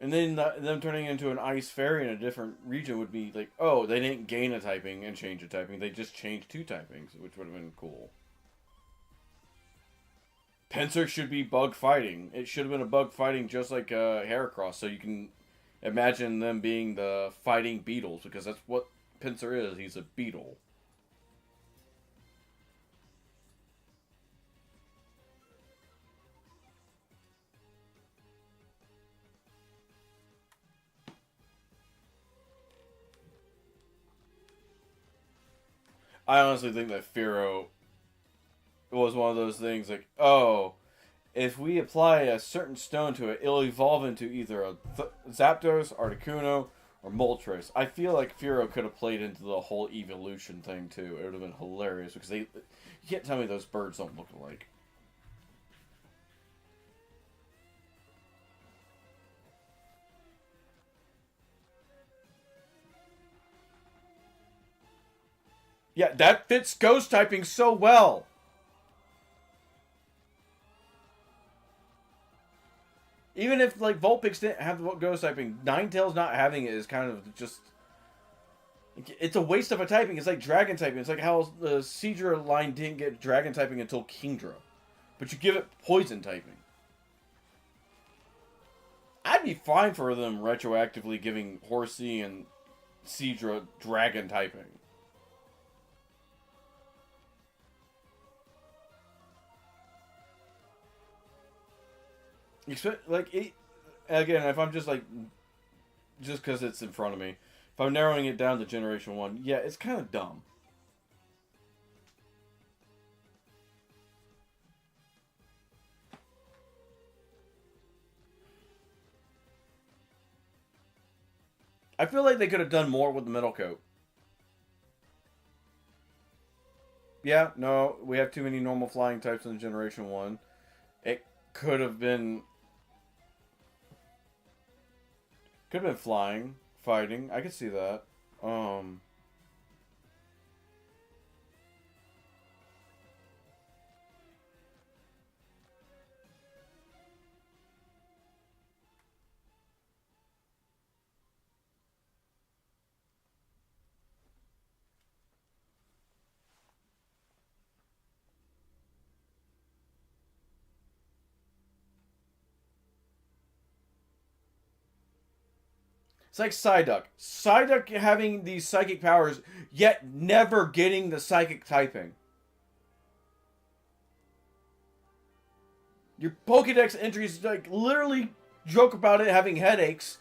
And then them turning into an Ice Fairy in a different region would be like, oh, they didn't gain a typing and change a typing. They just changed 2 typings, which would have been cool. Pinsir should be bug fighting. It should have been a bug fighting just like Heracross, so you can imagine them being the fighting beetles, because that's what Pinsir is. He's a beetle. I honestly think that Fearow was one of those things like, oh, if we apply a certain stone to it, it'll evolve into either a Zapdos, Articuno, or Moltres. I feel like Fearow could have played into the whole evolution thing too. It would have been hilarious because you can't tell me those birds don't look alike. Yeah, that fits Ghost typing so well. Even if like Vulpix didn't have the Ghost typing, Ninetales not having it is kind of just, it's a waste of a typing. It's like Dragon typing. It's like how the Seadra line didn't get Dragon typing until Kingdra, but you give it Poison typing. I'd be fine for them retroactively giving Horsey and Seadra Dragon typing. Like it, again, if I'm just like, just because it's in front of me, if I'm narrowing it down to Generation 1, yeah, it's kind of dumb. I feel like they could have done more with the middle coat. Yeah, no, we have too many normal flying types in Generation 1. It could have been flying, fighting. I could see that. It's like Psyduck. Psyduck having these psychic powers, yet never getting the psychic typing. Your Pokedex entries like literally joke about it having headaches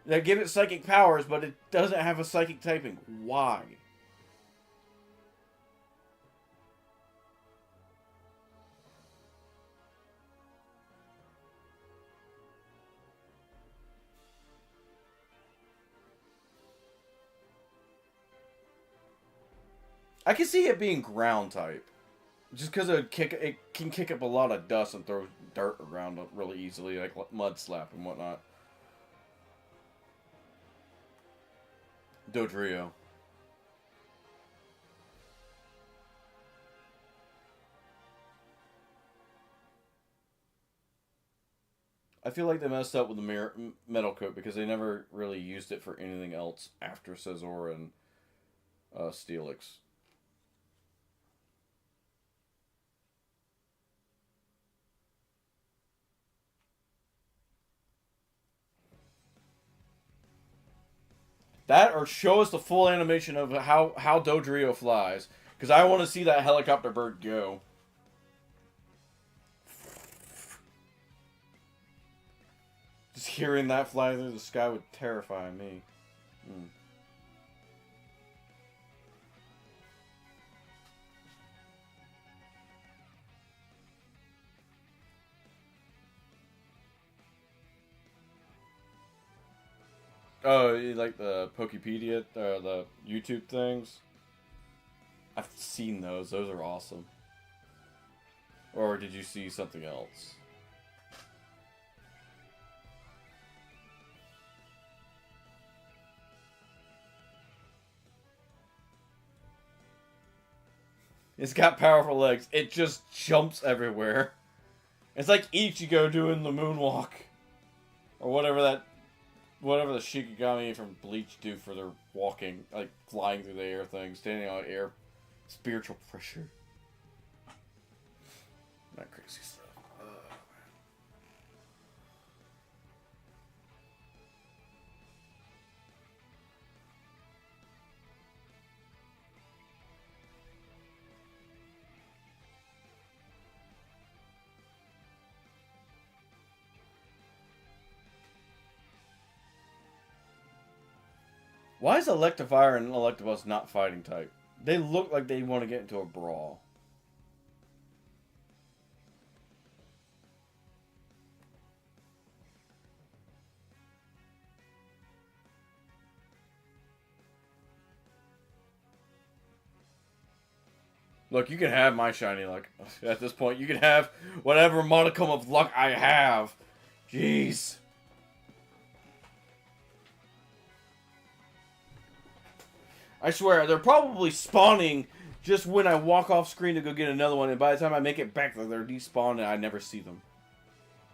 that give it psychic powers, but it doesn't have a psychic typing. Why? I can see it being ground type. Just because it can kick up a lot of dust and throw dirt around really easily, like mud slap and whatnot. Dodrio. I feel like they messed up with the metal coat because they never really used it for anything else after Scizor and Steelix. That or show us the full animation of how Dodrio flies. Because I want to see that helicopter bird go. Just hearing that fly through the sky would terrify me. Mm. Oh, you like the Pokepedia, the YouTube things? I've seen those. Those are awesome. Or did you see something else? It's got powerful legs. It just jumps everywhere. It's like Ichigo doing the moonwalk. Or whatever the Shikigami from Bleach do for their walking, like flying through the air thing, standing on air. Spiritual pressure. That crazy stuff. Why is Electivire and Electabuzz not fighting type? They look like they want to get into a brawl. Look, you can have my shiny luck. At this point, you can have whatever modicum of luck I have. Jeez. I swear, they're probably spawning just when I walk off screen to go get another one, and by the time I make it back, they're despawned and I never see them.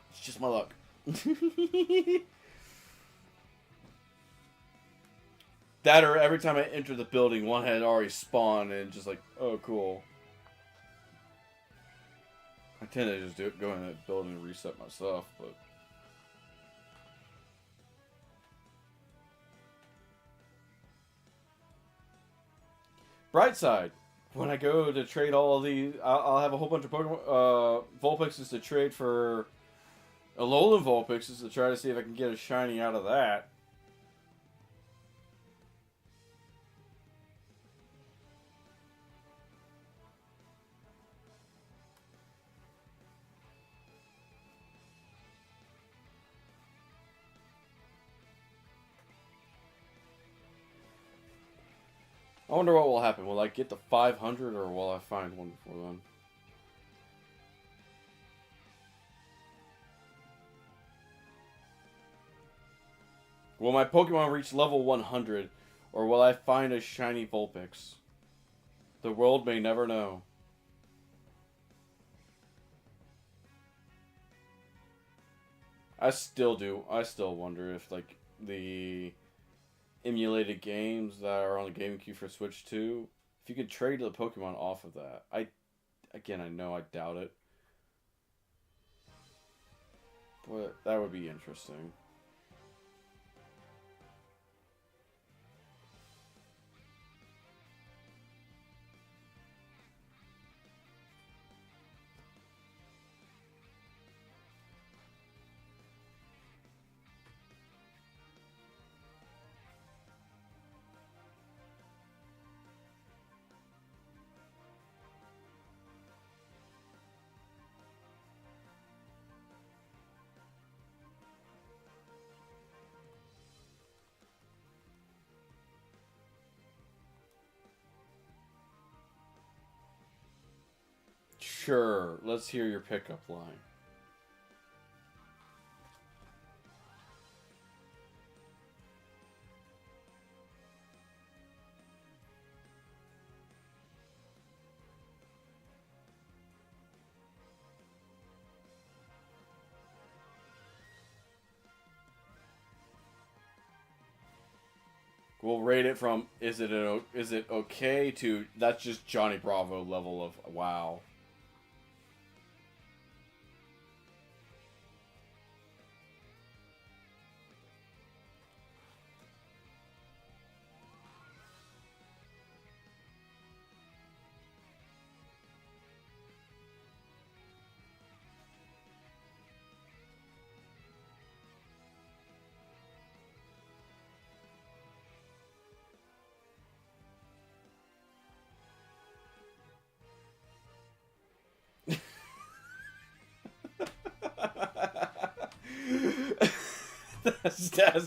It's just my luck. That or every time I enter the building, one had already spawned and just like, oh, cool. I tend to just go in that building and reset myself, but... Bright side, when I go to trade all of these, I'll have a whole bunch of Pokemon, Vulpixes to trade for Alolan Vulpixes to try to see if I can get a shiny out of that. I wonder what will happen. Will I get the 500 or will I find one before then? Will my Pokemon reach level 100 or will I find a shiny Vulpix? The world may never know. I still wonder if, like, the emulated games that are on the GameCube for Switch 2, if you could trade the Pokemon off of that. I know I doubt it. But that would be interesting. Sure. Let's hear your pickup line. We'll rate it from is it okay to that's just Johnny Bravo level of wow.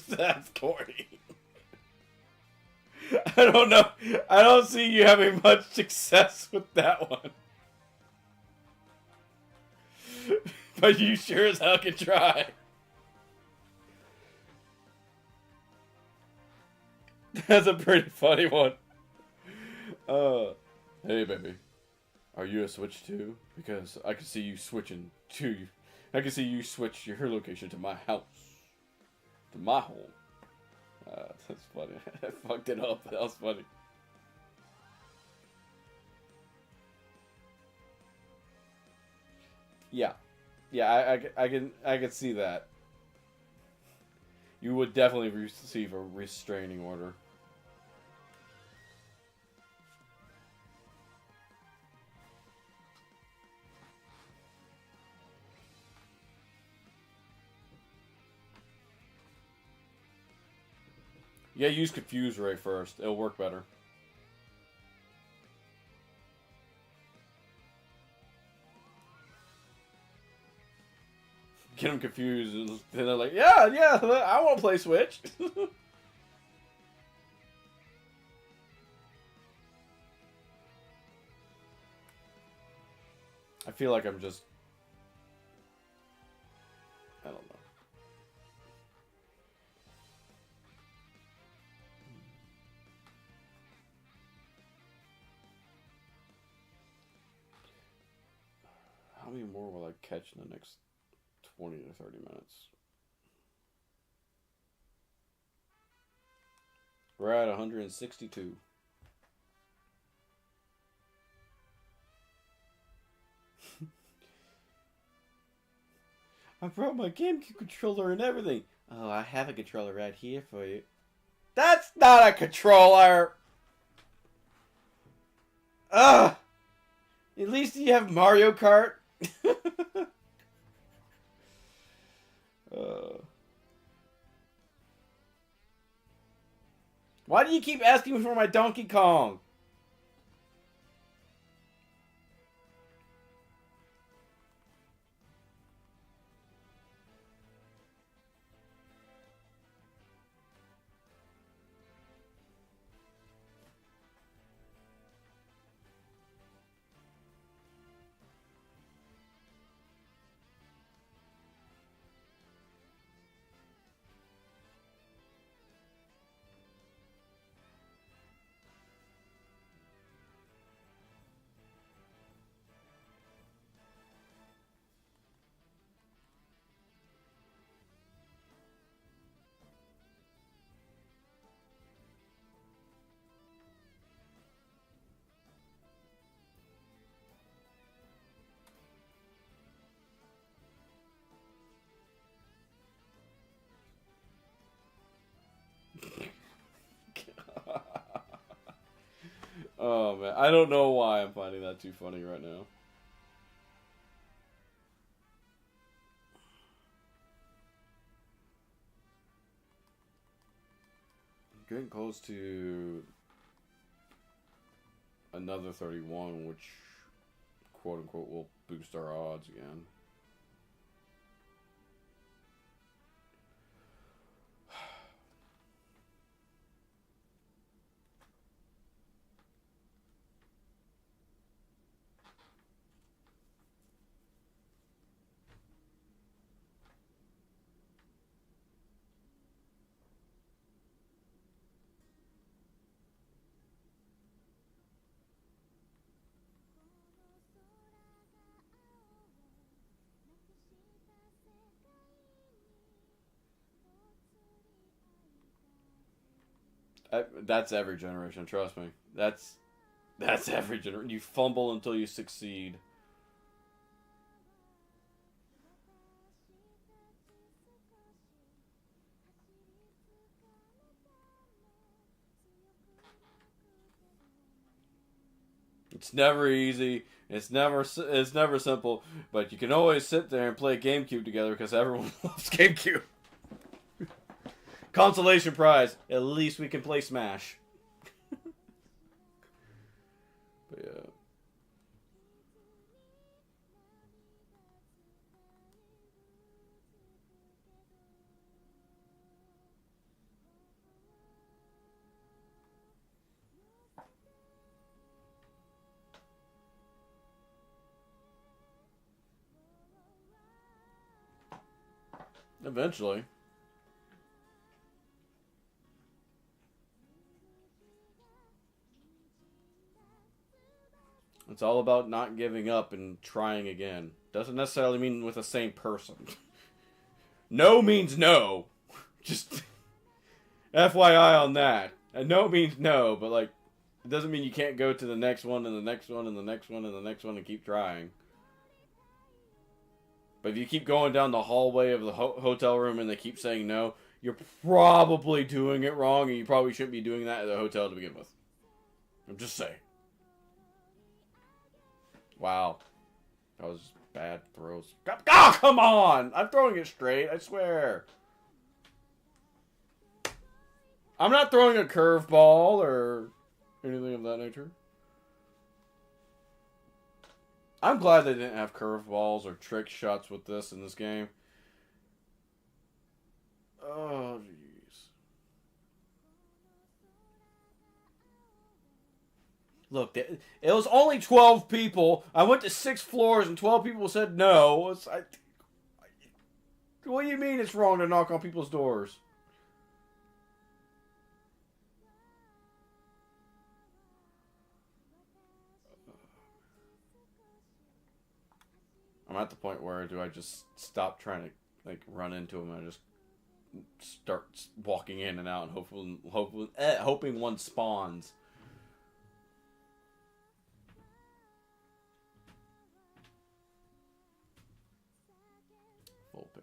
That's corny. I don't know. I don't see you having much success with that one. But you sure as hell can try. That's a pretty funny one. Hey baby, are you a Switch too? Because I can see you switching to. I can see you switch your location to my house, to my home. That's funny. I fucked it up. That was funny. Yeah, yeah. I can see that. You would definitely receive a restraining order. Yeah, use Confuse Ray first. It'll work better. Get them confused, and they're like, yeah, I want to play Switch. I feel like I'm just... I don't know. How many more will I catch in the next 20 to 30 minutes? We're at 162. I brought my GameCube controller and everything. Oh, I have a controller right here for you. That's not a controller! Ugh! At least you have Mario Kart. Why do you keep asking for my Donkey Kong? Oh man, I don't know why I'm finding that too funny right now. Getting close to another 31, which quote unquote will boost our odds again. That's every generation. Trust me. That's every generation. You fumble until you succeed. It's never easy. It's never simple. But you can always sit there and play GameCube together because everyone loves GameCube. Consolation prize. At least we can play Smash. But yeah. Eventually. It's all about not giving up and trying again. Doesn't necessarily mean with the same person. No means no. Just FYI on that. And no means no, but like, it doesn't mean you can't go to the next one and the next one and the next one and the next one and keep trying. But if you keep going down the hallway of the hotel room and they keep saying no, you're probably doing it wrong and you probably shouldn't be doing that at the hotel to begin with. I'm just saying. Wow. That was bad throws. Oh, come on! I'm throwing it straight, I swear. I'm not throwing a curveball or anything of that nature. I'm glad they didn't have curveballs or trick shots with this in this game. Oh, jeez. Look, it was only 12 people. I went to 6 floors and 12 people said no. What do you mean it's wrong to knock on people's doors? I'm at the point where do I just stop trying to like run into them and I just start walking in and out and hoping one spawns. Vulpix.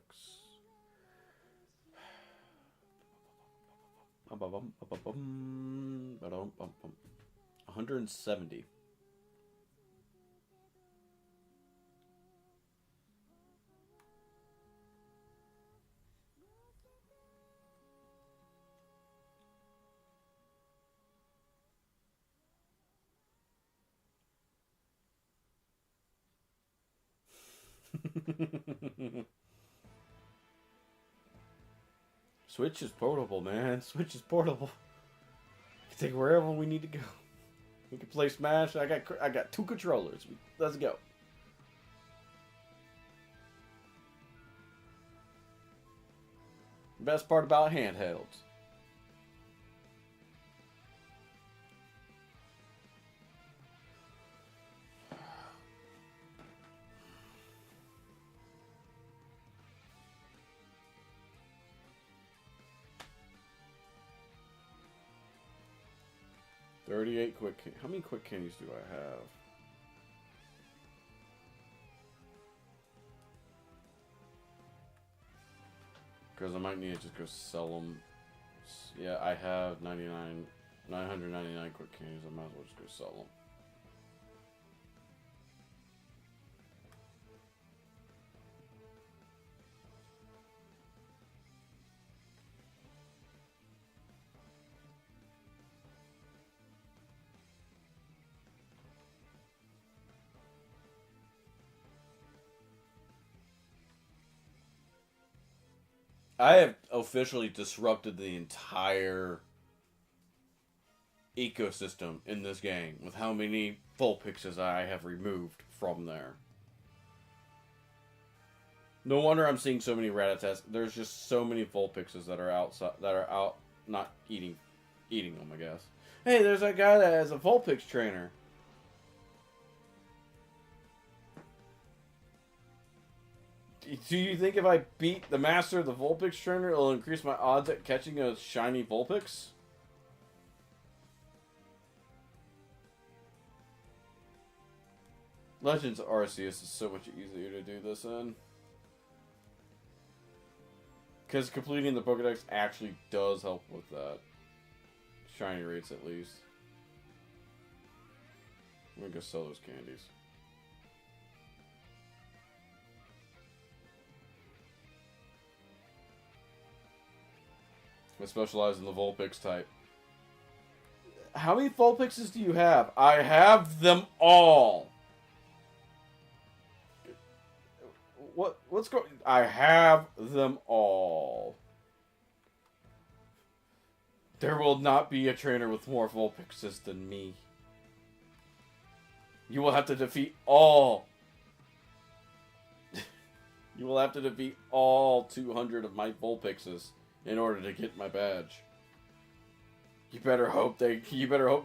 170. Switch is portable, man. Switch is portable. We can take wherever we need to go. We can play Smash. I got 2 controllers. Let's go. Best part about handhelds. $38 quick. How many quick candies do I have? Because I might need to just go sell them. Yeah, I have 999 quick candies. I might as well just go sell them. I have officially disrupted the entire ecosystem in this game with how many vulpixes I have removed from there. No wonder I'm seeing so many Ratatas. There's just so many vulpixes that are outside, that are out, not eating them, I guess. Hey, there's a guy that has a vulpix trainer. Do you think if I beat the master of the Vulpix trainer, it'll increase my odds at catching a shiny Vulpix? Legends Arceus is so much easier to do this in. Because completing the Pokedex actually does help with that. Shiny rates, at least. I'm gonna go sell those candies. I specialize in the vulpix type. How many vulpixes do you have? I have them all. What's going? I have them all. There will not be a trainer with more vulpixes than me. You will have to defeat all. You will have to defeat all 200 of my vulpixes in order to get my badge. You better hope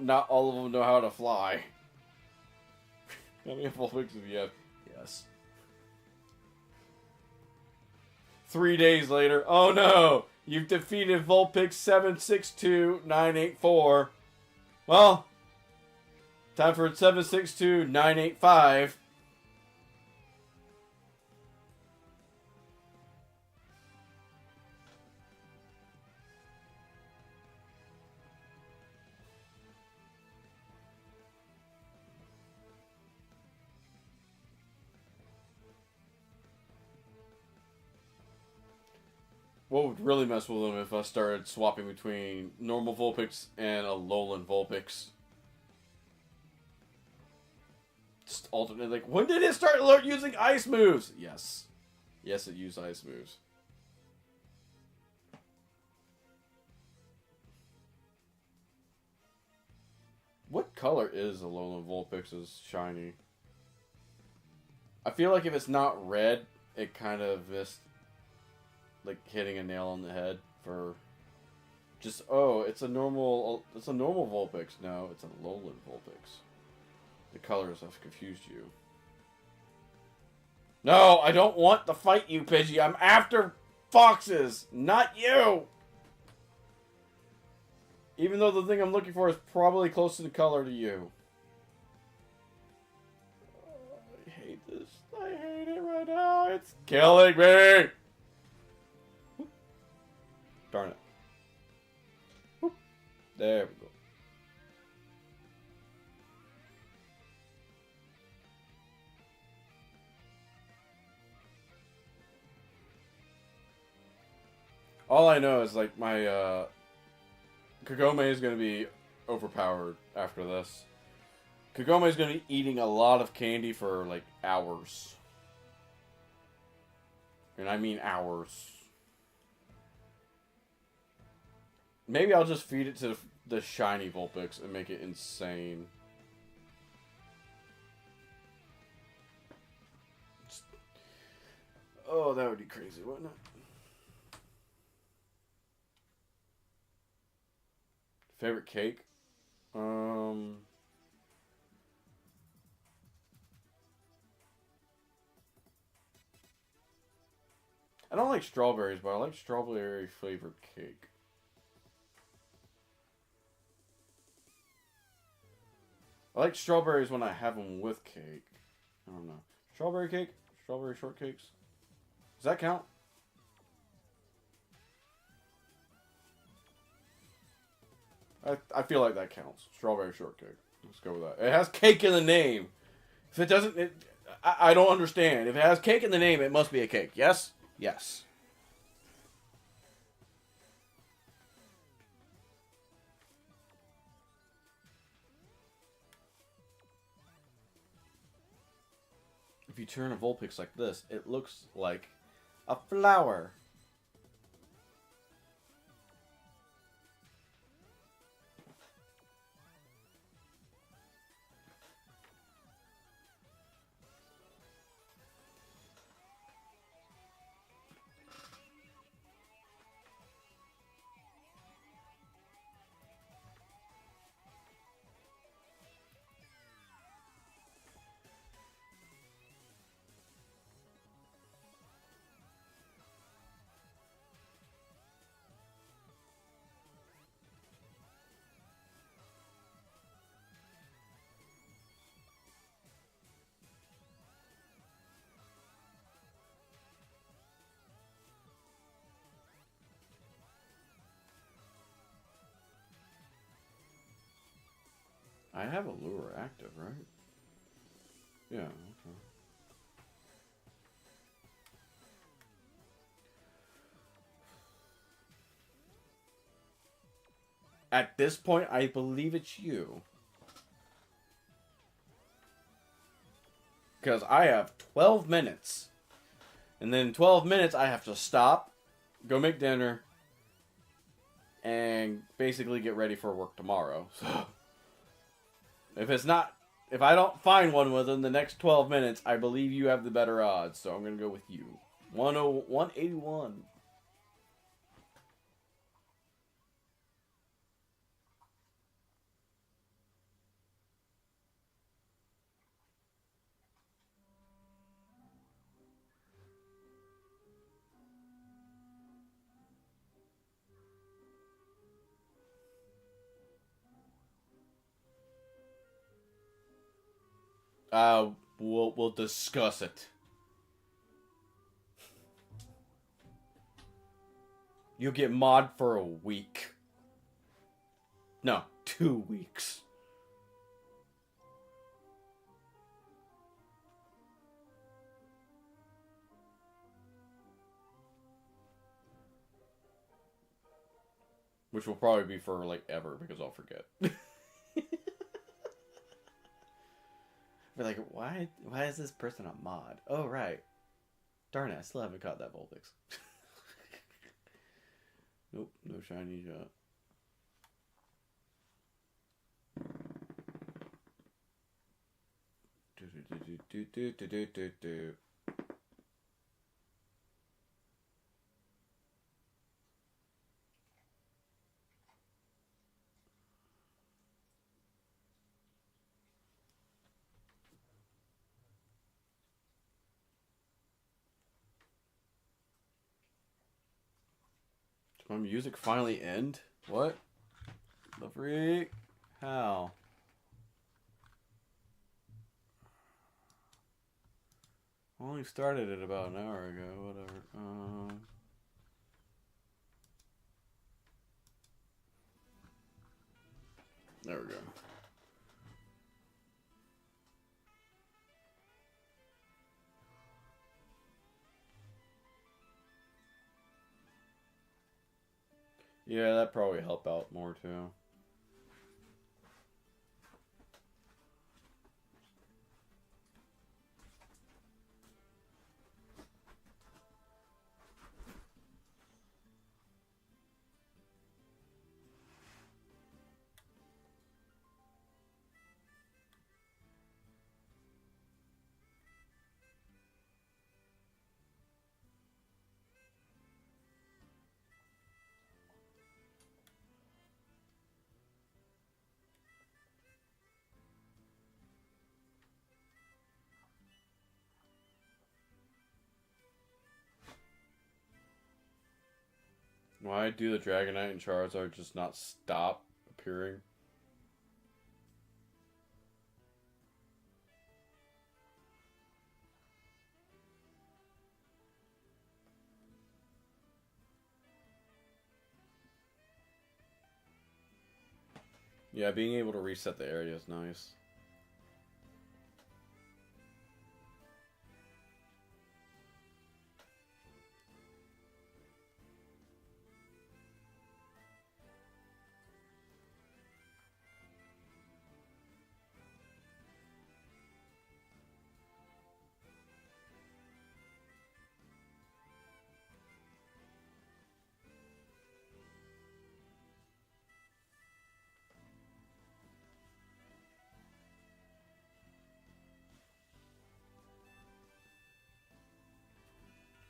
not all of them know how to fly. How many vulpixes do you have? Yes. 3 days later, oh no! You've defeated Vulpix 762984. Well, time for 762985. What would really mess with them if I started swapping between normal Vulpix and a Alolan Vulpix? Just alternate, like, when did it start using ice moves? Yes. Yes, it used ice moves. What color is Alolan Vulpix's shiny? I feel like if it's not red, it kind of missed, like, hitting a nail on the head for just, oh, it's a normal Vulpix. No, it's a Alolan Vulpix. The colors have confused you. No, I don't want to fight you, Pidgey. I'm after foxes, not you! Even though the thing I'm looking for is probably close in color to you. Oh, I hate this. I hate it right now. It's killing me! Darn it. Whoop. There we go. All I know is, like, my, Kagome is going to be overpowered after this. Kagome is going to be eating a lot of candy for, like, hours. And I mean hours. Maybe I'll just feed it to the shiny Vulpix and make it insane. Oh, that would be crazy, wouldn't it? Favorite cake? I don't like strawberries, but I like strawberry flavored cake. I like strawberries when I have them with cake. I don't know. Strawberry cake? Strawberry shortcakes? Does that count? I feel like that counts. Strawberry shortcake. Let's go with that. It has cake in the name. If it doesn't, I don't understand. If it has cake in the name, it must be a cake. Yes? Yes. If you turn a Vulpix like this, it looks like a flower. I have a lure active, right? Yeah, okay. At this point, I believe it's you. Because I have 12 minutes. And then in 12 minutes, I have to stop, go make dinner, and basically get ready for work tomorrow. So, if I don't find one within the next 12 minutes, I believe you have the better odds. So I'm going to go with you. 181. We'll discuss it. You'll get mod for a week. No, 2 weeks. Which will probably be for, like, ever, because I'll forget. We're like, why is this person a mod? Oh, right. Darn it, I still haven't caught that vulpix. Nope, no shiny shot. Do. Did my music finally end? What? The freak? How? I only started it about an hour ago. Whatever. There we go. Yeah, that probably help out more too. Why do the Dragonite and Charizard just not stop appearing? Yeah, being able to reset the area is nice.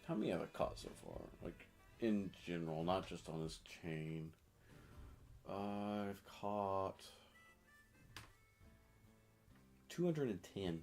How many have I caught so far? Like, in general, not just on this chain. I've caught 210.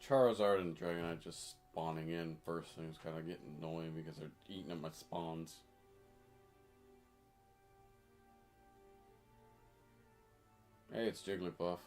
Charizard and Dragonite just spawning in first thing is kind of getting annoying because they're eating at my spawns. Hey, it's Jigglypuff.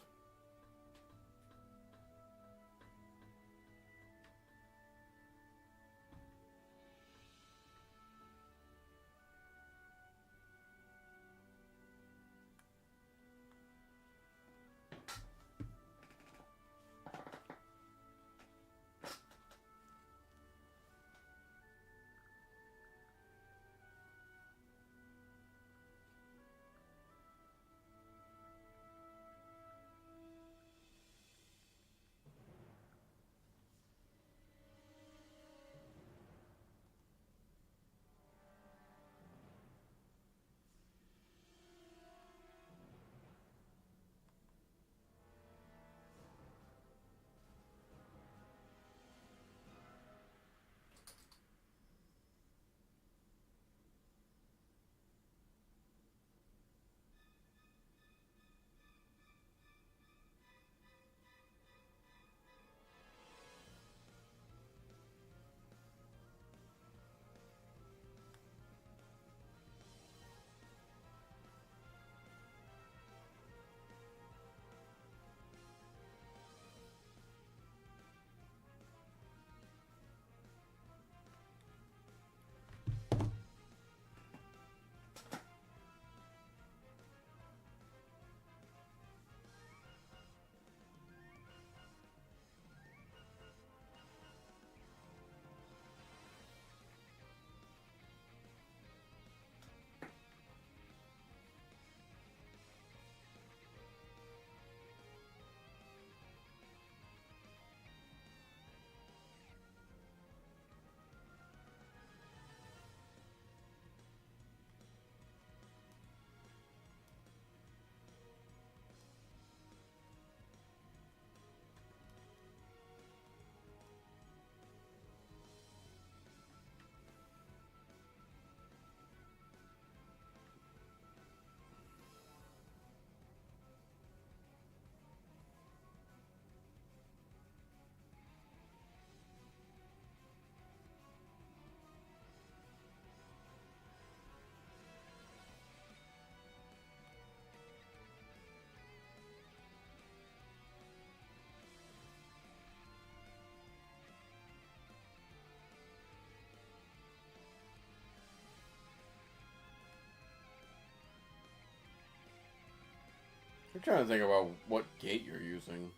I'm trying to think about what gate you're using.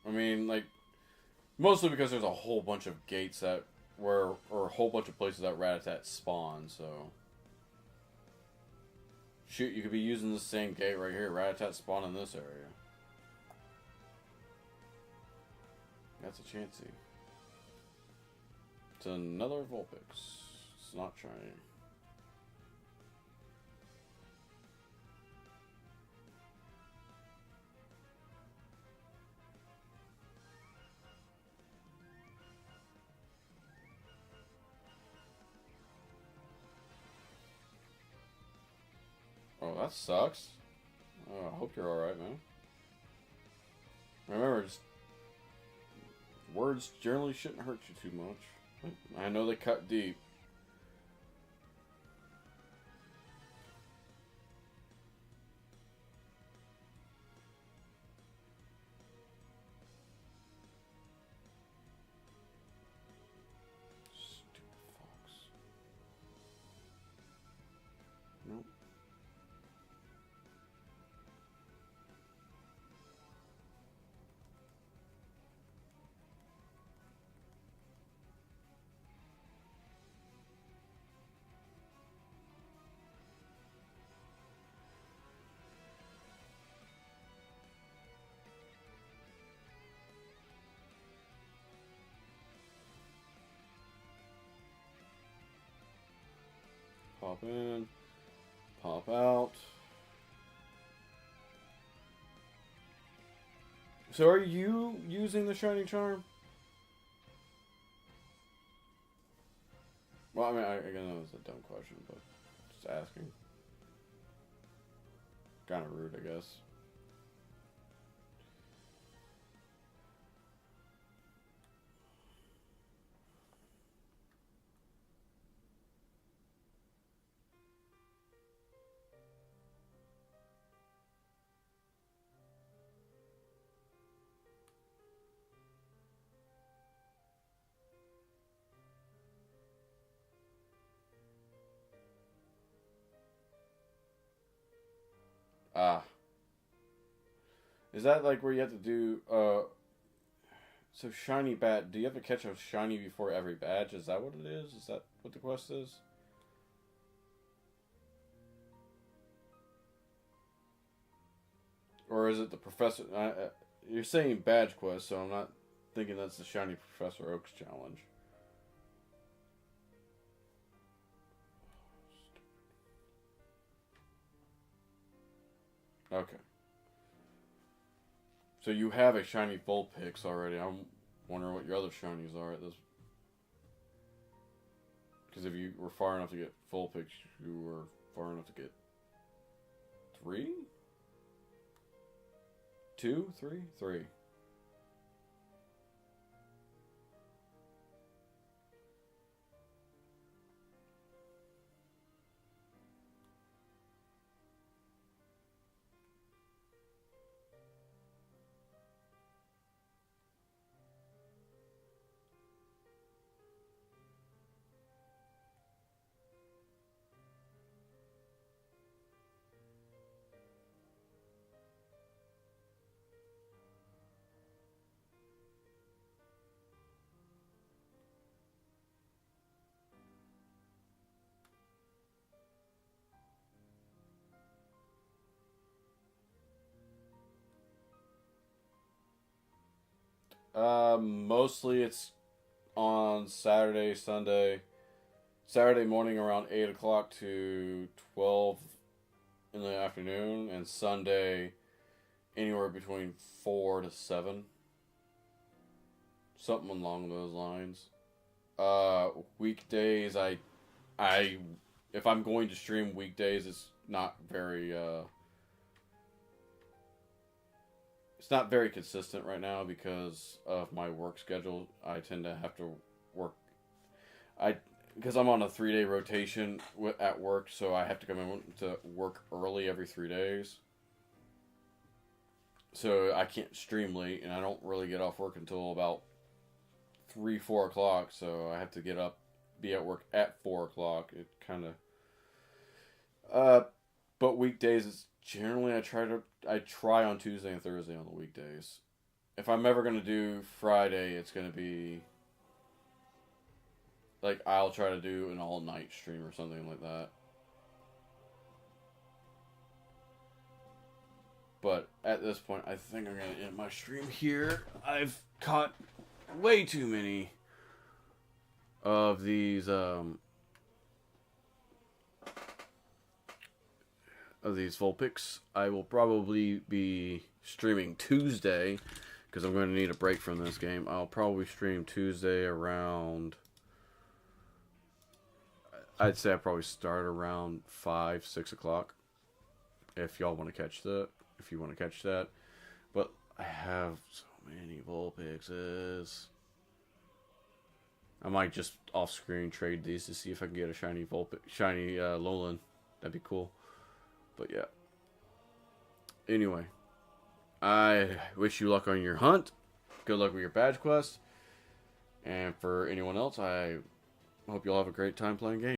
I mean, like, mostly because there's a whole bunch of gates that or a whole bunch of places that Rattata spawn, so. Shoot, you could be using the same gate right here. Rattata spawn in this area. That's a chancey. It's another vulpix. It's not shiny. Oh, that sucks. Oh, I hope you're alright, man. Remember, just words generally shouldn't hurt you too much. I know they cut deep. Stupid fox. Nope. Pop in, pop out. So are you using the shiny charm? Well, I mean, I know it's a dumb question, but just asking. Kind of rude, I guess. Ah. Is that like where you have to do, so shiny bat, do you have to catch a shiny before every badge? Is that what it is? Is that what the quest is? Or is it the professor, you're saying badge quest, so I'm not thinking that's the shiny Professor Oak's challenge. Okay. So you have a shiny vulpix already. I'm wondering what your other shinies are at this. Because if you were far enough to get vulpix, you were far enough to get 3? 2? 3? 3. Mostly it's on Saturday, Sunday, Saturday morning around 8 o'clock to 12 in the afternoon, and Sunday anywhere between 4 to 7. Something along those lines. Weekdays, I, if I'm going to stream weekdays, it's not very consistent right now because of my work schedule. I tend to have to work. Because I'm on a 3-day rotation at work, so I have to come in to work early every 3 days. So I can't stream late, and I don't really get off work until about 3-4 o'clock. So I have to get up, be at work at 4 o'clock. It kind of. But weekdays is generally I try on Tuesday and Thursday on the weekdays. If I'm ever gonna do Friday, it's gonna be like I'll try to do an all night stream or something like that. But at this point, I think I'm gonna end my stream here. I've caught way too many of these vulpix. I will probably be streaming Tuesday because I'm going to need a break from this game. I'll probably stream Tuesday around. I'd say I probably start around 5-6 o'clock. If y'all want to catch that, if you want to catch that, but I have so many vulpixes. I might just off screen trade these to see if I can get a shiny Lolan. That'd be cool. But yeah. Anyway, I wish you luck on your hunt. Good luck with your badge quest. And for anyone else, I hope you'll have a great time playing games.